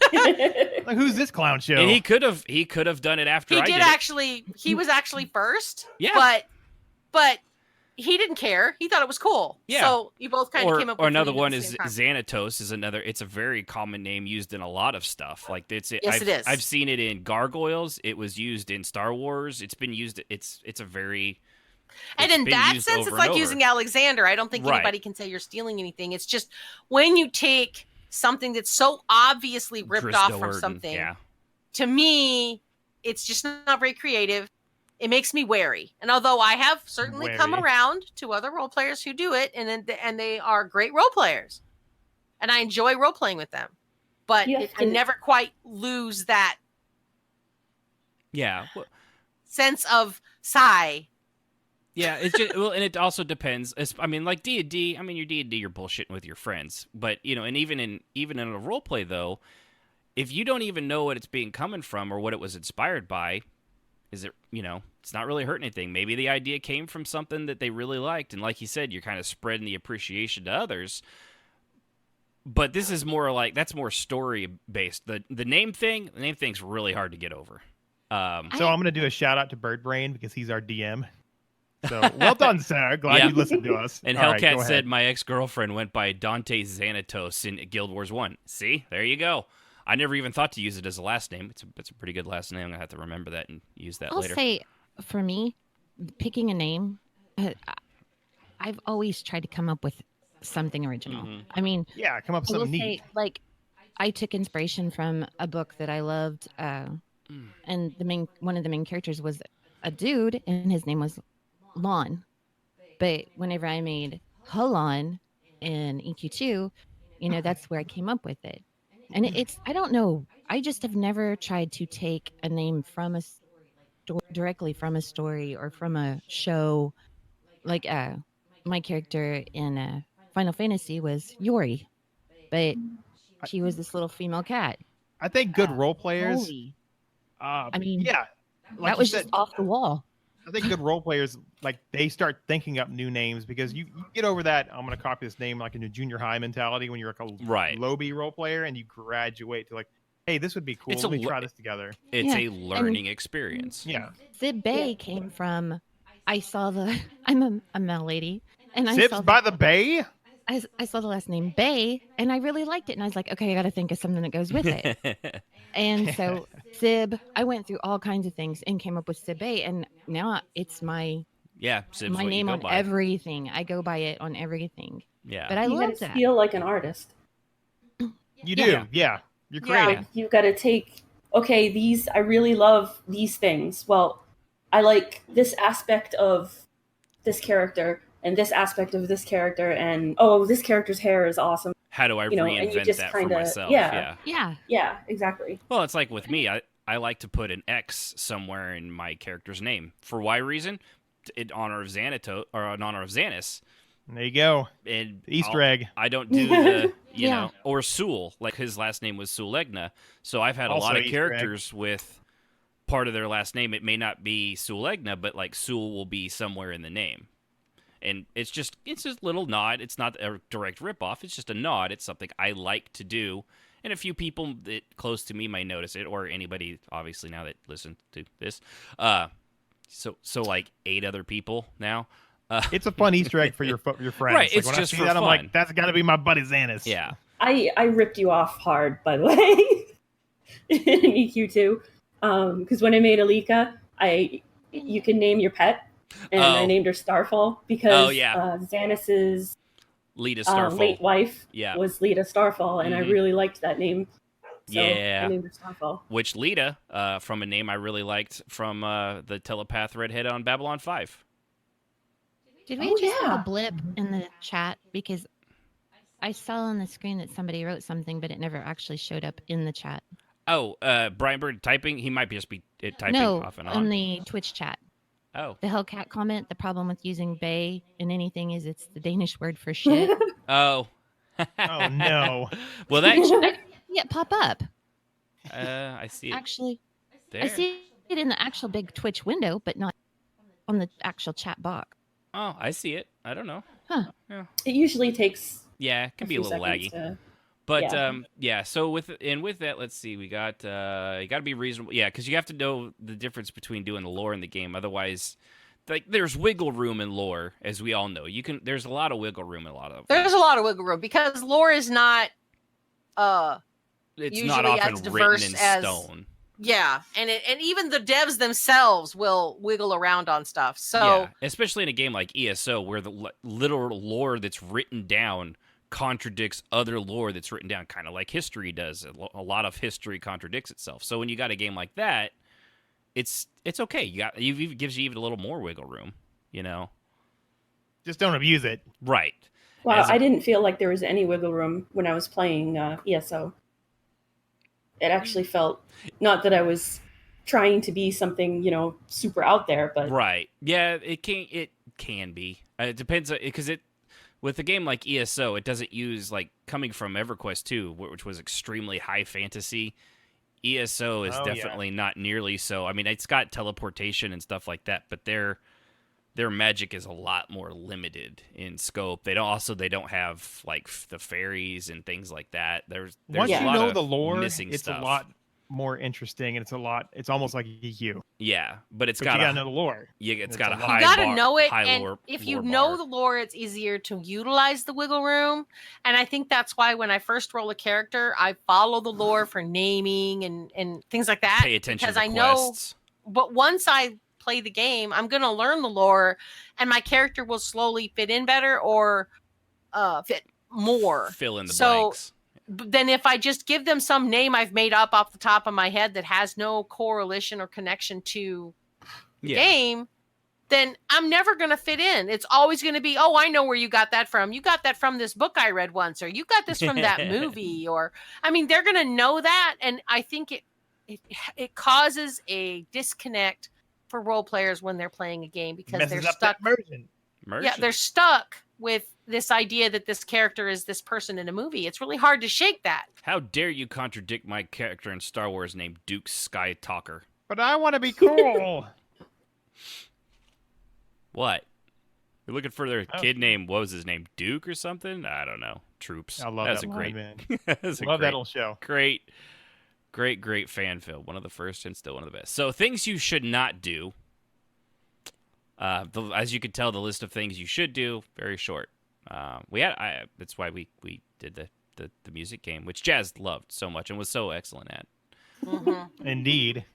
Like, who's this clown show? And he could have done it after. He was actually first. Yeah. But he didn't care. He thought it was cool. Yeah. So you both kind of came up with another one is Xanatos is another. It's a very common name used in a lot of stuff. Like it is. I've seen it in Gargoyles. It was used in Star Wars. It's been used. It's a very. And in that sense, it's like using Alexander. I don't think anybody can say you're stealing anything. It's just when you take something that's so obviously ripped Chris off from Doherty, something, yeah. to me, it's just not very creative. It makes me wary. And although I have certainly come around to other role players who do it, and they are great role players, and I enjoy role playing with them, but I never quite lose that sense of sigh. Yeah, it's just well, and it also depends. I mean, like D&D. I mean, your D&D, you're bullshitting with your friends, but and even in a role play though, if you don't even know what it's being coming from or what it was inspired by, is it it's not really hurting anything. Maybe the idea came from something that they really liked, and like you said, you're kind of spreading the appreciation to others. But this is more like that's more story based. The name thing's really hard to get over. So I'm gonna do a shout out to Birdbrain because he's our DM. So well done, Sarah. Glad you listened to us. And Hellcat said my ex-girlfriend went by Dante Xanatos in Guild Wars 1. See? There you go. I never even thought to use it as a last name. It's a pretty good last name. I'm going to have to remember that and use that later. I'll say, for me, picking a name, I've always tried to come up with something original. Mm-hmm. I mean... Yeah, come up with something neat. Like, I took inspiration from a book that I loved, and one of the main characters was a dude, and his name was Lon. But whenever I made Hulon in EQ2, that's where I came up with it. And it's, I don't know, I just have never tried to take a name from directly from a story or from a show. Like my character in Final Fantasy was Yori, but she was this little female cat. I think good role players. I mean, yeah, like that was just off the wall. I think good role players, like, they start thinking up new names because you get over that, I'm going to copy this name, like in a junior high mentality when you're like a low B role player and you graduate to like, hey, this would be cool. Let me try this together. It's a learning experience. Yeah. Zib Bay came from, I'm a Mel lady. And Zib's by the Bay? I saw the last name Bay and I really liked it. And I was like, okay, I got to think of something that goes with it. And so Zib, I went through all kinds of things and came up with Zib Bay. And now it's my name on everything. I go by it on everything. Yeah. But I love that. You feel like an artist. You do. Yeah. You're creating. Yeah, you got to take, okay, I really love these things. Well, I like this aspect of this character and this aspect of this character. And, this character's hair is awesome. How do I reinvent that for myself? Yeah, exactly. Well, it's like with me, I like to put an X somewhere in my character's name. For why reason? In honor of Xanatos, or in honor of Xanis. There you go. And Easter egg. I don't do the, know, or Sul, like his last name was Sulegna. So I've had also a lot of Easter characters with part of their last name. It may not be Sulegna, but like Sul will be somewhere in the name. And it's just a little nod. It's not a direct ripoff. It's just a nod. It's something I like to do. And a few people that close to me might notice it, or anybody, obviously, now that listen to this. So like 8 other people now. It's a fun Easter egg for your friends. Right, like it's when just I see for that, fun. I'm like, that's got to be my buddy Xanis. Yeah. I ripped you off hard, by the way, in EQ2. Because when I made Alika, you can name your pet. And I named her Starfall because Xanis's Lita Starfall. Late wife was Lita Starfall, and I really liked that name. So I named her Starfall. Which Lita, from a name I really liked from the telepath redhead on Babylon 5. Did we just have a blip in the chat? Because I saw on the screen that somebody wrote something, but it never actually showed up in the chat. Oh, Brian Bird typing? He might just be typing off and on. On the Twitch chat. Oh. The Hellcat comment, the problem with using bay in anything is it's the Danish word for shit. Oh. Oh, no. Well, that... I didn't see it pop up. I see it. Actually, there. I see it in the actual big Twitch window, but not on the actual chat box. Oh, I see it. I don't know. Huh. Yeah. It usually takes... Yeah, it can be a little laggy. But so with that, let's see. We got you got to be reasonable. Yeah, because you have to know the difference between doing the lore in the game. Otherwise, like there's wiggle room in lore, as we all know. There's a lot of wiggle room in a lot of. There's a lot of wiggle room because lore is not. It's not often written in stone. Yeah, and even the devs themselves will wiggle around on stuff. So especially in a game like ESO, where the literal lore that's written down contradicts other lore that's written down, kind of like history does. A lot of history contradicts itself. So when you got a game like that, it's okay. It gives you even a little more wiggle room, you know. Just don't abuse it. Right. Well, I didn't feel like there was any wiggle room when I was playing ESO. It actually felt, not that I was trying to be something, you know, super out there, but right. Yeah, it can be. It depends, because with a game like ESO, it doesn't use, like, coming from EverQuest 2, which was extremely high fantasy. ESO is definitely not nearly so. I mean, it's got teleportation and stuff like that, but their magic is a lot more limited in scope. They don't have, like, the fairies and things like that. There's once a you lot know of the lore, missing it's stuff. a lot more interesting, and it's almost like EQ. Yeah, but you gotta know the lore. Yeah, it's got a high. You gotta bar, know it, high and lore, if you lore know bar. the lore, it's easier to utilize the wiggle room. And I think that's why when I first roll a character, I follow the lore for naming and things like that. Pay attention because to I know. quests. But once I play the game, I'm gonna learn the lore, and my character will slowly fit in better or fit more. Fill in the blanks. Then if I just give them some name I've made up off the top of my head that has no correlation or connection to the game, then I'm never going to fit in. It's always going to be, oh, I know where you got that from. You got that from this book I read once, or you got this from that movie, or, I mean, they're going to know that. And I think it causes a disconnect for role players when they're playing a game because Messes they're up stuck. that immersion. Yeah, they're stuck with this idea that this character is this person in a movie. It's really hard to shake that. How dare you contradict my character in Star Wars named Duke Skytalker? But I want to be cool. What? You're looking for their kid named, what was his name, Duke or something? I don't know. Troops. I love That's that a line, great, man. Love that old show. Great fan film. One of the first and still one of the best. So things you should not do. As you can tell, the list of things you should do, very short. That's why we did the music game, which Jazz loved so much and was so excellent at. Mm-hmm. Indeed.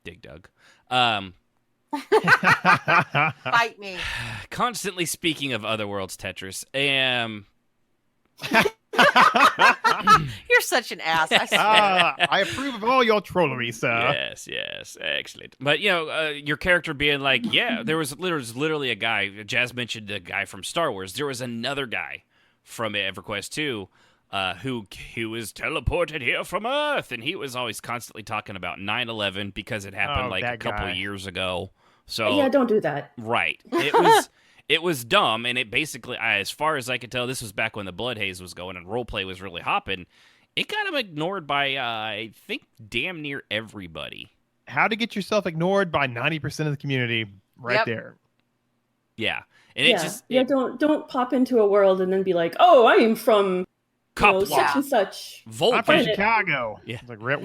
Dig Dug. Fight me. Constantly speaking of Otherworlds Tetris, You're such an ass. I swear. I approve of all your trollery, sir. Yes, excellent. But your character being like, there was literally a guy. Jazz mentioned the guy from Star Wars. There was another guy from EverQuest 2 who was teleported here from Earth, and he was always constantly talking about 9/11 because it happened a couple of years ago. So yeah, don't do that. Right. It was dumb, and it basically, as far as I could tell, this was back when the Blood Haze was going and roleplay was really hopping. It got him ignored by, I think, damn near everybody. How to get yourself ignored by 90% of the community right there. Yeah. And don't pop into a world and then be like, oh, I am from such and such. I'm from Chicago. Yeah. It's like, what?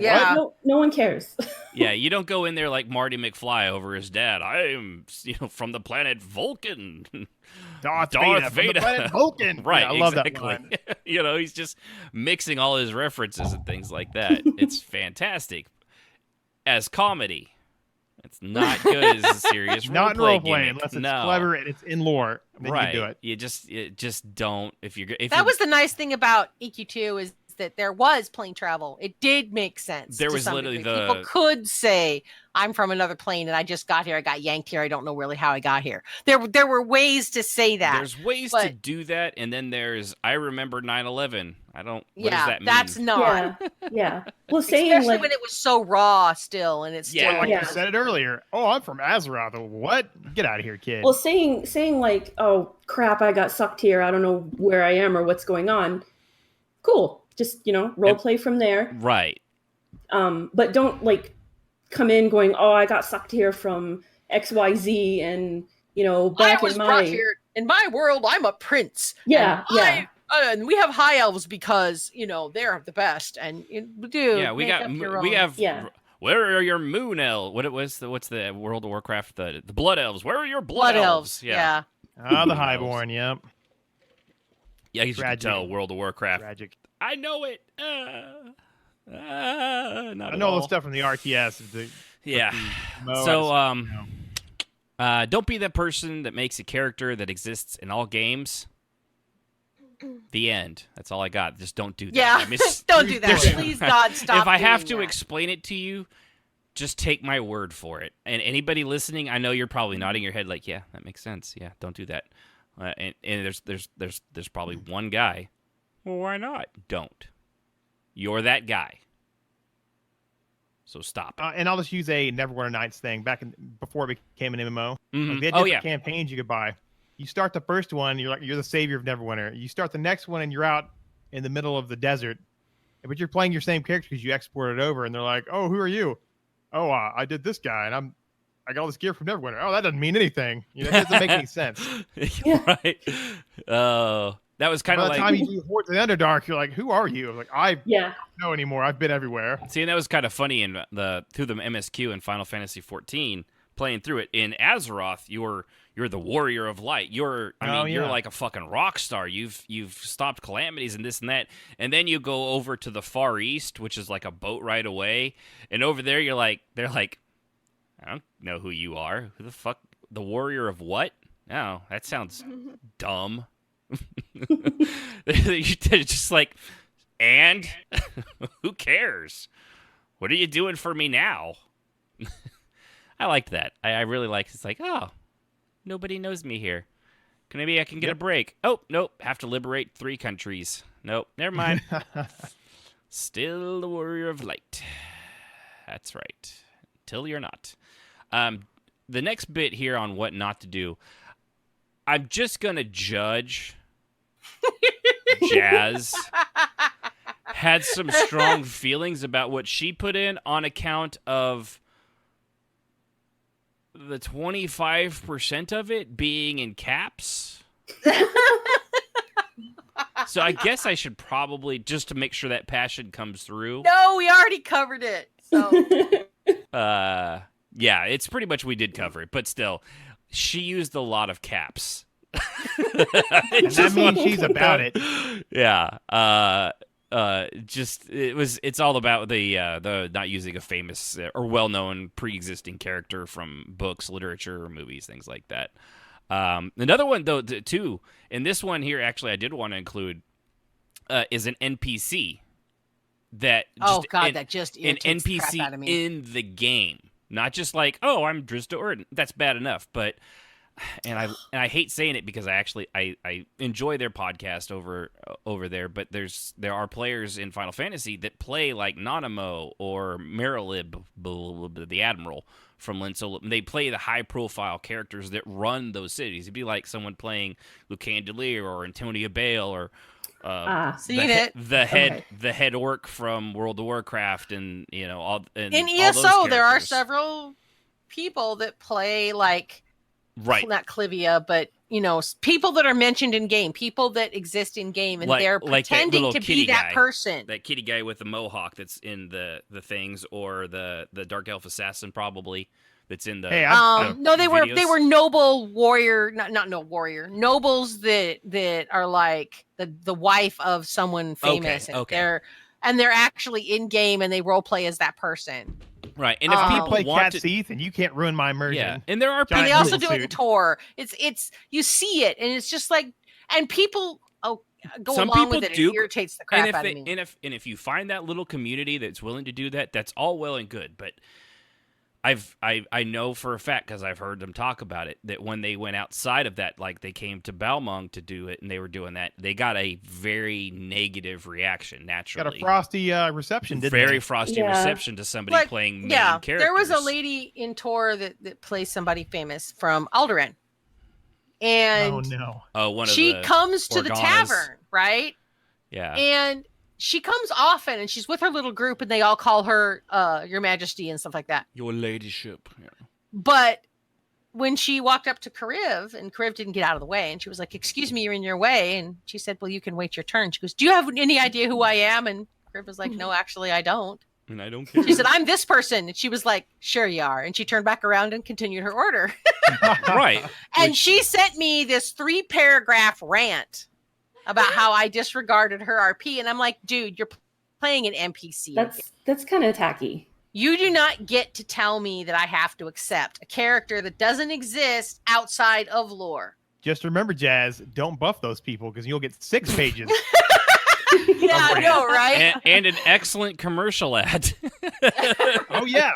No one cares. Yeah, you don't go in there like Marty McFly over his dad. I am, from the planet Vulcan. Darth Vader. From the planet Vulcan. Right, I love exactly. that line. He's just mixing all his references and things like that. It's fantastic. As comedy, it's not good as a serious not role play unless it's clever and it's in lore. Then right. You do it. You just don't. That was the nice thing about EQ2 is that there was plane travel. It did make sense. There was literally people could say, I'm from another plane and I just got here. I got yanked here. I don't know really how I got here. There were ways to say that. There's ways to do that, and then there's I remember 9/11. I don't. What does that mean? That's not. Yeah. Well, saying especially when it was so raw still, and it's still like you said it earlier. Oh, I'm from Azeroth. What? Get out of here, kid. Well, saying like, oh crap, I got sucked here. I don't know where I am or what's going on. Cool. Just role play from there. Right. But don't come in going, oh, I got sucked here from XYZ, and back I was in brought here in my world. I'm a prince. Yeah. And we have high elves because they're the best, and we have. Where are your moon elves? What's the World of Warcraft? The blood elves. Where are your blood elves? Yeah. The Highborn. Yep. Yeah, you can tell World of Warcraft. Tragic. I know it. I know all the stuff from the RTS. Don't be that person that makes a character that exists in all games. The end. That's all I got. Just don't do that. Yeah, I miss- don't do that. Please, God, stop. If I have to doing that. explain it to you, just take my word for it. And anybody listening, I know you're probably nodding your head like, yeah, that makes sense. Yeah, don't do that. And there's probably one guy. Well, why not? Don't. You're that guy. So stop. And I'll just use a Neverwinter Nights thing before it became an MMO. Mhm. Like, they had different campaigns you could buy. You start the first one, you're the savior of Neverwinter. You start the next one, and you're out in the middle of the desert, but you're playing your same character because you exported over. And they're like, "Oh, who are you? Oh, I did this guy, and I got all this gear from Neverwinter. Oh, that doesn't mean anything. That doesn't make any sense." Right. That was kind of like... By the time you do Hordes of the Underdark, you're like, "Who are you?" Like, I don't know anymore. I've been everywhere. See, and that was kind of funny through the MSQ in Final Fantasy XIV, playing through it. In Azeroth, you're the warrior of light. You're like a fucking rock star. You've stopped calamities and this and that. And then you go over to the Far East, which is like a boat ride away. And over there, they're like, I don't know who you are. Who the fuck? The warrior of what? No, that sounds dumb. They're just like, and who cares? What are you doing for me now? I liked that. I really liked it. It's like, oh, nobody knows me here. Maybe I can get a break. Oh, nope. Have to liberate 3 countries. Nope. Never mind. Still the warrior of light. That's right. Until you're not. The next bit here on what not to do, I'm just going to judge Jazz had some strong feelings about what she put in on account of the 25% of it being in caps. So I guess I should probably, just to make sure that passion comes through. No, we already covered it. So yeah, it's pretty much we did cover it, but still, she used a lot of caps. And that means she's about it. Yeah. It's all about the not using a famous or well-known pre-existing character from books, literature, or movies, things like that. Another one though, too, and this one here actually I did want to include is an NPC that that just an irritates the NPC crap out of me. in the game, not just like, oh, I'm Drizzt Do'Urden. That's bad enough, but. And I hate saying it because I enjoy their podcast over there, but there are players in Final Fantasy that play like Nanamo or Merilib, the Admiral from Linsol. They play the high profile characters that run those cities. It'd be like someone playing Lucandelier or Antonia Bale or the head orc from World of Warcraft, and all. And in all those ESO, there are characters. several people that play like. Right. Not Clivia, but people that are mentioned in game, people that exist in game, and they're pretending to be that person. That kitty guy with the mohawk that's in the things, or the Dark Elf assassin probably that's in the. No, they videos. were noble warrior, not no warrior, nobles that are like the wife of someone famous, okay. and they're actually in game and they role play as that person. Right, and if people play want Cat to, Seath, and you can't ruin my immersion. Yeah, and there are people. And they also do it in Tor. It's you see it, and it's just like, and people go Some along people with it. do, It irritates the crap out of me. And if you find that little community that's willing to do that, that's all well and good. But I know for a fact, because I've heard them talk about it, that when they went outside of that, like they came to Balmung to do it, and they were doing that, they got a very negative reaction. Naturally, got a frosty reception. Didn't very they? frosty reception to somebody playing main characters. There was a lady in Tor that plays somebody famous from Alderaan, and she comes to the tavern, right? Yeah, and she comes often, and she's with her little group, and they all call her Your Majesty and stuff like that. Your Ladyship. Yeah. But when she walked up to Kariv, and Kariv didn't get out of the way, and she was like, "Excuse me, you're in your way." And she said, "Well, you can wait your turn." She goes, "Do you have any idea who I am?" And Kariv was like, "No, actually, I don't." And I don't care. She said, "I'm this person." And she was like, "Sure you are." And she turned back around and continued her order. Right. And she sent me this 3-paragraph rant about how I disregarded her RP. And I'm like, dude, you're playing an NPC. That's kind of tacky. You do not get to tell me that I have to accept a character that doesn't exist outside of lore. Just remember, Jazz, don't buff those people because you'll get 6 pages. Yeah, I know, right? And an excellent commercial ad. Oh, yeah.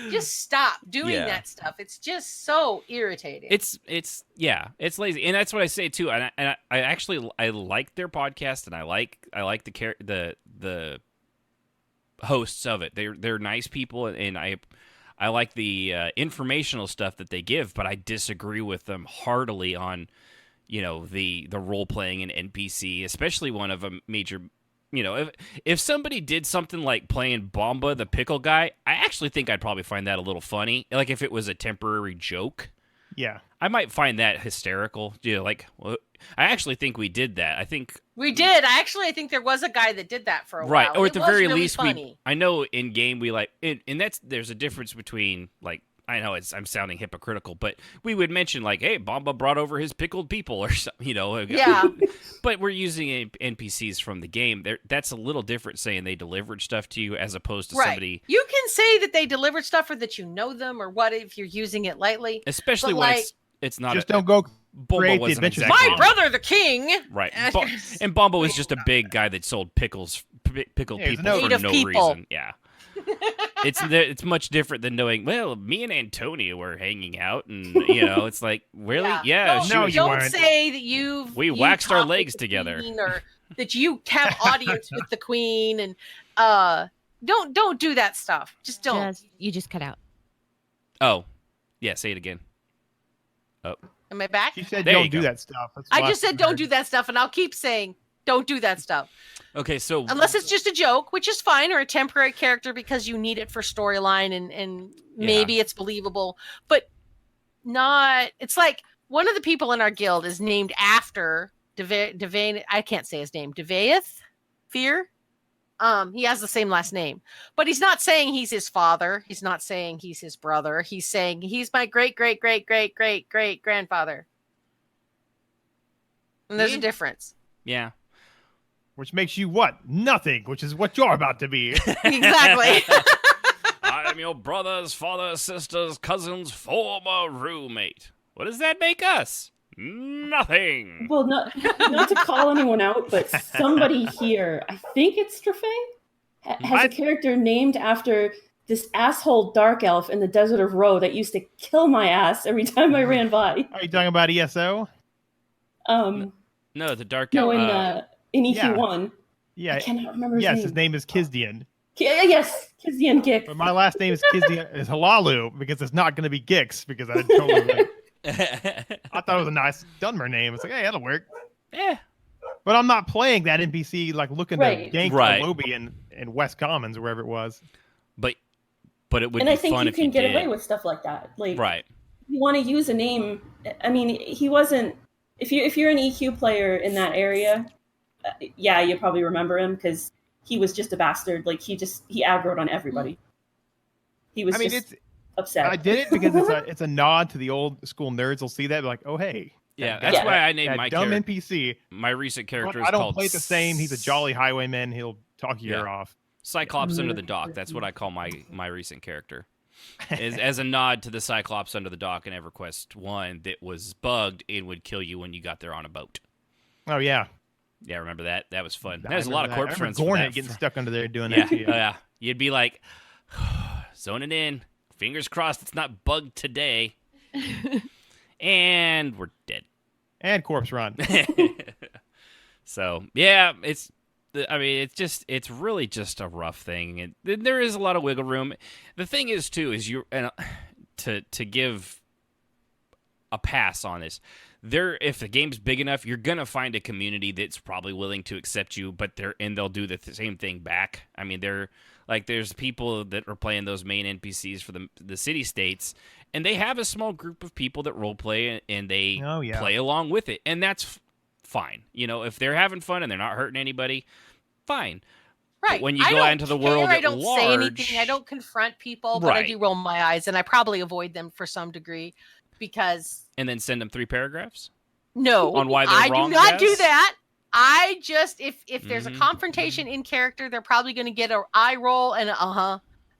Just stop doing that stuff. It's just so irritating. It's lazy, and that's what I say too. And I actually like their podcast, and I like the hosts of it. They're nice people, and I like the informational stuff that they give, but I disagree with them heartily on, the role playing and NPC, especially one of a major. If somebody did something like playing Bomba the pickle guy, I actually think I'd probably find that a little funny. Like if it was a temporary joke. Yeah. I might find that hysterical. I actually think we did that. I think we did. I think there was a guy that did that for a while. Right. Or at the very really least, funny. I know in game we and there's a difference between I know I'm sounding hypocritical, but we would mention hey, Bomba brought over his pickled people or something, Yeah. But we're using NPCs from the game. That's a little different saying they delivered stuff to you as opposed to somebody. You can say that they delivered stuff or that you know them or what if you're using it lightly. Especially when it's not. Just don't go create the adventure. My brother, the king. Right. And Bomba was just a big guy that sold pickled people for no reason. Yeah. It's much different than knowing, well, me and Antonia were hanging out, and it's like, really? Yeah. Don't say that we waxed our legs together, or that you have audience with the queen, and don't do that stuff. Just don't. You just cut out. Oh, yeah. Say it again. Oh, am I back? She said don't do that stuff. I just said don't do that stuff, and I'll keep saying don't do that stuff. Okay, so unless it's just a joke, which is fine, or a temporary character because you need it for storyline and maybe it's believable, but not. It's like one of the people in our guild is named after Devane. I can't say his name. Devaeth Fear. He has the same last name, but he's not saying he's his father. He's not saying he's his brother. He's saying he's my great great great great great great grandfather. And there's a difference. Yeah. Which makes you what? Nothing, which is what you're about to be. Exactly. I'm your brother's father's sister's cousin's former roommate. What does that make us? Nothing. Well, not to call anyone out, but somebody here, I think it's Strafang, has a character named after this asshole dark elf in the Desert of Ro that used to kill my ass every time I ran by. Are you talking about ESO? No, the dark elf. No, in EQ1. Yeah. I cannot remember his name. Yes, his name is Kizdian. Yes, Kizdian Gix. But my last name is Kizdian is Halalu because it's not going to be Gix because I totally I thought it was a nice Dunmer name. It's like, hey, that'll work. Yeah. But I'm not playing that NPC looking to gank right. Lobby in West Commons or wherever it was. But it would and be I think fun you if can you get did. away with stuff like that. Right. You want to use a name. I mean, he wasn't. If you're an EQ player in that area, you probably remember him because he was just a bastard. He aggroed on everybody. He was just upset. I did it because it's a nod to the old school nerds. Will see that like, oh hey. Yeah, that's why I named my dumb NPC. My recent character is I don't called play it the same. He's a jolly highwayman. He'll talk your ear off. Cyclops Under the Dock. That's what I call my recent character. As a nod to the Cyclops Under the Dock in EverQuest 1 that was bugged and would kill you when you got there on a boat. Oh yeah. Yeah, remember that? That was fun. There's a lot of corpse runs for Gornet that. getting stuck under there doing that to you. Yeah. You'd be like, zoning in. Fingers crossed it's not bugged today. And we're dead. And corpse run. So, yeah, it's really just a rough thing. And there is a lot of wiggle room. The thing is, too, is to give a pass on this. If the game's big enough, you're gonna find a community that's probably willing to accept you, but they'll do the same thing back. I mean, there's people that are playing those main NPCs for the city states, and they have a small group of people that role play and they play along with it, and that's fine. If they're having fun and they're not hurting anybody, fine. Right. But when you go out into the world I don't at large, say anything. I don't confront people, but I do roll my eyes, and I probably avoid them for some degree because. And then send them 3 paragraphs? No. On why they're wrong? I do not do that. I just, if there's a confrontation in character, they're probably going to get an eye roll and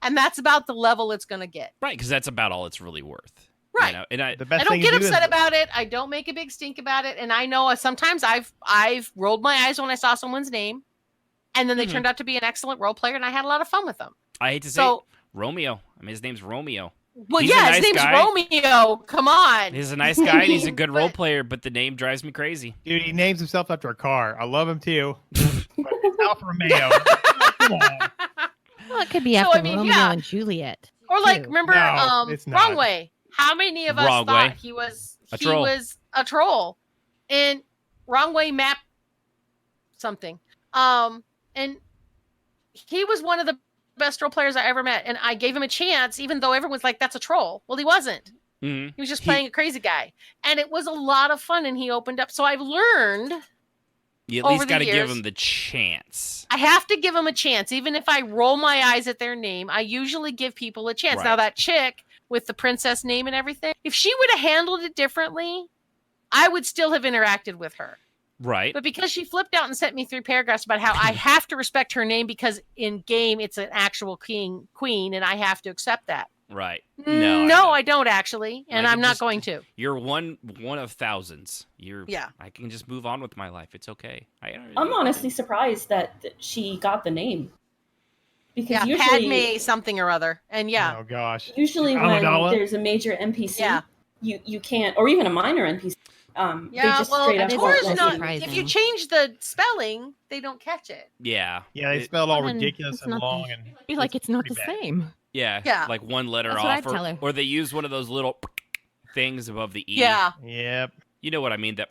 and that's about the level it's going to get. Right, because that's about all it's really worth. Right. You know, and The I best don't thing get to do upset is, about it. I don't make a big stink about it. And I know sometimes I've rolled my eyes when I saw someone's name, and then they turned out to be an excellent role player, and I had a lot of fun with them. I hate to say it, Romeo. I mean, his name's Romeo. Well, He's a yeah, nice his name's guy. Romeo. Come on. He's a nice guy and he's a good role player, but the name drives me crazy. dude, he names himself after a car. I love him too. But it's Alfa Romeo. Come on. Well, it could be So, after I mean, Romeo yeah. and Juliet. Or like, too. remember, No, it's not. Wrong Way. How many of us Wrong thought Way. he was A troll. a troll? And Wrong Way map something. And he was one of the best role players I ever met, and I gave him a chance, even though everyone's like, "That's a troll." Well, he wasn't. Mm-hmm. He was just playing a crazy guy, and it was a lot of fun. And he opened up. So I've learned You at over least the got to give years- him the chance. I have to give him a chance, even if I roll my eyes at their name. I usually give people a chance. Now Right. that chick with the princess name and everything, if she would have handled it differently, I would still have interacted with her. Right. But because she flipped out and sent me 3 paragraphs about how I have to respect her name because in game it's an actual queen, and I have to accept that. Right. No, I don't actually, and Like, I'm it not just- going to. You're one of thousands. Yeah. I can just move on with my life. It's okay. I'm honestly surprised that she got the name. Because Yeah, usually, Padme something or other, and yeah. Oh gosh. usually when Amidala? there's a major NPC, Yeah. you can't, or even a minor NPC. They Yeah, just well, straight up Tor's won't not. let you. If you change the spelling, they don't catch it. Yeah. Yeah, they It- spelled all Well, then ridiculous it's and not- long and Be like it's not the pretty bad. same. Yeah. Yeah. Like one letter That's what off, I'd tell her. or they use one of those little things above the E. Yeah. Yep. You know what I mean? That.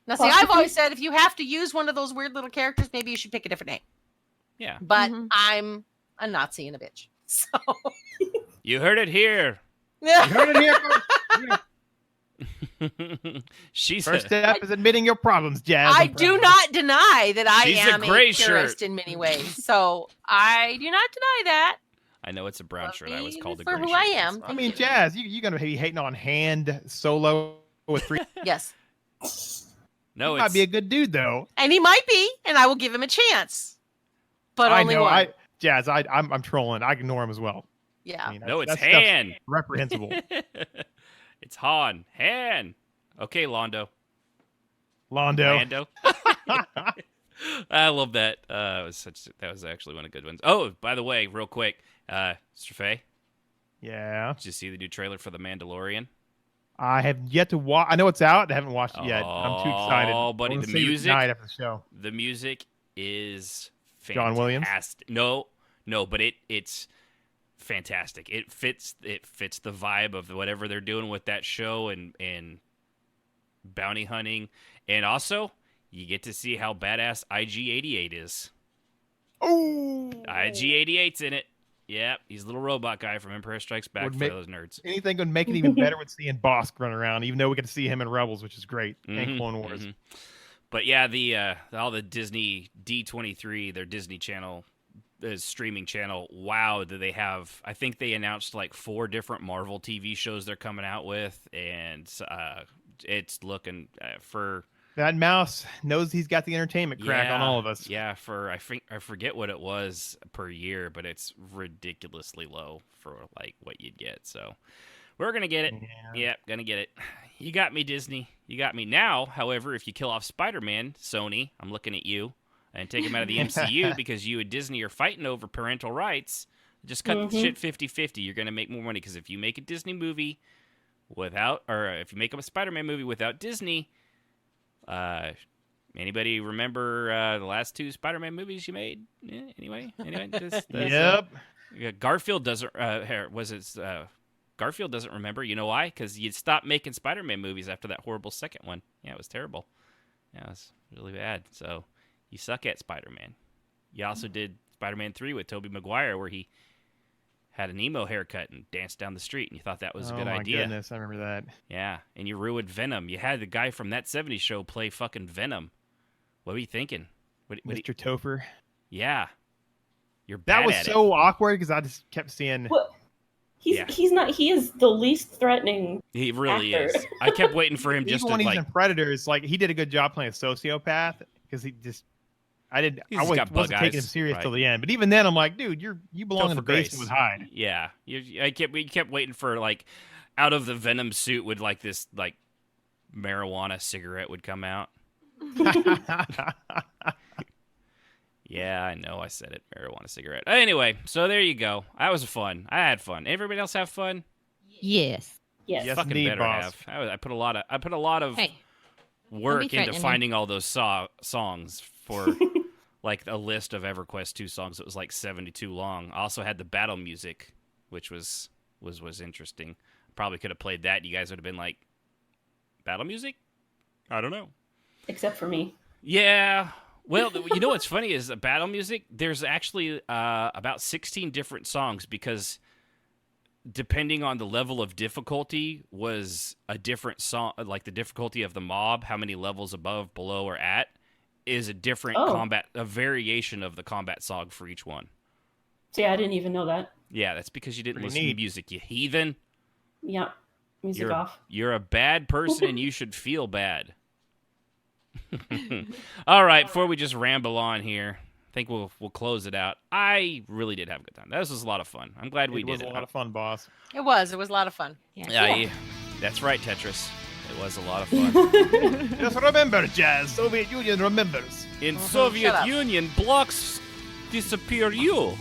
Now, see, I've always said if you have to use one of those weird little characters, maybe you should pick a different name. Yeah. But Mhm. I'm a Nazi and a bitch. So. You heard it here. You heard it here first. She's First step is admitting your problems, Jazz. I do not deny that I She's a am a gray purist shirt. in many ways. So I do not deny that. I know it's a brown shirt. I was me called a for gray who shirt. I am. I mean, Jazz, you're gonna be hating on Hand Solo with 3. Yes. No, He might it's be a good dude though. And he might be, and I will give him a chance. But I only know. one. Jazz, I'm trolling. I ignore him as well. Yeah. I mean, no, it's that stuff's Han. Reprehensible. It's Han. Han. Okay, Londo. Londo. Lando. I love that. That was actually one of the good ones. Oh, by the way, real quick, Mr. Faye, Yeah. did you see the new trailer for The Mandalorian? I have yet to watch. I know it's out. I haven't watched it yet. I'm too excited. Oh, buddy, I wanna the see it music. tonight after the show. The music is fantastic. John Williams? No, but it's fantastic. It fits the vibe of whatever they're doing with that show and bounty hunting, and also you get to see how badass IG-88 is. Oh, IG-88's in it. Yep, he's a little robot guy from Empire Strikes Back Would for make- those nerds. anything would make it even better with seeing Bosk run around, even though we get to see him in Rebels, which is great, and Mhm, Clone Wars. mhm. But yeah, the all the Disney D23, their Disney Channel streaming channel. Wow, do they have? I think they announced like 4 different Marvel TV shows they're coming out with, and it's looking for. That mouse knows he's got the entertainment crack on all of us. Yeah, I forget what it was per year, but it's ridiculously low for like what you'd get. So we're gonna get it. Yeah. Yep, gonna get it. You got me, Disney. You got me. Now, however, if you kill off Spider-Man, Sony, I'm looking at you, and take him out of the MCU because you and Disney are fighting over parental rights, just cut the shit 50-50. You're gonna make more money because if you make a Disney movie without, or if you make up a Spider-Man movie without Disney, anybody remember the last 2 Spider-Man movies you made? Yeah, anyway, Yep. Garfield doesn't. Garfield doesn't remember. You know why? Because you stopped making Spider-Man movies after that horrible second one. Yeah, it was terrible. Yeah, it was really bad. So you suck at Spider-Man. You also did Spider-Man 3 with Tobey Maguire, where he had an emo haircut and danced down the street, and you thought that was a good Oh my idea. goodness, I remember that. Yeah, and you ruined Venom. You had the guy from That 70s Show play fucking Venom. What were you thinking? Mr. Topher. Yeah. You're bad That was at so awkward because I just kept seeing. Well, he's not. He is the least threatening. it. He really actor. is. I kept waiting for him just Even to when he's like. in Predators, like he did a good job playing a sociopath because he just. I He's wasn't got bug taking him eyes, serious right. till the end. But even then, I'm like, dude, you belong in for the basement with Hyde. Yeah, we kept waiting for like, out of the Venom suit would like this like marijuana cigarette would come out. Yeah, I know I said it. Marijuana cigarette. Anyway, so there you go. That was fun. I had fun. Everybody else have fun? Yes. Yes. Fucking indeed, better boss. have. I put a lot of Hey, work into threatening. finding all those songs for like a list of EverQuest 2 songs that was like 72 long. I also had the battle music, which was interesting. Probably could have played that. You guys would have been like, battle music? I don't know. Except for me. Yeah. Well, you know what's funny is battle music, there's actually about 16 different songs because depending on the level of difficulty was a different song, like the difficulty of the mob, how many levels above, below, or at, is a different a variation of the combat song for each one. See, I didn't even know that. Yeah, that's because you didn't Pretty listen neat. to music, you heathen. Yeah. Music off. You're a bad person and you should feel bad. All right, before we just ramble on here, I think we'll close it out. I really did have a good time. This was a lot of fun. I'm glad we did it. It was a lot of fun, boss. It was a lot of fun. Yeah, that's right, Tetris. It was a lot of fun. Just remember, Jazz. Soviet Union remembers. In Shut Soviet up. Union, blocks disappear you.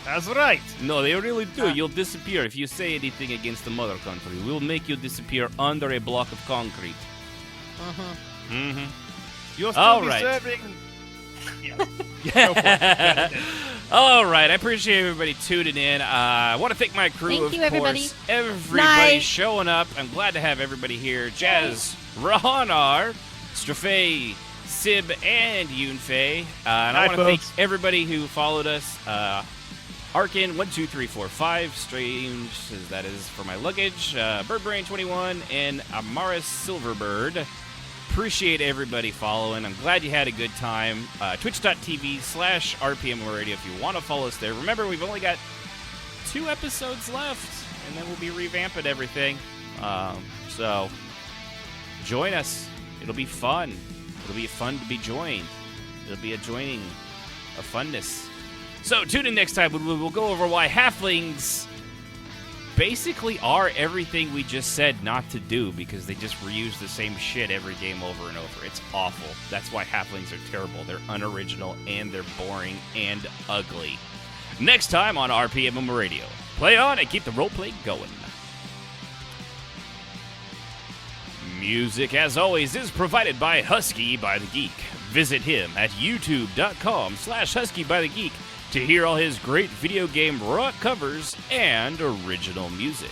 That's right. No, they really do. You'll disappear if you say anything against the mother country. We'll make you disappear under a block of concrete. Mm-hmm. You'll still All be right. serving. Yeah. All right. I appreciate everybody tuning in. I want to thank my crew, Thank of you, everybody. course. Everybody Night. showing up. I'm glad to have everybody here. Jazz, Rahanar, Strafei, Sib, and Yunfei. And I Night, want to thank folks. everybody who followed us. Arkin12345, Strange, as that is for my luggage, Birdbrain21, and Amaris Silverbird. Appreciate everybody following. I'm glad you had a good time. Twitch.tv/RPM Radio if you want to follow us there. Remember, we've only got 2 episodes left, and then we'll be revamping everything. So join us. It'll be fun. It'll be fun to be joined. It'll be a joining of funness. So tune in next time when we'll go over why halflings basically are everything we just said not to do because they just reuse the same shit every game over and over. It's awful. That's why halflings are terrible. They're unoriginal and they're boring and ugly. Next time on RPM Radio. Play on and keep the roleplay going. Music, as always, is provided by Husky by the Geek. Visit him at youtube.com/HuskyByTheGeek to hear all his great video game rock covers and original music.